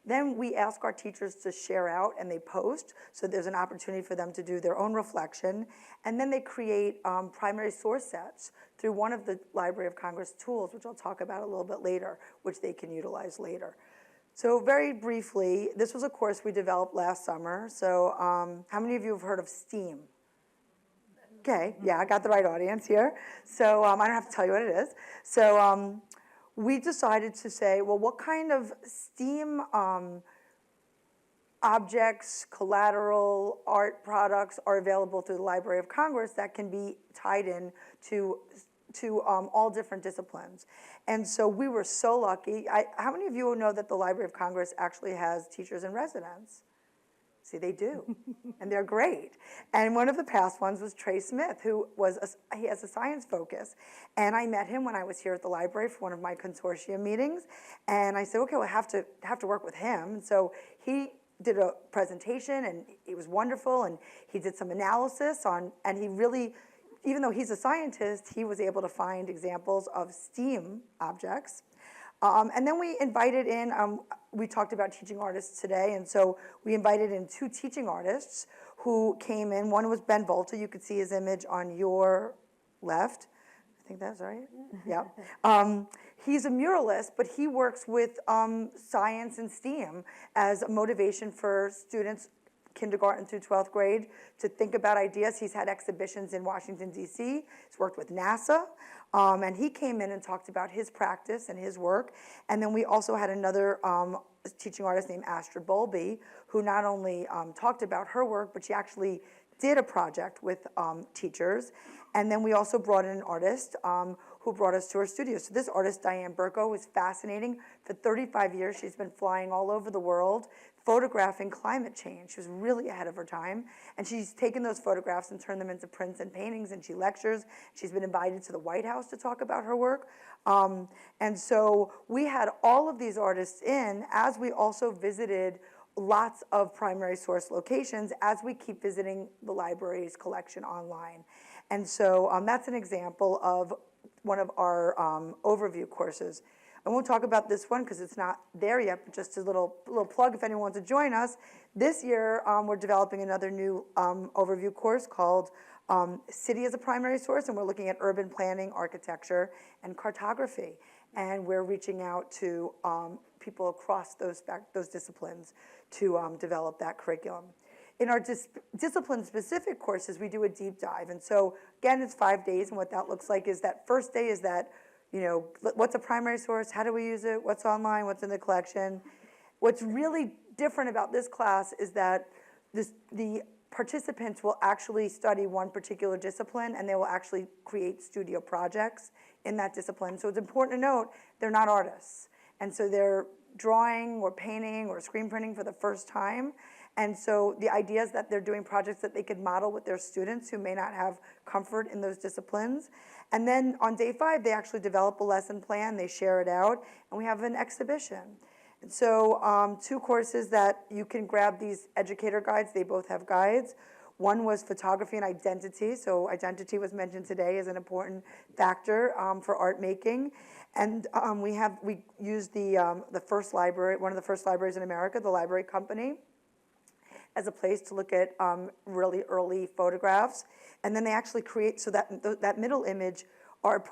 Then we ask our teachers to share out, and they post, so there's an opportunity for them to do their own reflection. And then they create primary source sets through one of the Library of Congress tools, which I'll talk about a little bit later, which they can utilize later. So very briefly, this was a course we developed last summer. So how many of you have heard of STEAM? Okay, yeah, I got the right audience here. So I don't have to tell you what it is. So we decided to say, well, what kind of STEAM objects, collateral, art products are available through the Library of Congress that can be tied in to all different disciplines. And so we were so lucky. How many of you know that the Library of Congress actually has teachers in residence? See, they do, and they're great. And one of the past ones was Trey Smith, he has a science focus. And I met him when I was here at the library for one of my consortium meetings. And I said, okay, we'll have to work with him. And so he did a presentation, and it was wonderful. And he did some analysis and he really, even though he's a scientist, he was able to find examples of STEAM objects. And then we invited in, we talked about teaching artists today, and so we invited in 2 teaching artists who came in. One was Ben Volta. You could see his image on your left. I think that's right. Yeah. He's a muralist, but he works with science and STEAM as a motivation for students, kindergarten through 12th grade, to think about ideas. He's had exhibitions in Washington, D.C. He's worked with NASA. And he came in and talked about his practice and his work. And then we also had another teaching artist named Astrid Bowlby, who not only talked about her work, but she actually did a project with teachers. And then we also brought in an artist who brought us to her studio. So this artist, Diane Burko, is fascinating. For 35 years, she's been flying all over the world, photographing climate change. She was really ahead of her time. And she's taken those photographs and turned them into prints and paintings, and she lectures. She's been invited to the White House to talk about her work. And so we had all of these artists in, as we also visited lots of primary source locations as we keep visiting the library's collection online. And so that's an example of one of our overview courses. I won't talk about this one because it's not there yet, but just a little plug if anyone wants to join us. This year, we're developing another new overview course called City as a Primary Source, and we're looking at urban planning, architecture, and cartography. And we're reaching out to people across those disciplines to develop that curriculum. In our discipline-specific courses, we do a deep dive. And so, again, it's 5 days, and what that looks like is that first day is that, what's a primary source? How do we use it? What's online? What's in the collection? What's really different about this class is that the participants will actually study one particular discipline, and they will actually create studio projects in that discipline. So it's important to note they're not artists. And so they're drawing or painting or screen printing for the first time. And so the idea is that they're doing projects that they could model with their students who may not have comfort in those disciplines. And then on day 5, they actually develop a lesson plan, they share it out, and we have an exhibition. And so 2 courses that you can grab these educator guides, they both have guides. One was photography and identity, so identity was mentioned today as an important factor for art making. And we used the first library, one of the first libraries in America, the Library Company, as a place to look at really early photographs. And then they actually create, so that middle image are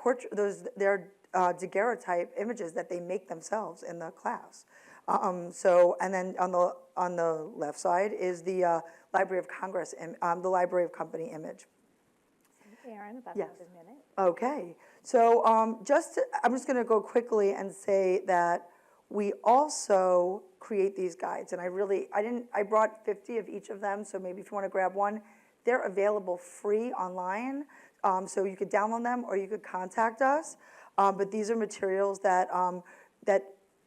they're daguerreotype images that they make themselves in the class. And then on the left side is the Library of Congress, the Library of Company image. Aaron, about Yes. another minute. Okay, so I'm just going to go quickly and say that we also create these guides, and I brought 50 of each of them, so maybe if you want to grab one, they're available free online, so you could download them or you could contact us. But these are materials that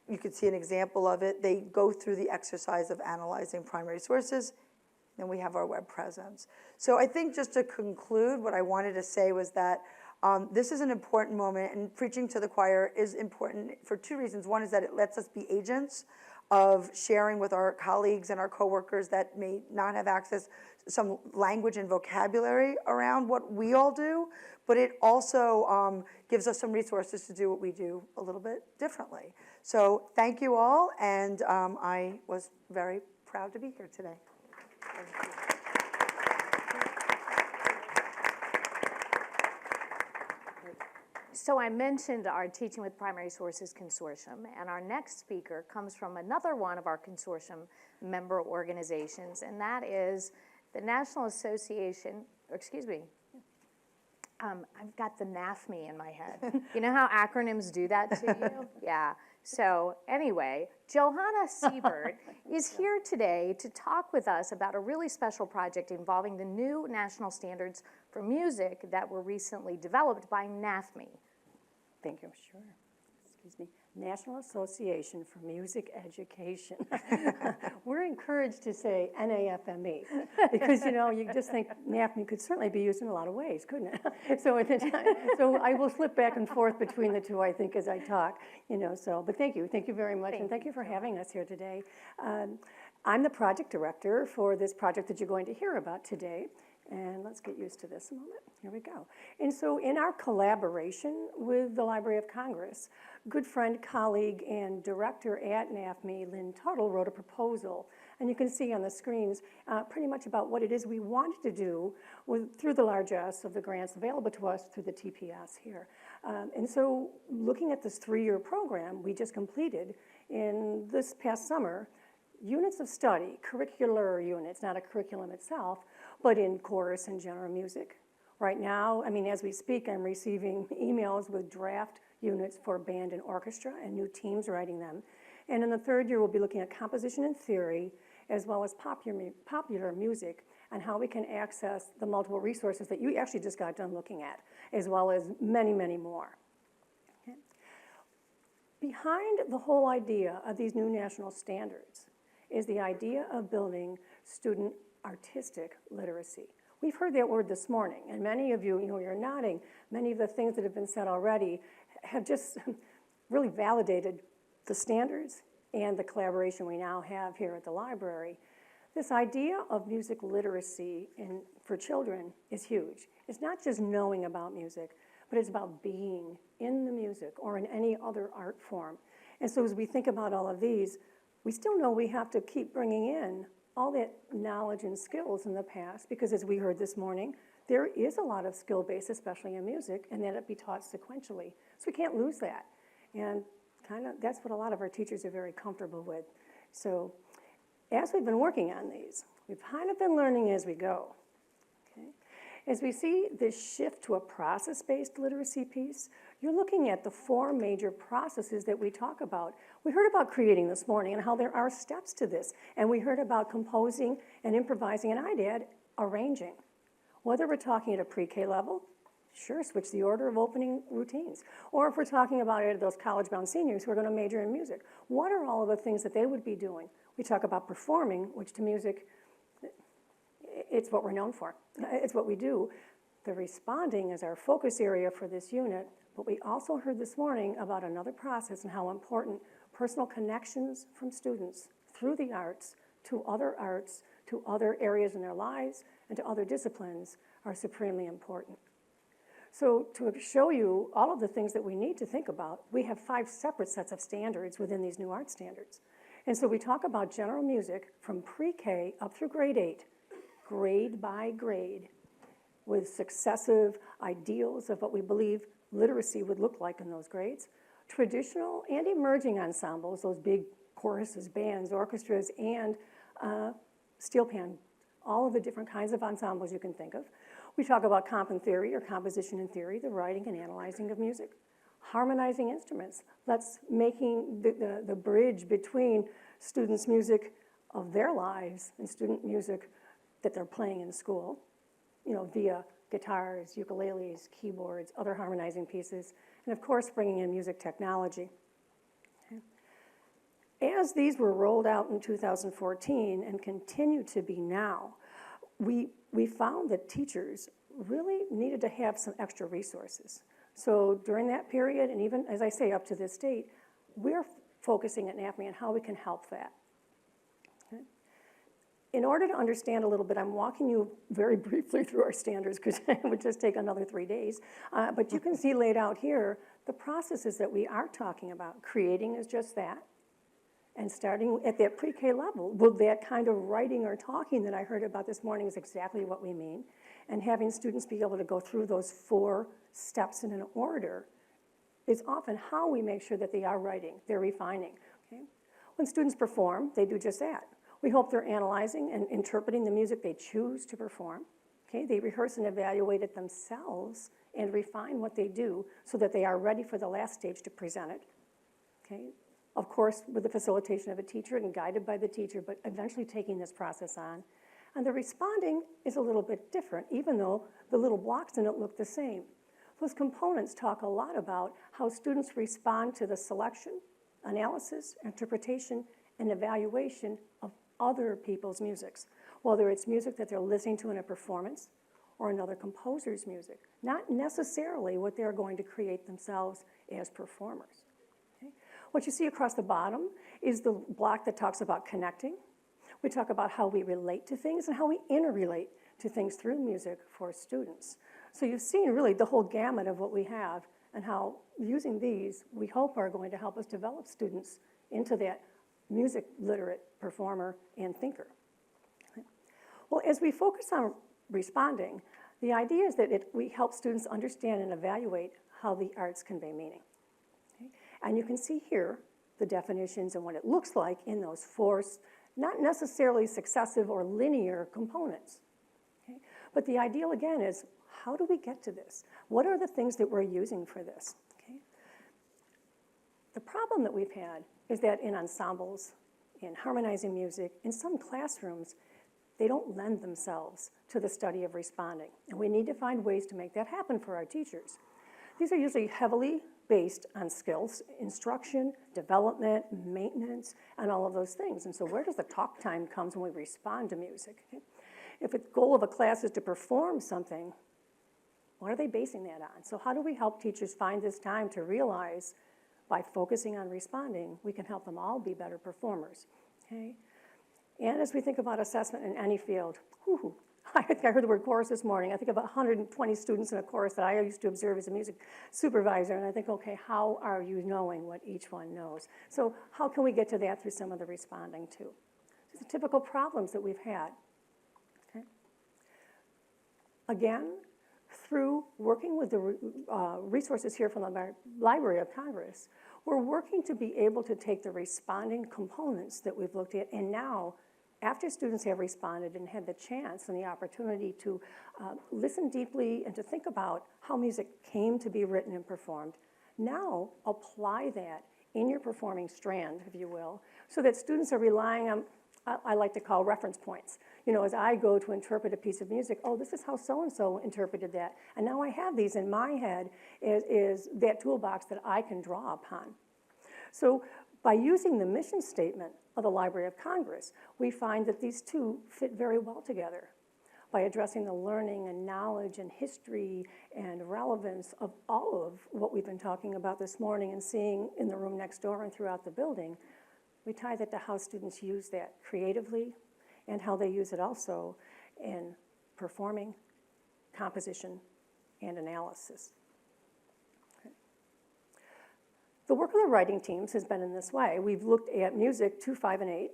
you could see an example of it. They go through the exercise of analyzing primary sources. Then we have our web presence. So I think just to conclude, what I wanted to say was that this is an important moment, and preaching to the choir is important for 2 reasons. One is that it lets us be agents of sharing with our colleagues and our coworkers that may not have access to some language and vocabulary around what we all do, but it also gives us some resources to do what we do a little bit differently. So thank you all, and I was very proud to be here today. Thank you. So I mentioned our Teaching with Primary Sources Consortium, and our next speaker comes from another one of our consortium member organizations, and that is the National Association, I've got the NAFME in my head. You know how acronyms do that to you? Yeah. So anyway, Johanna Siebert is here today to talk with us about a really special project involving the new national standards for music that were recently developed by NAFME. Thank you, sure. Excuse me. National Association for Music Education. We're encouraged to say NAFME because, you just think NAFME could certainly be used in a lot of ways, couldn't it? So I will flip back and forth between the two, I think, as I talk, but thank you very much, and thank you for having us here today. I'm the project director for this project that you're going to hear about today. And let's get used to this a moment. Here we go. And so in our collaboration with the Library of Congress, good friend, colleague, and director at NAFME, Lynn Tuttle, wrote a proposal. And you can see on the screens pretty much about what it is we wanted to do through the largesse of the grants available to us through the TPS here. And so looking at this 3-year program we just completed in this past summer, units of study, curricular units, not a curriculum itself, but in chorus and general music. Right now, as we speak, I'm receiving emails with draft units for band and orchestra and new teams writing them. And in the 3rd year, we'll be looking at composition and theory, as well as popular music, and how we can access the multiple resources that you actually just got done looking at, as well as many, many more. Okay. Behind the whole idea of these new national standards is the idea of building student artistic literacy. We've heard that word this morning, and many of you, you're nodding. Many of the things that have been said already have just really validated the standards and the collaboration we now have here at the library. This idea of music literacy for children is huge. It's not just knowing about music, but it's about being in the music or in any other art form. And so as we think about all of these, we still know we have to keep bringing in all that knowledge and skills in the past, because as we heard this morning, there is a lot of skill base, especially in music, and that it be taught sequentially. So we can't lose that. And that's what a lot of our teachers are very comfortable with. So as we've been working on these, we've kind of been learning as we go. Okay? As we see this shift to a process-based literacy piece, you're looking at the 4 major processes that we talk about. We heard about creating this morning and how there are steps to this. And we heard about composing and improvising, and I'd add arranging. Whether we're talking at a pre-K level, sure, switch the order of opening routines. Or if we're talking about it, those college-bound seniors who are going to major in music, what are all of the things that they would be doing? We talk about performing, which to music, it's what we're known for. It's what we do. The responding is our focus area for this unit, but we also heard this morning about another process and how important personal connections from students through the arts, to other areas in their lives, and to other disciplines are supremely important. So to show you all of the things that we need to think about, we have 5 separate sets of standards within these new art standards. And so we talk about general music from pre-K up through grade 8, grade by grade, with successive ideals of what we believe literacy would look like in those grades. Traditional and emerging ensembles, those big choruses, bands, orchestras, and steel pan, all of the different kinds of ensembles you can think of. We talk about comp and theory, or composition and theory, the writing and analyzing of music. Harmonizing instruments, that's making the bridge between students' music of their lives and student music that they're playing in school, via guitars, ukuleles, keyboards, other harmonizing pieces, and of course bringing in music technology. Okay. As these were rolled out in 2014 and continue to be now, we found that teachers really needed to have some extra resources. So during that period, and even, as I say, up to this date, we're focusing at NAFME on how we can help that. Okay. In order to understand a little bit, I'm walking you very briefly through our standards because it would just take another 3 days. But you can see laid out here the processes that we are talking about. Creating is just that. And starting at that pre-K level, well, that kind of writing or talking that I heard about this morning is exactly what we mean. And having students be able to go through those 4 steps in an order is often how we make sure that they are writing, they're refining. Okay? When students perform, they do just that. We hope they're analyzing and interpreting the music they choose to perform. Okay? They rehearse and evaluate it themselves and refine what they do so that they are ready for the last stage to present it. Okay? Of course, with the facilitation of a teacher and guided by the teacher, but eventually taking this process on. And the responding is a little bit different, even though the little blocks in it look the same. Those components talk a lot about how students respond to the selection, analysis, interpretation, and evaluation of other people's musics, whether it's music that they're listening to in a performance or another composer's music, not necessarily what they're going to create themselves as performers. Okay? What you see across the bottom is the block that talks about connecting. We talk about how we relate to things and how we interrelate to things through music for students. So you've seen really the whole gamut of what we have and how using these, we hope, are going to help us develop students into that music literate performer and thinker. Well, as we focus on responding, the idea is that we help students understand and evaluate how the arts convey meaning. Okay? And you can see here the definitions and what it looks like in those 4, not necessarily successive or linear components. Okay? But the ideal, again, is how do we get to this? What are the things that we're using for this? Okay? The problem that we've had is that in ensembles, in harmonizing music, in some classrooms, they don't lend themselves to the study of responding. And we need to find ways to make that happen for our teachers. These are usually heavily based on skills, instruction, development, maintenance, and all of those things. And so where does the talk time come when we respond to music? Okay? If the goal of a class is to perform something, what are they basing that on? So how do we help teachers find this time to realize by focusing on responding, we can help them all be better performers? Okay? And as we think about assessment in any field, I think I heard the word chorus this morning. I think about 120 students in a chorus that I used to observe as a music supervisor, and I think, okay, how are you knowing what each one knows? So how can we get to that through some of the responding too? These are typical problems that we've had. Okay? Again, through working with the resources here from the Library of Congress, we're working to be able to take the responding components that we've looked at and now after students have responded and had the chance and the opportunity to listen deeply and to think about how music came to be written and performed, now apply that in your performing strand, if you will, so that students are relying on, I like to call reference points. You know, as I go to interpret a piece of music, oh, this is how so-and-so interpreted that. And now I have these in my head is that toolbox that I can draw upon. So by using the mission statement of the Library of Congress, we find that these two fit very well together by addressing the learning and knowledge and history and relevance of all of what we've been talking about this morning and seeing in the room next door and throughout the building. We tie that to how students use that creatively and how they use it also in performing, composition, and analysis. Okay. The work of the writing teams has been in this way. We've looked at music 2, 5, and 8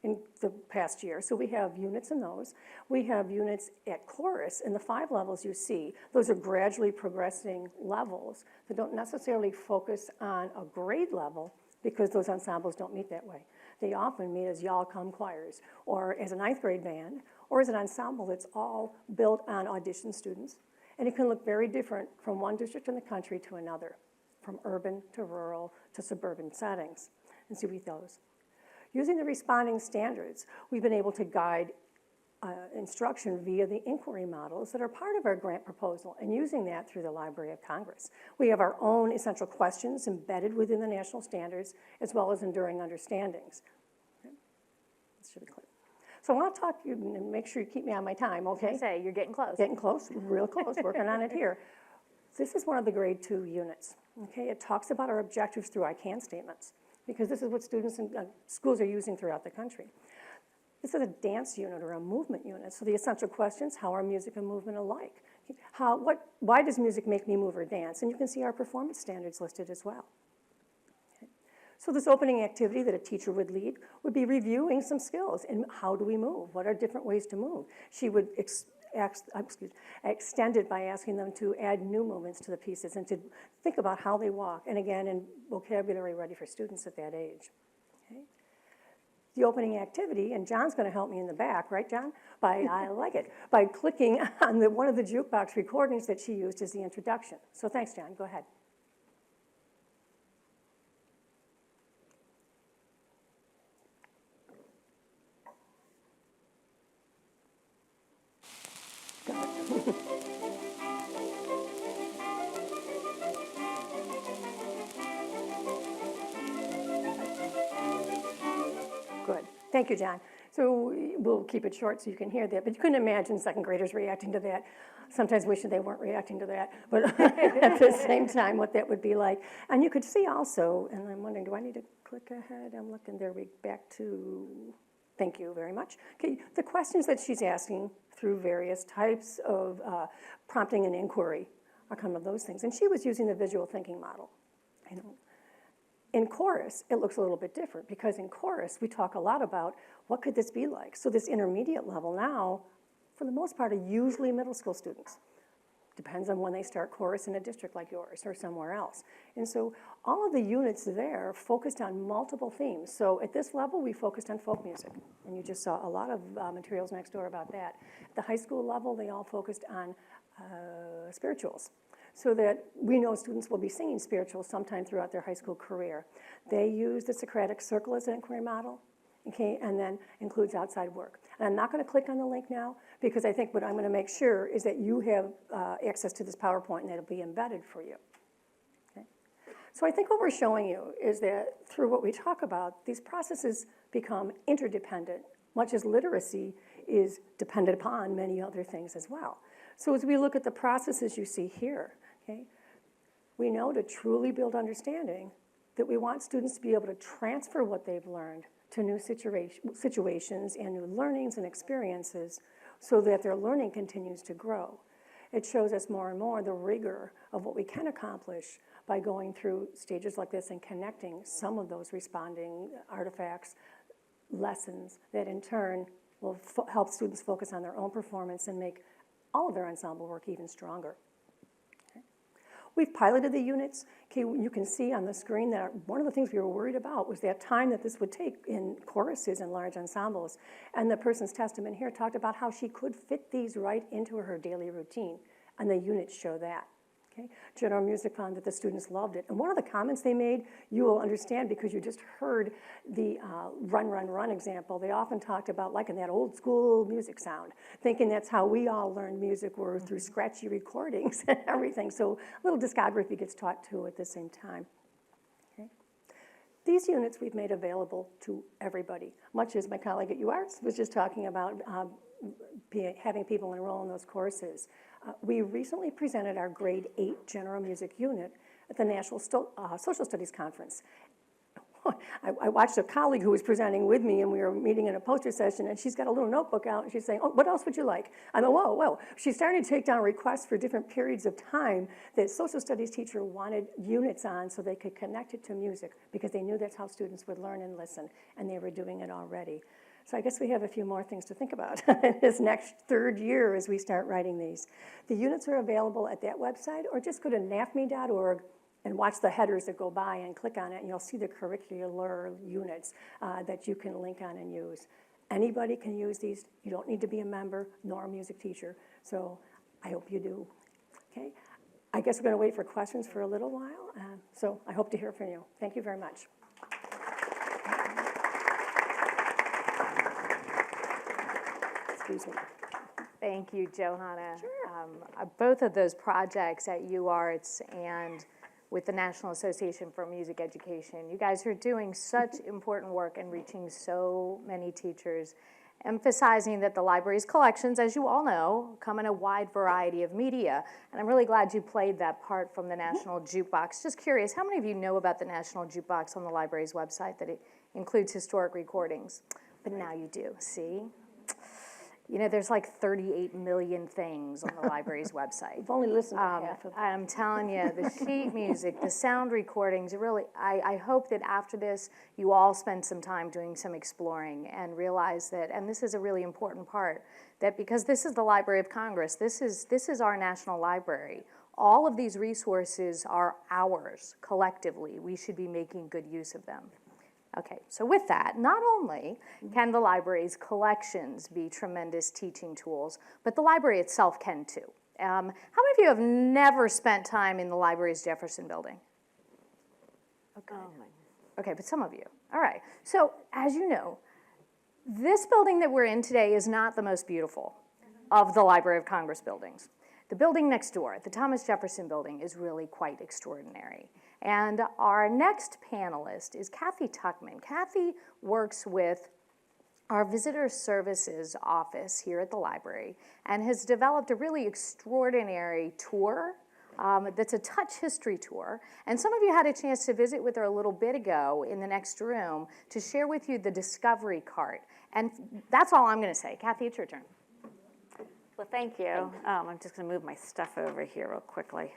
in the past year, so we have units in those. We have units at chorus in the 5 levels you see. Those are gradually progressing levels that don't necessarily focus on a grade level because those ensembles don't meet that way. They often meet as y'all come choirs, or as a 9th grade band, or as an ensemble that's all built on audition students. And it can look very different from one district in the country to another, from urban to rural to suburban settings. And so we those. Using the responding standards, we've been able to guide instruction via the inquiry models that are part of our grant proposal, and using that through the Library of Congress. We have our own essential questions embedded within the national standards, as well as enduring understandings. Okay. This should be clear. So I want to talk to you and make sure you keep me on my time, okay? I say, you're getting close. Getting close, real close, working on it here. This is one of the grade 2 units, okay? It talks about our objectives through I can statements, because this is what students and schools are using throughout the country. This is a dance unit or a movement unit. So the essential questions, how are music and movement alike? Why does music make me move or dance? And you can see our performance standards listed as well. Okay. So this opening activity that a teacher would lead would be reviewing some skills and how do we move? What are different ways to move? She would extend it by asking them to add new movements to the pieces and to think about how they walk. And again, in vocabulary ready for students at that age. Okay. The opening activity, and John's going to help me in the back, right, John? I like it, by clicking on one of the jukebox recordings that she used as the introduction. So thanks, John. Go ahead. Good. Thank you, John. So we'll keep it short so you can hear that, but you couldn't imagine second graders reacting to that. Sometimes wishing they weren't reacting to that, but at the same time, what that would be like. And you could see also, and I'm wondering, do I need to click ahead? I'm looking there, back to, thank you very much. Okay, the questions that she's asking through various types of prompting and inquiry are kind of those things. And she was using the visual thinking model, you know. In chorus, it looks a little bit different because in chorus, we talk a lot about what could this be like. So this intermediate level now, for the most part, are usually middle school students. Depends on when they start chorus in a district like yours or somewhere else. And so all of the units there focused on multiple themes. So at this level, we focused on folk music. And you just saw a lot of materials next door about that. At the high school level, they all focused on spirituals, so that we know students will be singing spirituals sometime throughout their high school career. They use the Socratic Circle as an inquiry model, okay, and then includes outside work. And I'm not going to click on the link now, because I think what I'm going to make sure is that you have access to this PowerPoint and it'll be embedded for you. Okay? So I think what we're showing you is that through what we talk about, these processes become interdependent, much as literacy is dependent upon many other things as well. So as we look at the processes you see here, okay, we know to truly build understanding that we want students to be able to transfer what they've learned to new situations and new learnings and experiences so that their learning continues to grow. It shows us more and more the rigor of what we can accomplish by going through stages like this and connecting some of those responding artifacts, lessons that in turn will help students focus on their own performance and make all of their ensemble work even stronger. We've piloted the units. Okay, you can see on the screen that one of the things we were worried about was that time that this would take in choruses and large ensembles. And the person's testament here talked about how she could fit these right into her daily routine. And the units show that. Okay? General Music found that the students loved it. And one of the comments they made, you will understand because you just heard the run, run, run example. They often talked about liking that old school music sound, thinking that's how we all learned music were through scratchy recordings and everything. So a little discography gets taught too at the same time. Okay? These units we've made available to everybody, much as my colleague at UArts was just talking about having people enroll in those courses. We recently presented our grade 8 general music unit at the National Social Studies Conference. I watched a colleague who was presenting with me, and we were meeting in a poster session, and she's got a little notebook out, and she's saying, oh, what else would you like? I go, whoa, whoa. She's starting to take down requests for different periods of time that social studies teacher wanted units on so they could connect it to music, because they knew that's how students would learn and listen, and they were doing it already. So I guess we have a few more things to think about in this next third year as we start writing these. The units are available at that website, or just go to nafme.org and watch the headers that go by and click on it, and you'll see the curricular units that you can link on and use. Anybody can use these. You don't need to be a member nor a music teacher, so I hope you do. Okay? I guess we're going to wait for questions for a little while, so I hope to hear from you. Thank you very much. Excuse me. Thank you, Johanna. Sure. Both of those projects at UArts and with the National Association for Music Education, you guys are doing such important work and reaching so many teachers, emphasizing that the library's collections, as you all know, come in a wide variety of media. And I'm really glad you played that part from the National Jukebox. Just curious, how many of you know about the National Jukebox on the library's website, that it includes historic recordings? But now you do, see? You know, there's like 38 million things on the library's website. I've only listened to half of them. I'm telling you, the sheet music, the sound recordings, really, I hope that after this, you all spend some time doing some exploring and realize that, and this is a really important part, that because this is the Library of Congress, this is our national library. All of these resources are ours collectively. We should be making good use of them. Okay, so with that, not only can the library's collections be tremendous teaching tools, but the library itself can too. How many of you have never spent time in the library's Jefferson building? Okay. Okay, but some of you. All right, so as you know, this building that we're in today is not the most beautiful of the Library of Congress buildings. The building next door, the Thomas Jefferson building, is really quite extraordinary. And our next panelist is Kathy Tuckman. Kathy works with our Visitor Services office here at the library and has developed a really extraordinary tour that's a touch history tour. And some of you had a chance to visit with her a little bit ago in the next room to share with you the Discovery Cart. And that's all I'm going to say. Kathy, it's your turn. Well, thank you. I'm just going to move my stuff over here real quickly.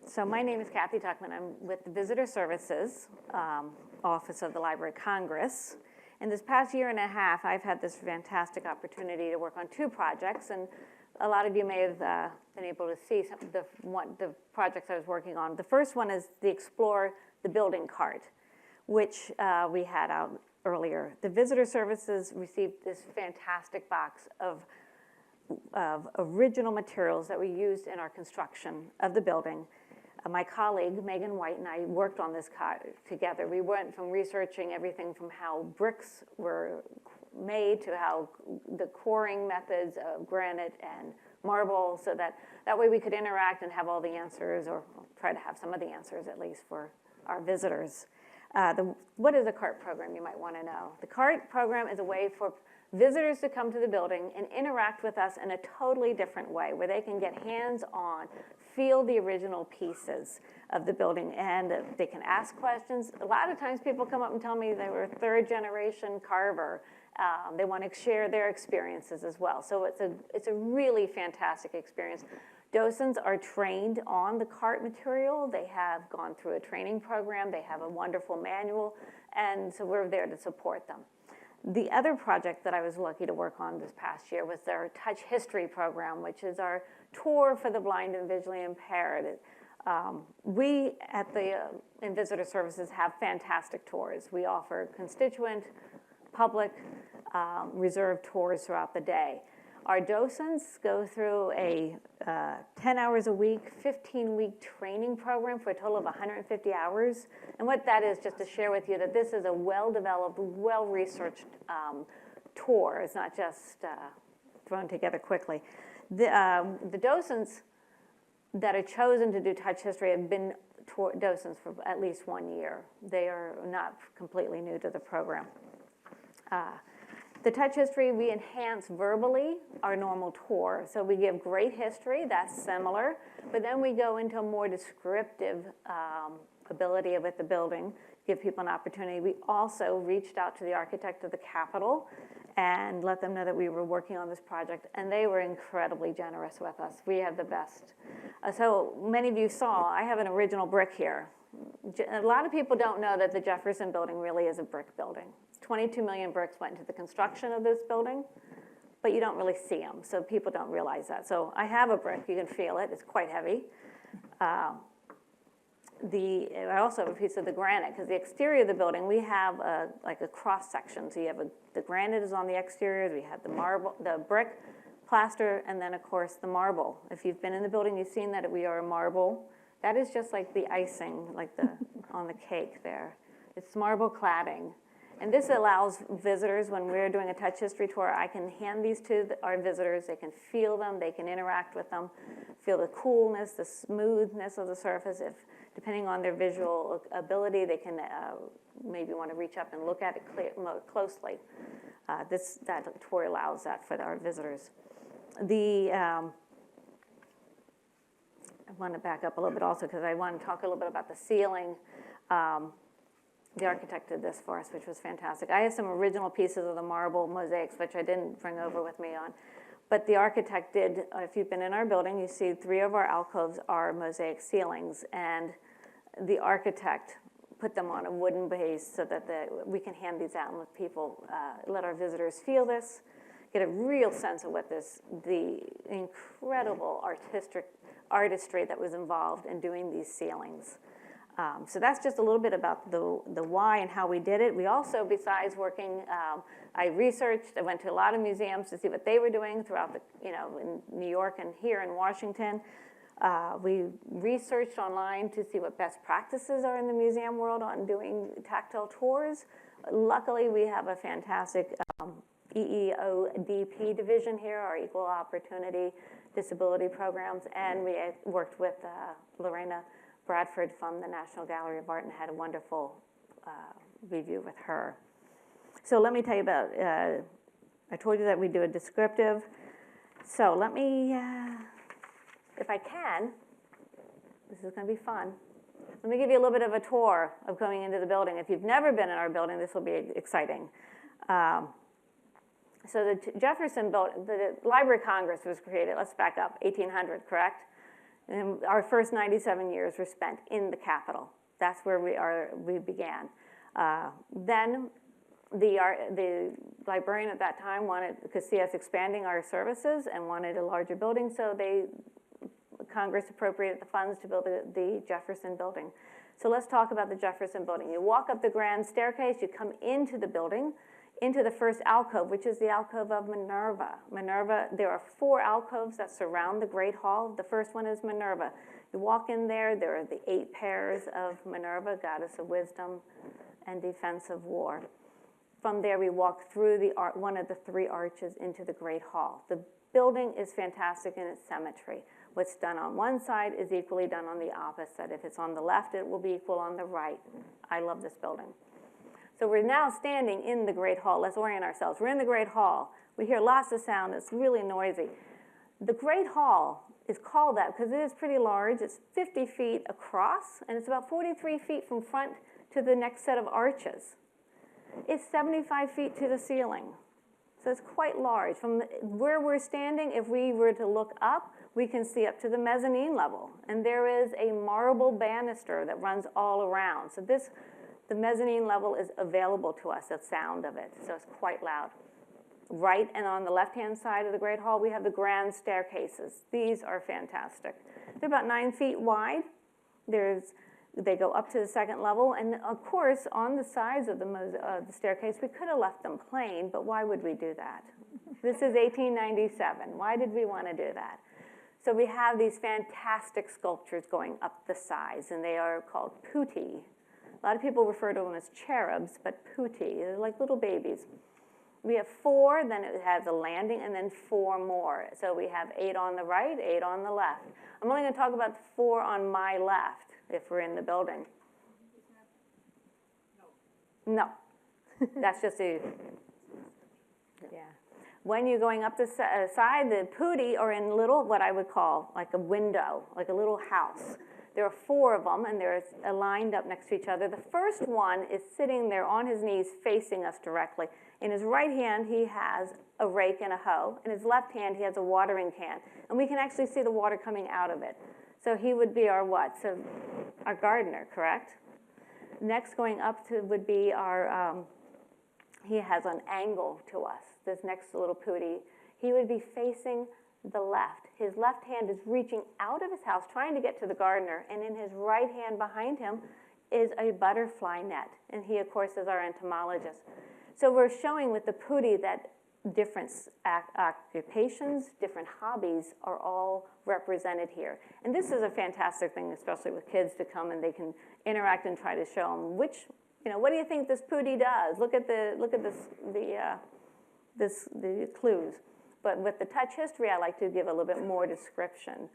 So my name is Kathy Tuckman. I'm with the Visitor Services Office of the Library of Congress. In this past year and a half, I've had this fantastic opportunity to work on two projects, and a lot of you may have been able to see some of the projects I was working on. The first one is the Explore the Building Cart, which we had out earlier. The Visitor Services received this fantastic box of original materials that we used in our construction of the building. My colleague, Megan White, and I worked on this cart together. We went from researching everything from how bricks were made to how the coring methods of granite and marble, so that way we could interact and have all the answers, or try to have some of the answers at least for our visitors. What is a CART program, you might want to know. The CART program is a way for visitors to come to the building and interact with us in a totally different way, where they can get hands-on, feel the original pieces of the building, and they can ask questions. A lot of times people come up and tell me they were a third-generation carver. They want to share their experiences as well. So it's a really fantastic experience. Docents are trained on the CART material. They have gone through a training program. They have a wonderful manual, and so we're there to support them. The other project that I was lucky to work on this past year was our Touch History program, which is our tour for the blind and visually impaired. We at the in Visitor Services have fantastic tours. We offer constituent, public, reserved tours throughout the day. Our docents go through a 10 hours a week, 15-week training program for a total of 150 hours. And what that is, just to share with you, that this is a well-developed, well-researched tour. It's not just thrown together quickly. The docents that are chosen to do Touch History have been docents for at least 1 year. They are not completely new to the program. The Touch History, we enhance verbally our normal tour. So we give great history, that's similar, but then we go into a more descriptive ability with the building, give people an opportunity. We also reached out to the architect of the Capitol and let them know that we were working on this project, and they were incredibly generous with us. We have the best. So many of you saw, I have an original brick here. A lot of people don't know that the Jefferson Building really is a brick building. 22 million bricks went into the construction of this building, but you don't really see them, so people don't realize that. So I have a brick, you can feel it, it's quite heavy. I also have a piece of the granite, because the exterior of the building, we have like a cross section. So you have the granite is on the exterior, we have the marble, the brick, plaster, and then of course the marble. If you've been in the building, you've seen that we are marble. That is just like the icing, like the on the cake there. It's marble cladding. And this allows visitors, when we're doing a Touch History tour, I can hand these to our visitors. They can feel them, they can interact with them, feel the coolness, the smoothness of the surface. If, depending on their visual ability, they can maybe want to reach up and look at it more closely. That tour allows that for our visitors. I want to back up a little bit also, because I want to talk a little bit about the ceiling. The architect did this for us, which was fantastic. I have some original pieces of the marble mosaics, which I didn't bring over with me on. But the architect did, if you've been in our building, you see 3 of our alcoves are mosaic ceilings. And the architect put them on a wooden base so that we can hand these out and let people, let our visitors feel this, get a real sense of what the incredible artistry that was involved in doing these ceilings. So that's just a little bit about the why and how we did it. We also, besides working, I went to a lot of museums to see what they were doing throughout in New York and here in Washington. We researched online to see what best practices are in the museum world on doing tactile tours. Luckily, we have a fantastic EEODP division here, our Equal Opportunity Disability Programs, and we worked with Lorena Bradford from the National Gallery of Art and had a wonderful review with her. So let me tell you about, I told you that we do a descriptive. So let me, if I can, this is going to be fun. Let me give you a little bit of a tour of going into the building. If you've never been in our building, this will be exciting. So the Jefferson building, the Library of Congress was created, let's back up, 1800, correct? And our first 97 years were spent in the Capitol. That's where we began. Then the librarian at that time could see us expanding our services and wanted a larger building, so Congress appropriated the funds to build the Jefferson building. So let's talk about the Jefferson building. You walk up the grand staircase, you come into the building, into the first alcove, which is the alcove of Minerva. Minerva, there are 4 alcoves that surround the Great Hall. The first one is Minerva. You walk in there are the 8 pairs of Minerva, goddess of wisdom and defense of war. From there, we walk through one of the 3 arches into the Great Hall. The building is fantastic in its symmetry. What's done on one side is equally done on the opposite. If it's on the left, it will be equal on the right. I love this building. So we're now standing in the Great Hall. Let's orient ourselves. We're in the Great Hall. We hear lots of sound. It's really noisy. The Great Hall is called that because it is pretty large. It's 50 feet across, and it's about 43 feet from front to the next set of arches. It's 75 feet to the ceiling. So it's quite large. From where we're standing, if we were to look up, we can see up to the mezzanine level. And there is a marble banister that runs all around. So this The mezzanine level is available to us, the sound of it, so it's quite loud. Right, and on the left-hand side of the Great Hall, we have the grand staircases. These are fantastic. They're about 9 feet wide. They go up to the second level, and of course, on the sides of the staircase, we could have left them plain, but why would we do that? This is 1897. Why did we want to do that? So we have these fantastic sculptures going up the sides, and they are called putti. A lot of people refer to them as cherubs, but putti, they're like little babies. We have 4, then it has a landing, and then 4 more. So we have 8 on the right, 8 on the left. I'm only going to talk about the 4 on my left, if we're in the building. No. That's just a, yeah. When you're going up the side, the putti are in little, what I would call like a window, like a little house. There are 4 of them, and they're lined up next to each other. The first one is sitting there on his knees facing us directly. In his right hand, he has a rake and a hoe. In his left hand, he has a watering can. And we can actually see the water coming out of it. So he would be our what? So our gardener, correct? Next going up to would be our, he has an angle to us, this next little putti. He would be facing the left. His left hand is reaching out of his house, trying to get to the gardener, and in his right hand behind him is a butterfly net. And he, of course, is our entomologist. So we're showing with the putti that different occupations, different hobbies are all represented here. And this is a fantastic thing, especially with kids, to come and they can interact and try to show them which, what do you think this putti does? Look at the clues. But with the touch history, I like to give a little bit more description.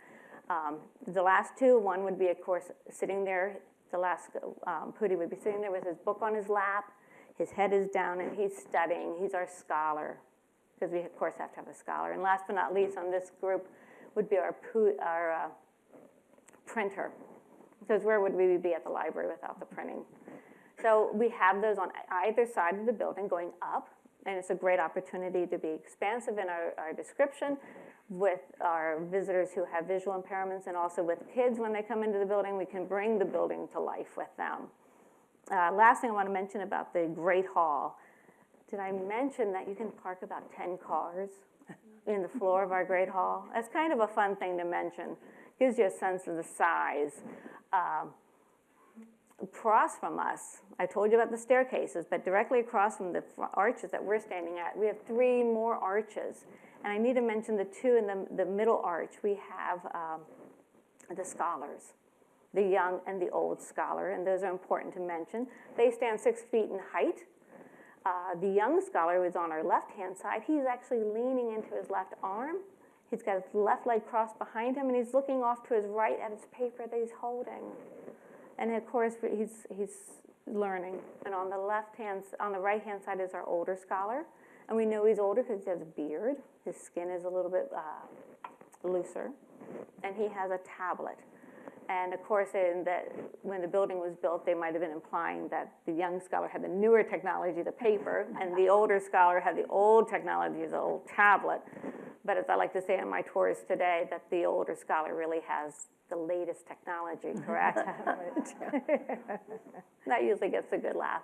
The last 2, one would be, of course, sitting there. The last putti would be sitting there with his book on his lap. His head is down, and he's studying. He's our scholar, because we, of course, have to have a scholar. And last but not least on this group would be our printer, because where would we be at the library without the printing? So we have those on either side of the building going up. And it's a great opportunity to be expansive in our description with our visitors who have visual impairments, and also with kids when they come into the building. We can bring the building to life with them. Last thing I want to mention about the Great Hall. Did I mention that you can park about 10 cars in the floor of our Great Hall? That's kind of a fun thing to mention. Gives you a sense of the size. Across from us, I told you about the staircases, but directly across from the arches that we're standing at, we have 3 more arches. And I need to mention the 2 in the middle arch. We have the scholars, the young and the old scholar, and those are important to mention. They stand 6 feet in height. The young scholar who is on our left-hand side, he's actually leaning into his left arm. He's got his left leg crossed behind him, and he's looking off to his right at his paper that he's holding. And of course, he's learning. And on the right-hand side is our older scholar. And we know he's older because he has a beard. His skin is a little bit looser. And he has a tablet. And of course, when the building was built, they might have been implying that the young scholar had the newer technology, the paper, and the older scholar had the old technology, the old tablet. But as I like to say on my tours today, that the older scholar really has the latest technology, correct? That usually gets a good laugh.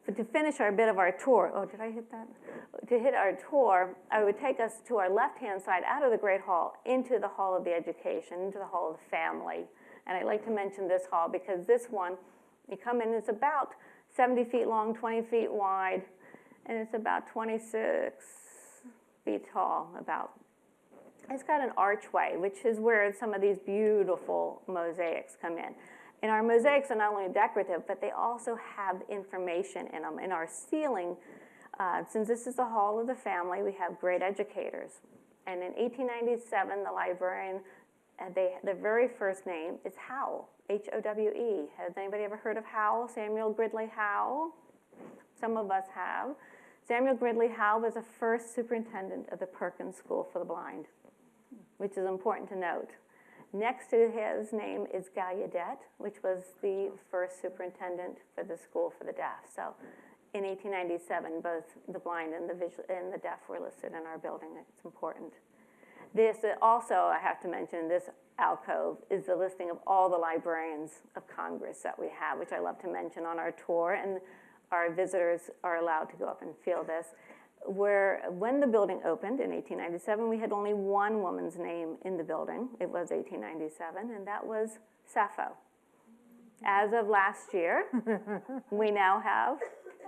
But to finish our bit of our tour, did I hit that? To hit our tour, I would take us to our left-hand side out of the Great Hall into the Hall of the Education, into the Hall of the Family. And I'd like to mention this hall because this one, you come in, it's about 70 feet long, 20 feet wide, and it's about 26 feet tall, about. It's got an archway, which is where some of these beautiful mosaics come in. And our mosaics are not only decorative, but they also have information in them. In our ceiling, since this is the Hall of the Family, we have great educators. And in 1897, the librarian, the very first name is Howell, H-O-W-E. Has anybody ever heard of Howell, Samuel Gridley Howell? Some of us have. Samuel Gridley Howell was the first superintendent of the Perkins School for the Blind, which is important to note. Next to his name is Gallaudet, which was the first superintendent for the School for the Deaf. So in 1897, both the blind and the deaf were listed in our building. It's important. This also, I have to mention, this alcove is the listing of all the librarians of Congress that we have, which I love to mention on our tour, and our visitors are allowed to go up and feel this. Where when the building opened in 1897, we had only one woman's name in the building. It was 1897, and that was Sappho. As of last year, we now have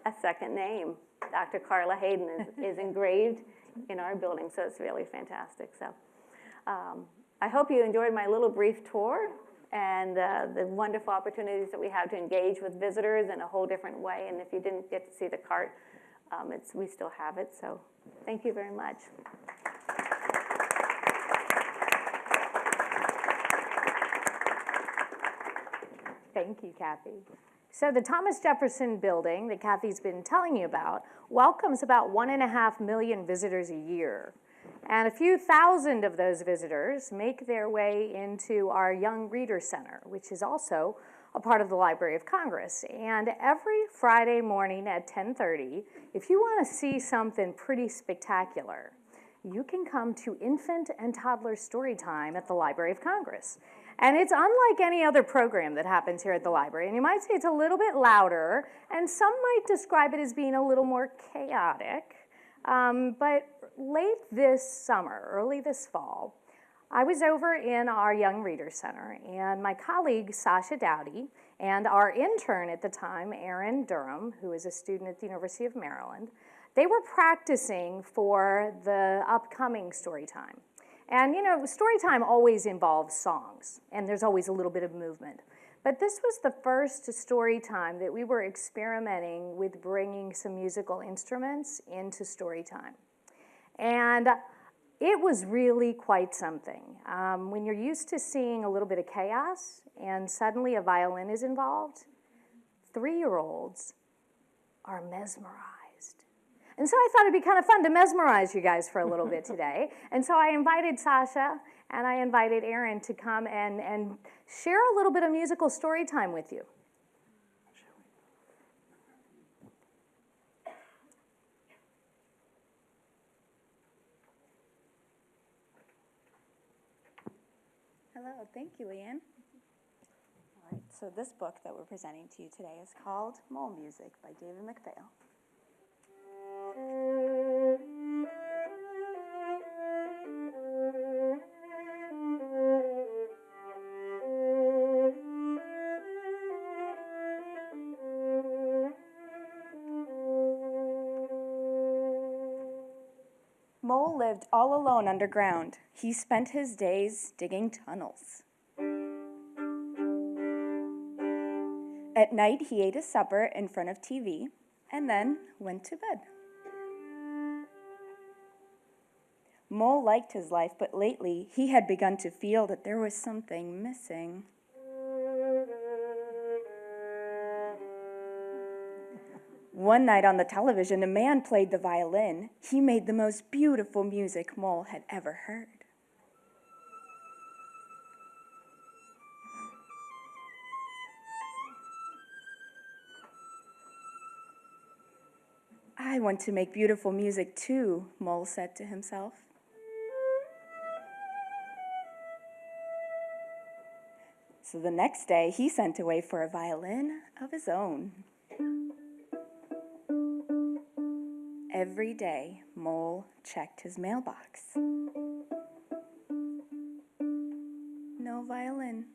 a second name. Dr. Carla Hayden is engraved in our building, so it's really fantastic. So I hope you enjoyed my little brief tour and the wonderful opportunities that we have to engage with visitors in a whole different way. And if you didn't get to see the cart, we still have it. So thank you very much. Thank you, Kathy. So the Thomas Jefferson Building that Kathy's been telling you about welcomes about 1.5 million visitors a year. And a few thousand of those visitors make their way into our Young Reader Center, which is also a part of the Library of Congress. And every Friday morning at 10:30, if you want to see something pretty spectacular, you can come to Infant and Toddler Story Time at the Library of Congress. And it's unlike any other program that happens here at the library. And you might say it's a little bit louder, and some might describe it as being a little more chaotic. But late this summer, early this fall, I was over in our Young Reader Center, and my colleague, Sasha Dowdy, and our intern at the time, Aaron Durham, who is a student at the University of Maryland, they were practicing for the upcoming story time. And, you know, story time always involves songs, and there's always a little bit of movement. But this was the first story time that we were experimenting with bringing some musical instruments into story time. And it was really quite something. When you're used to seeing a little bit of chaos and suddenly a violin is involved, 3-year-olds are mesmerized. And so I thought it'd be kind of fun to mesmerize you guys for a little bit today. And so I invited Sasha and I invited Aaron to come and share a little bit of musical story time with you. Hello, thank you, Leanne. All right, so this book that we're presenting to you today is called Mole Music by David McPhail. Mole lived all alone underground. He spent his days digging tunnels. At night, he ate his supper in front of TV and then went to bed. Mole liked his life, but lately he had begun to feel that there was something missing. One night on the television, a man played the violin. He made the most beautiful music Mole had ever heard. I want to make beautiful music too, Mole said to himself. So the next day, he sent away for a violin of his own. Every day, Mole checked his mailbox. No violin.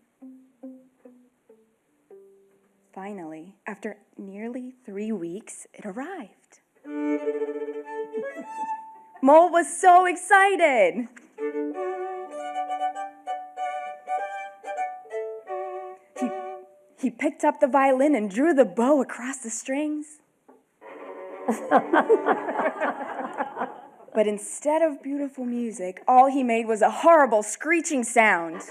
Finally, after nearly 3 weeks, it arrived. Mole was so excited. He picked up the violin and drew the bow across the strings. But instead of beautiful music, all he made was a horrible screeching sound.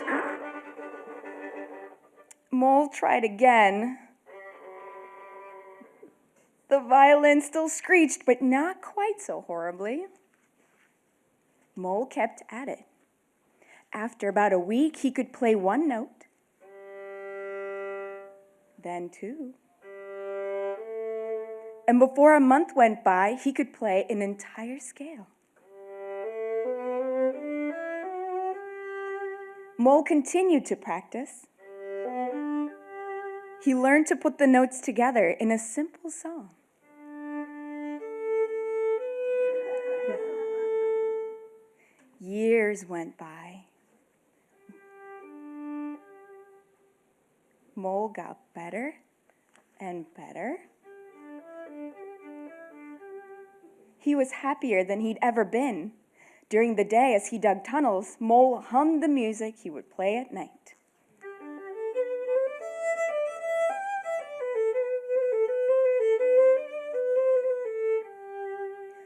Mole tried again. The violin still screeched, but not quite so horribly. Mole kept at it. After about a week, he could play one note, then two. And before a month went by, he could play an entire scale. Mole continued to practice. He learned to put the notes together in a simple song. Years went by. Mole got better and better. He was happier than he'd ever been. During the day, as he dug tunnels, Mole hummed the music he would play at night.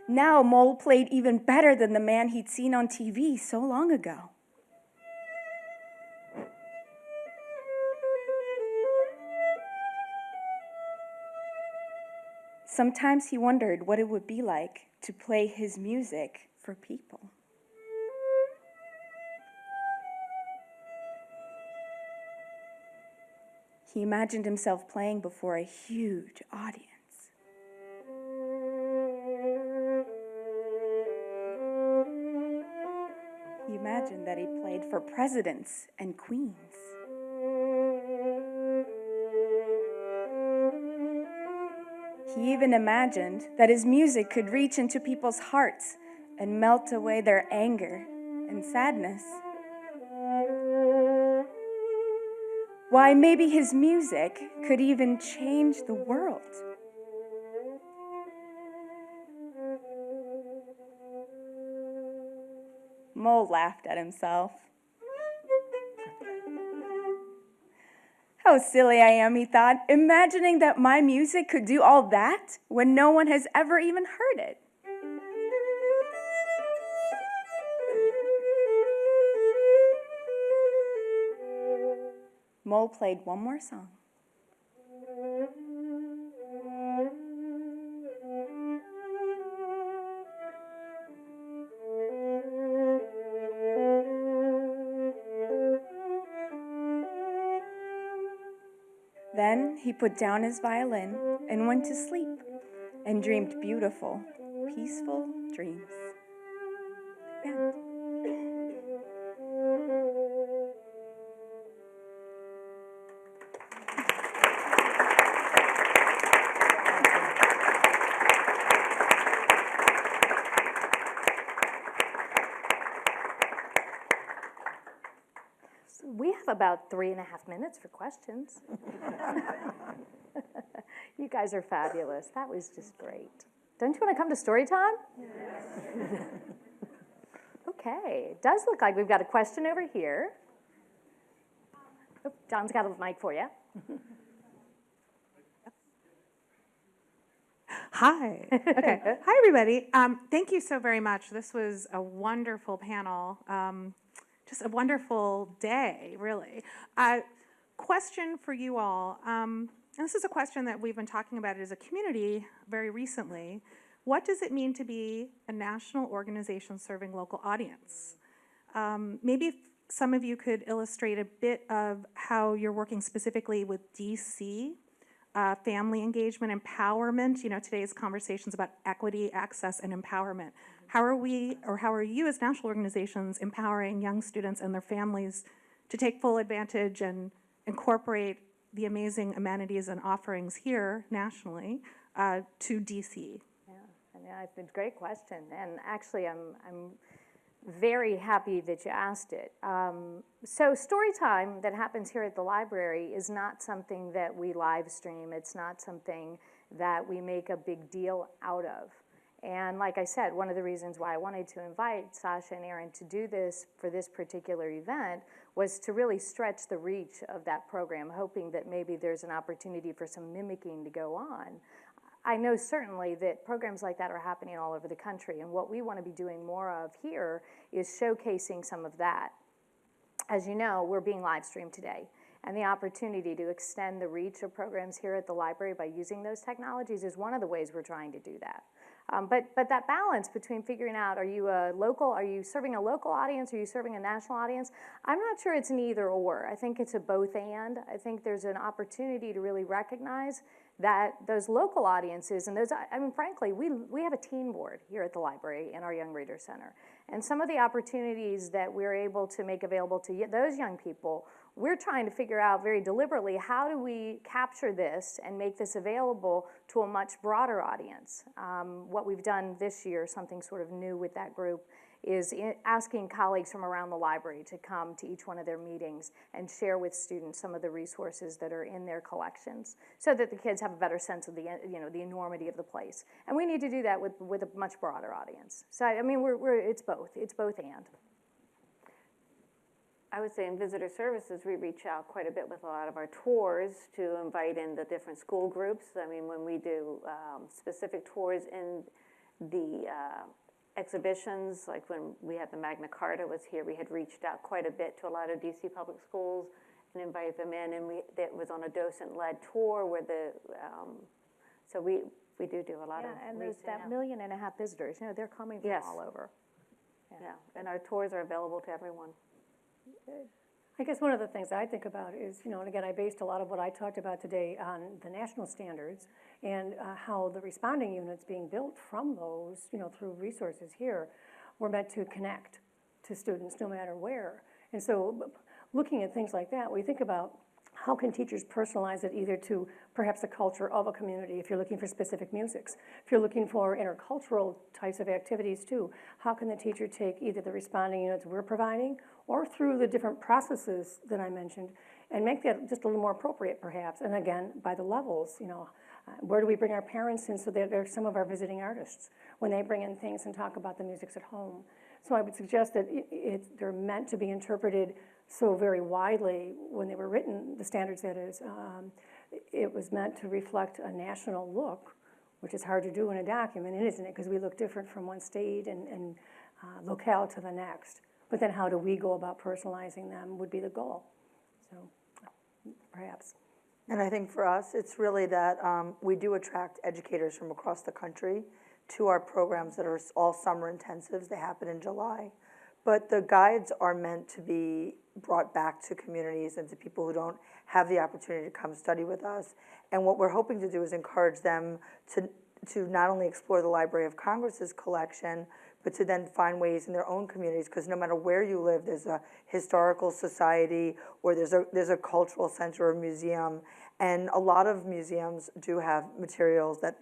Now Mole played even better than the man he'd seen on TV so long ago. Sometimes he wondered what it would be like to play his music for people. He imagined himself playing before a huge audience. He imagined that he played for presidents and queens. He even imagined that his music could reach into people's hearts and melt away their anger and sadness. Why, maybe his music could even change the world. Mole laughed at himself. How silly I am, he thought, imagining that my music could do all that when no one has ever even heard it. Mole played one more song. Then he put down his violin and went to sleep and dreamed beautiful, peaceful dreams. End. We have about 3.5 minutes for questions. You guys are fabulous. That was just great. Don't you want to come to story time? Yes. Okay, it does look like we've got a question over here. Oh, John's got a mic for you. Hi. Okay. Hi, everybody. Thank you so very much. This was a wonderful panel. Just a wonderful day, really. Question for you all. And this is a question that we've been talking about as a community very recently. What does it mean to be a national organization serving local audience? Maybe if some of you could illustrate a bit of how you're working specifically with DC, family engagement, empowerment. You know, today's conversation is about equity, access, and empowerment. How are we, or how are you as national organizations empowering young students and their families to take full advantage and incorporate the amazing amenities and offerings here nationally to DC? Yeah, it's a great question, and actually I'm very happy that you asked it. So story time that happens here at the library is not something that we live stream. It's not something that we make a big deal out of. And like I said, one of the reasons why I wanted to invite Sasha and Aaron to do this for this particular event was to really stretch the reach of that program, hoping that maybe there's an opportunity for some mimicking to go on. I know certainly that programs like that are happening all over the country, and what we want to be doing more of here is showcasing some of that. As you know, we're being live streamed today, and the opportunity to extend the reach of programs here at the library by using those technologies is one of the ways we're trying to do that. But that balance between figuring out, are you serving a local audience, are you serving a national audience? I'm not sure it's an either or. I think it's a both and. I think there's an opportunity to really recognize that those local audiences and those, I mean, frankly, we have a teen board here at the library in our Young Reader Center. And some of the opportunities that we're able to make available to those young people, we're trying to figure out very deliberately, how do we capture this and make this available to a much broader audience? What we've done this year, something sort of new with that group, is asking colleagues from around the library to come to each one of their meetings and share with students some of the resources that are in their collections, so that the kids have a better sense of the enormity of the place. And we need to do that with a much broader audience. So I mean, it's both and. I would say in visitor services, we reach out quite a bit with a lot of our tours to invite in the different school groups. I mean, when we do specific tours in the exhibitions, like when we had the Magna Carta was here, we had reached out quite a bit to a lot of DC public schools and invited them in, and that was on a docent-led tour where so we do a lot of and reaching that out. 1.5 million visitors, they're coming from Yes. all over. Yeah, and our tours are available to everyone. I guess one of the things I think about is, and again, I based a lot of what I talked about today on the national standards and how the responding units being built from those, through resources here, were meant to connect to students no matter where. And so looking at things like that, we think about how can teachers personalize it either to perhaps a culture of a community, if you're looking for specific musics. If you're looking for intercultural types of activities too, how can the teacher take either the responding units we're providing or through the different processes that I mentioned and make that just a little more appropriate perhaps. And again, by the levels, where do we bring our parents in so that they're some of our visiting artists when they bring in things and talk about the musics at home. So I would suggest that they're meant to be interpreted so very widely when they were written, the standards that is. It was meant to reflect a national look, which is hard to do in a document, isn't it? Because we look different from one state and locale to the next. But then how do we go about personalizing them would be the goal. So perhaps. And I think for us, it's really that we do attract educators from across the country to our programs that are all summer intensives. They happen in July. But the guides are meant to be brought back to communities and to people who don't have the opportunity to come study with us. And what we're hoping to do is encourage them to not only explore the Library of Congress's collection, but to then find ways in their own communities, because no matter where you live, there's a historical society or there's a cultural center or museum. And a lot of museums do have materials that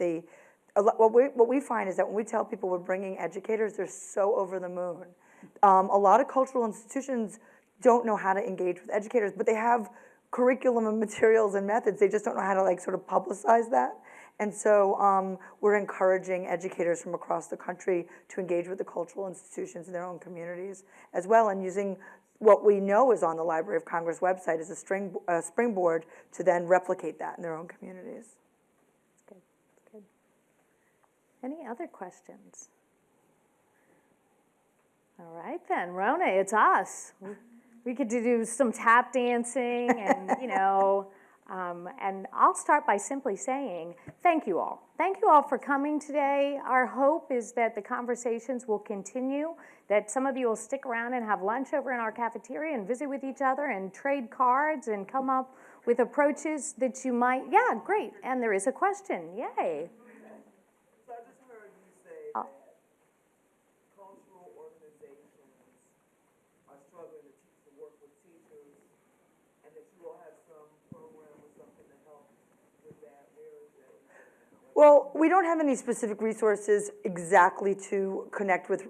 what we find is that when we tell people we're bringing educators, they're so over the moon. A lot of cultural institutions don't know how to engage with educators, but they have curriculum and materials and methods. They just don't know how to sort of publicize that. And so we're encouraging educators from across the country to engage with the cultural institutions in their own communities as well, and using what we know is on the Library of Congress website as a springboard to then replicate that in their own communities. That's good. Any other questions? All right then, Rona, it's us. We could do some tap dancing and, and I'll start by simply saying thank you all. Thank you all for coming today. Our hope is that the conversations will continue, that some of you will stick around and have lunch over in our cafeteria and visit with each other and trade cards and come up with approaches that you might, yeah, great. And there is a question, yay. So I just heard you say that cultural organizations are struggling to work with teachers, and that you all have some program or something to help with that. Where is that? Well, we don't have any specific resources exactly to connect with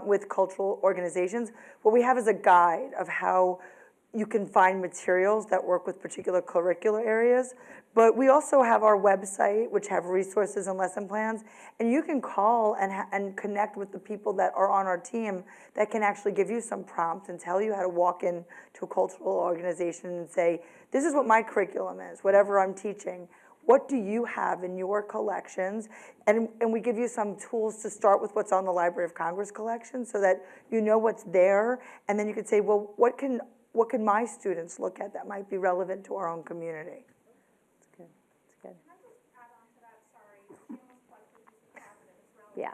with cultural organizations. What we have is a guide of how you can find materials that work with particular curricular areas. But we also have our website, which have resources and lesson plans, and you can call and connect with the people that are on our team that can actually give you some prompts and tell you how to walk into a cultural organization and say, this is what my curriculum is, whatever I'm teaching. What do you have in your collections? And we give you some tools to start with what's on the Library of Congress collection so that you know what's there, and then you can say, well, what can my students look at that might be relevant to our own community? That's good. That's good. Yeah.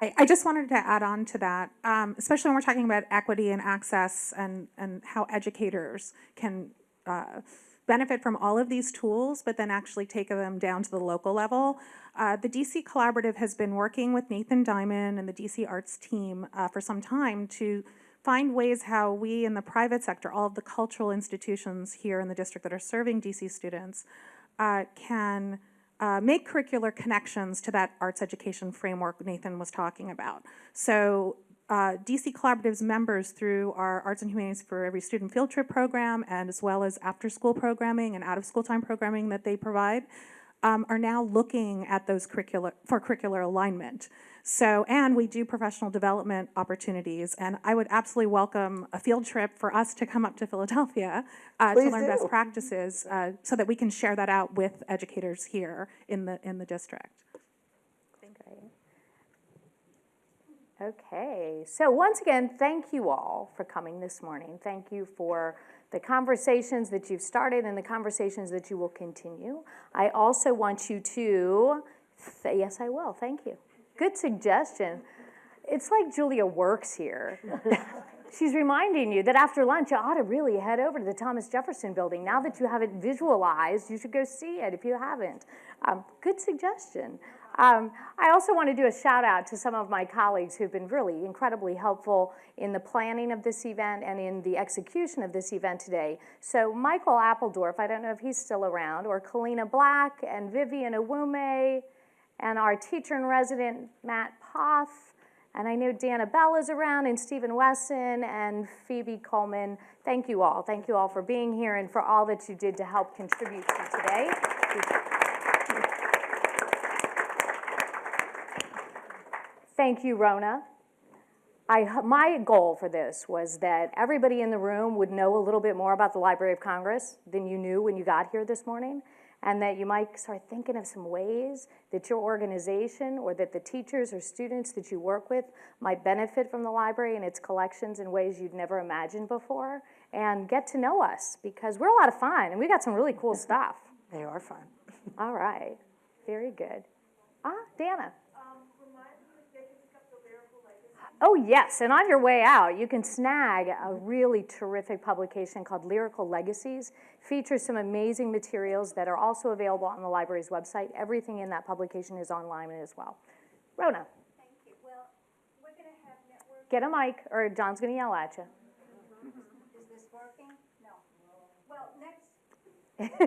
I just wanted to add on to that, especially when we're talking about equity and access and how educators can benefit from all of these tools, but then actually take them down to the local level. The DC Collaborative has been working with Nathan Diamond and the DC Arts team for some time to find ways how we in the private sector, all of the cultural institutions here in the district that are serving DC students, can make curricular connections to that arts education framework Nathan was talking about. So DC Collaborative's members, through our Arts and Humanities for Every Student field trip program, and as well as after-school programming and out-of-school time programming that they provide, are now looking at those curricular alignment. So, and we do professional development opportunities, and I would absolutely welcome a field trip for us to come up to Philadelphia to Please learn do. best practices, so that we can share that out with educators here in the district. Okay, so once again, thank you all for coming this morning. Thank you for the conversations that you've started and the conversations that you will continue. I also want you to, yes, I will, thank you. Good suggestion. It's like Julia works here. She's reminding you that after lunch, you ought to really head over to the Thomas Jefferson Building. Now that you have it visualized, you should go see it if you haven't. Good suggestion. I also want to do a shout out to some of my colleagues who've been really incredibly helpful in the planning of this event and in the execution of this event today. So Michael Appledorf, I don't know if he's still around, or Kalina Black and Vivian Awume, and our teacher-in-resident Matt Poth, and I know Dana Bell is around, and Stephen Wesson, and Phoebe Coleman. Thank you all. Thank you all for being here and for all that you did to help contribute to today. Thank you, Rona. My goal for this was that everybody in the room would know a little bit more about the Library of Congress than you knew when you got here this morning, and that you might start thinking of some ways that your organization or that the teachers or students that you work with might benefit from the library and its collections in ways you'd never imagined before, and get to know us, because we're a lot of fun, and we got some really cool stuff. They are fun. All right, very good. Dana. Oh, yes, and on your way out, you can snag a really terrific publication called Lyrical Legacies. Features some amazing materials that are also available on the library's website. Everything in that publication is online as well. Rona. Thank you. Well, we're going to have network. Get a mic, or John's going to yell at you. Is this working? No. Well, next. Thank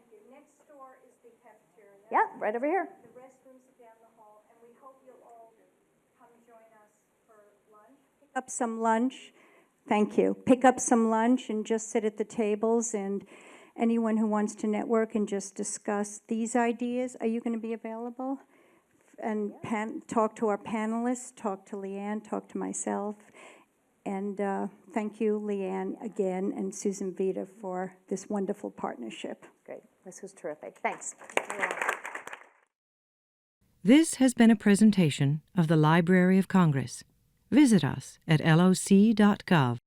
you. Next door is the cafeteria. Yeah, right over here. The restrooms are down the hall, and we hope you'll all come join us for lunch. Pick up some lunch. Thank you. Pick up some lunch and just sit at the tables, and anyone who wants to network and just discuss these ideas, are you going to be available? And talk to our panelists, talk to Leanne, talk to myself. And thank you, Leanne, again, and Susan Vita for this wonderful partnership. Great. This was terrific. Thanks. This has been a presentation of the Library of Congress. Visit us at loc.gov.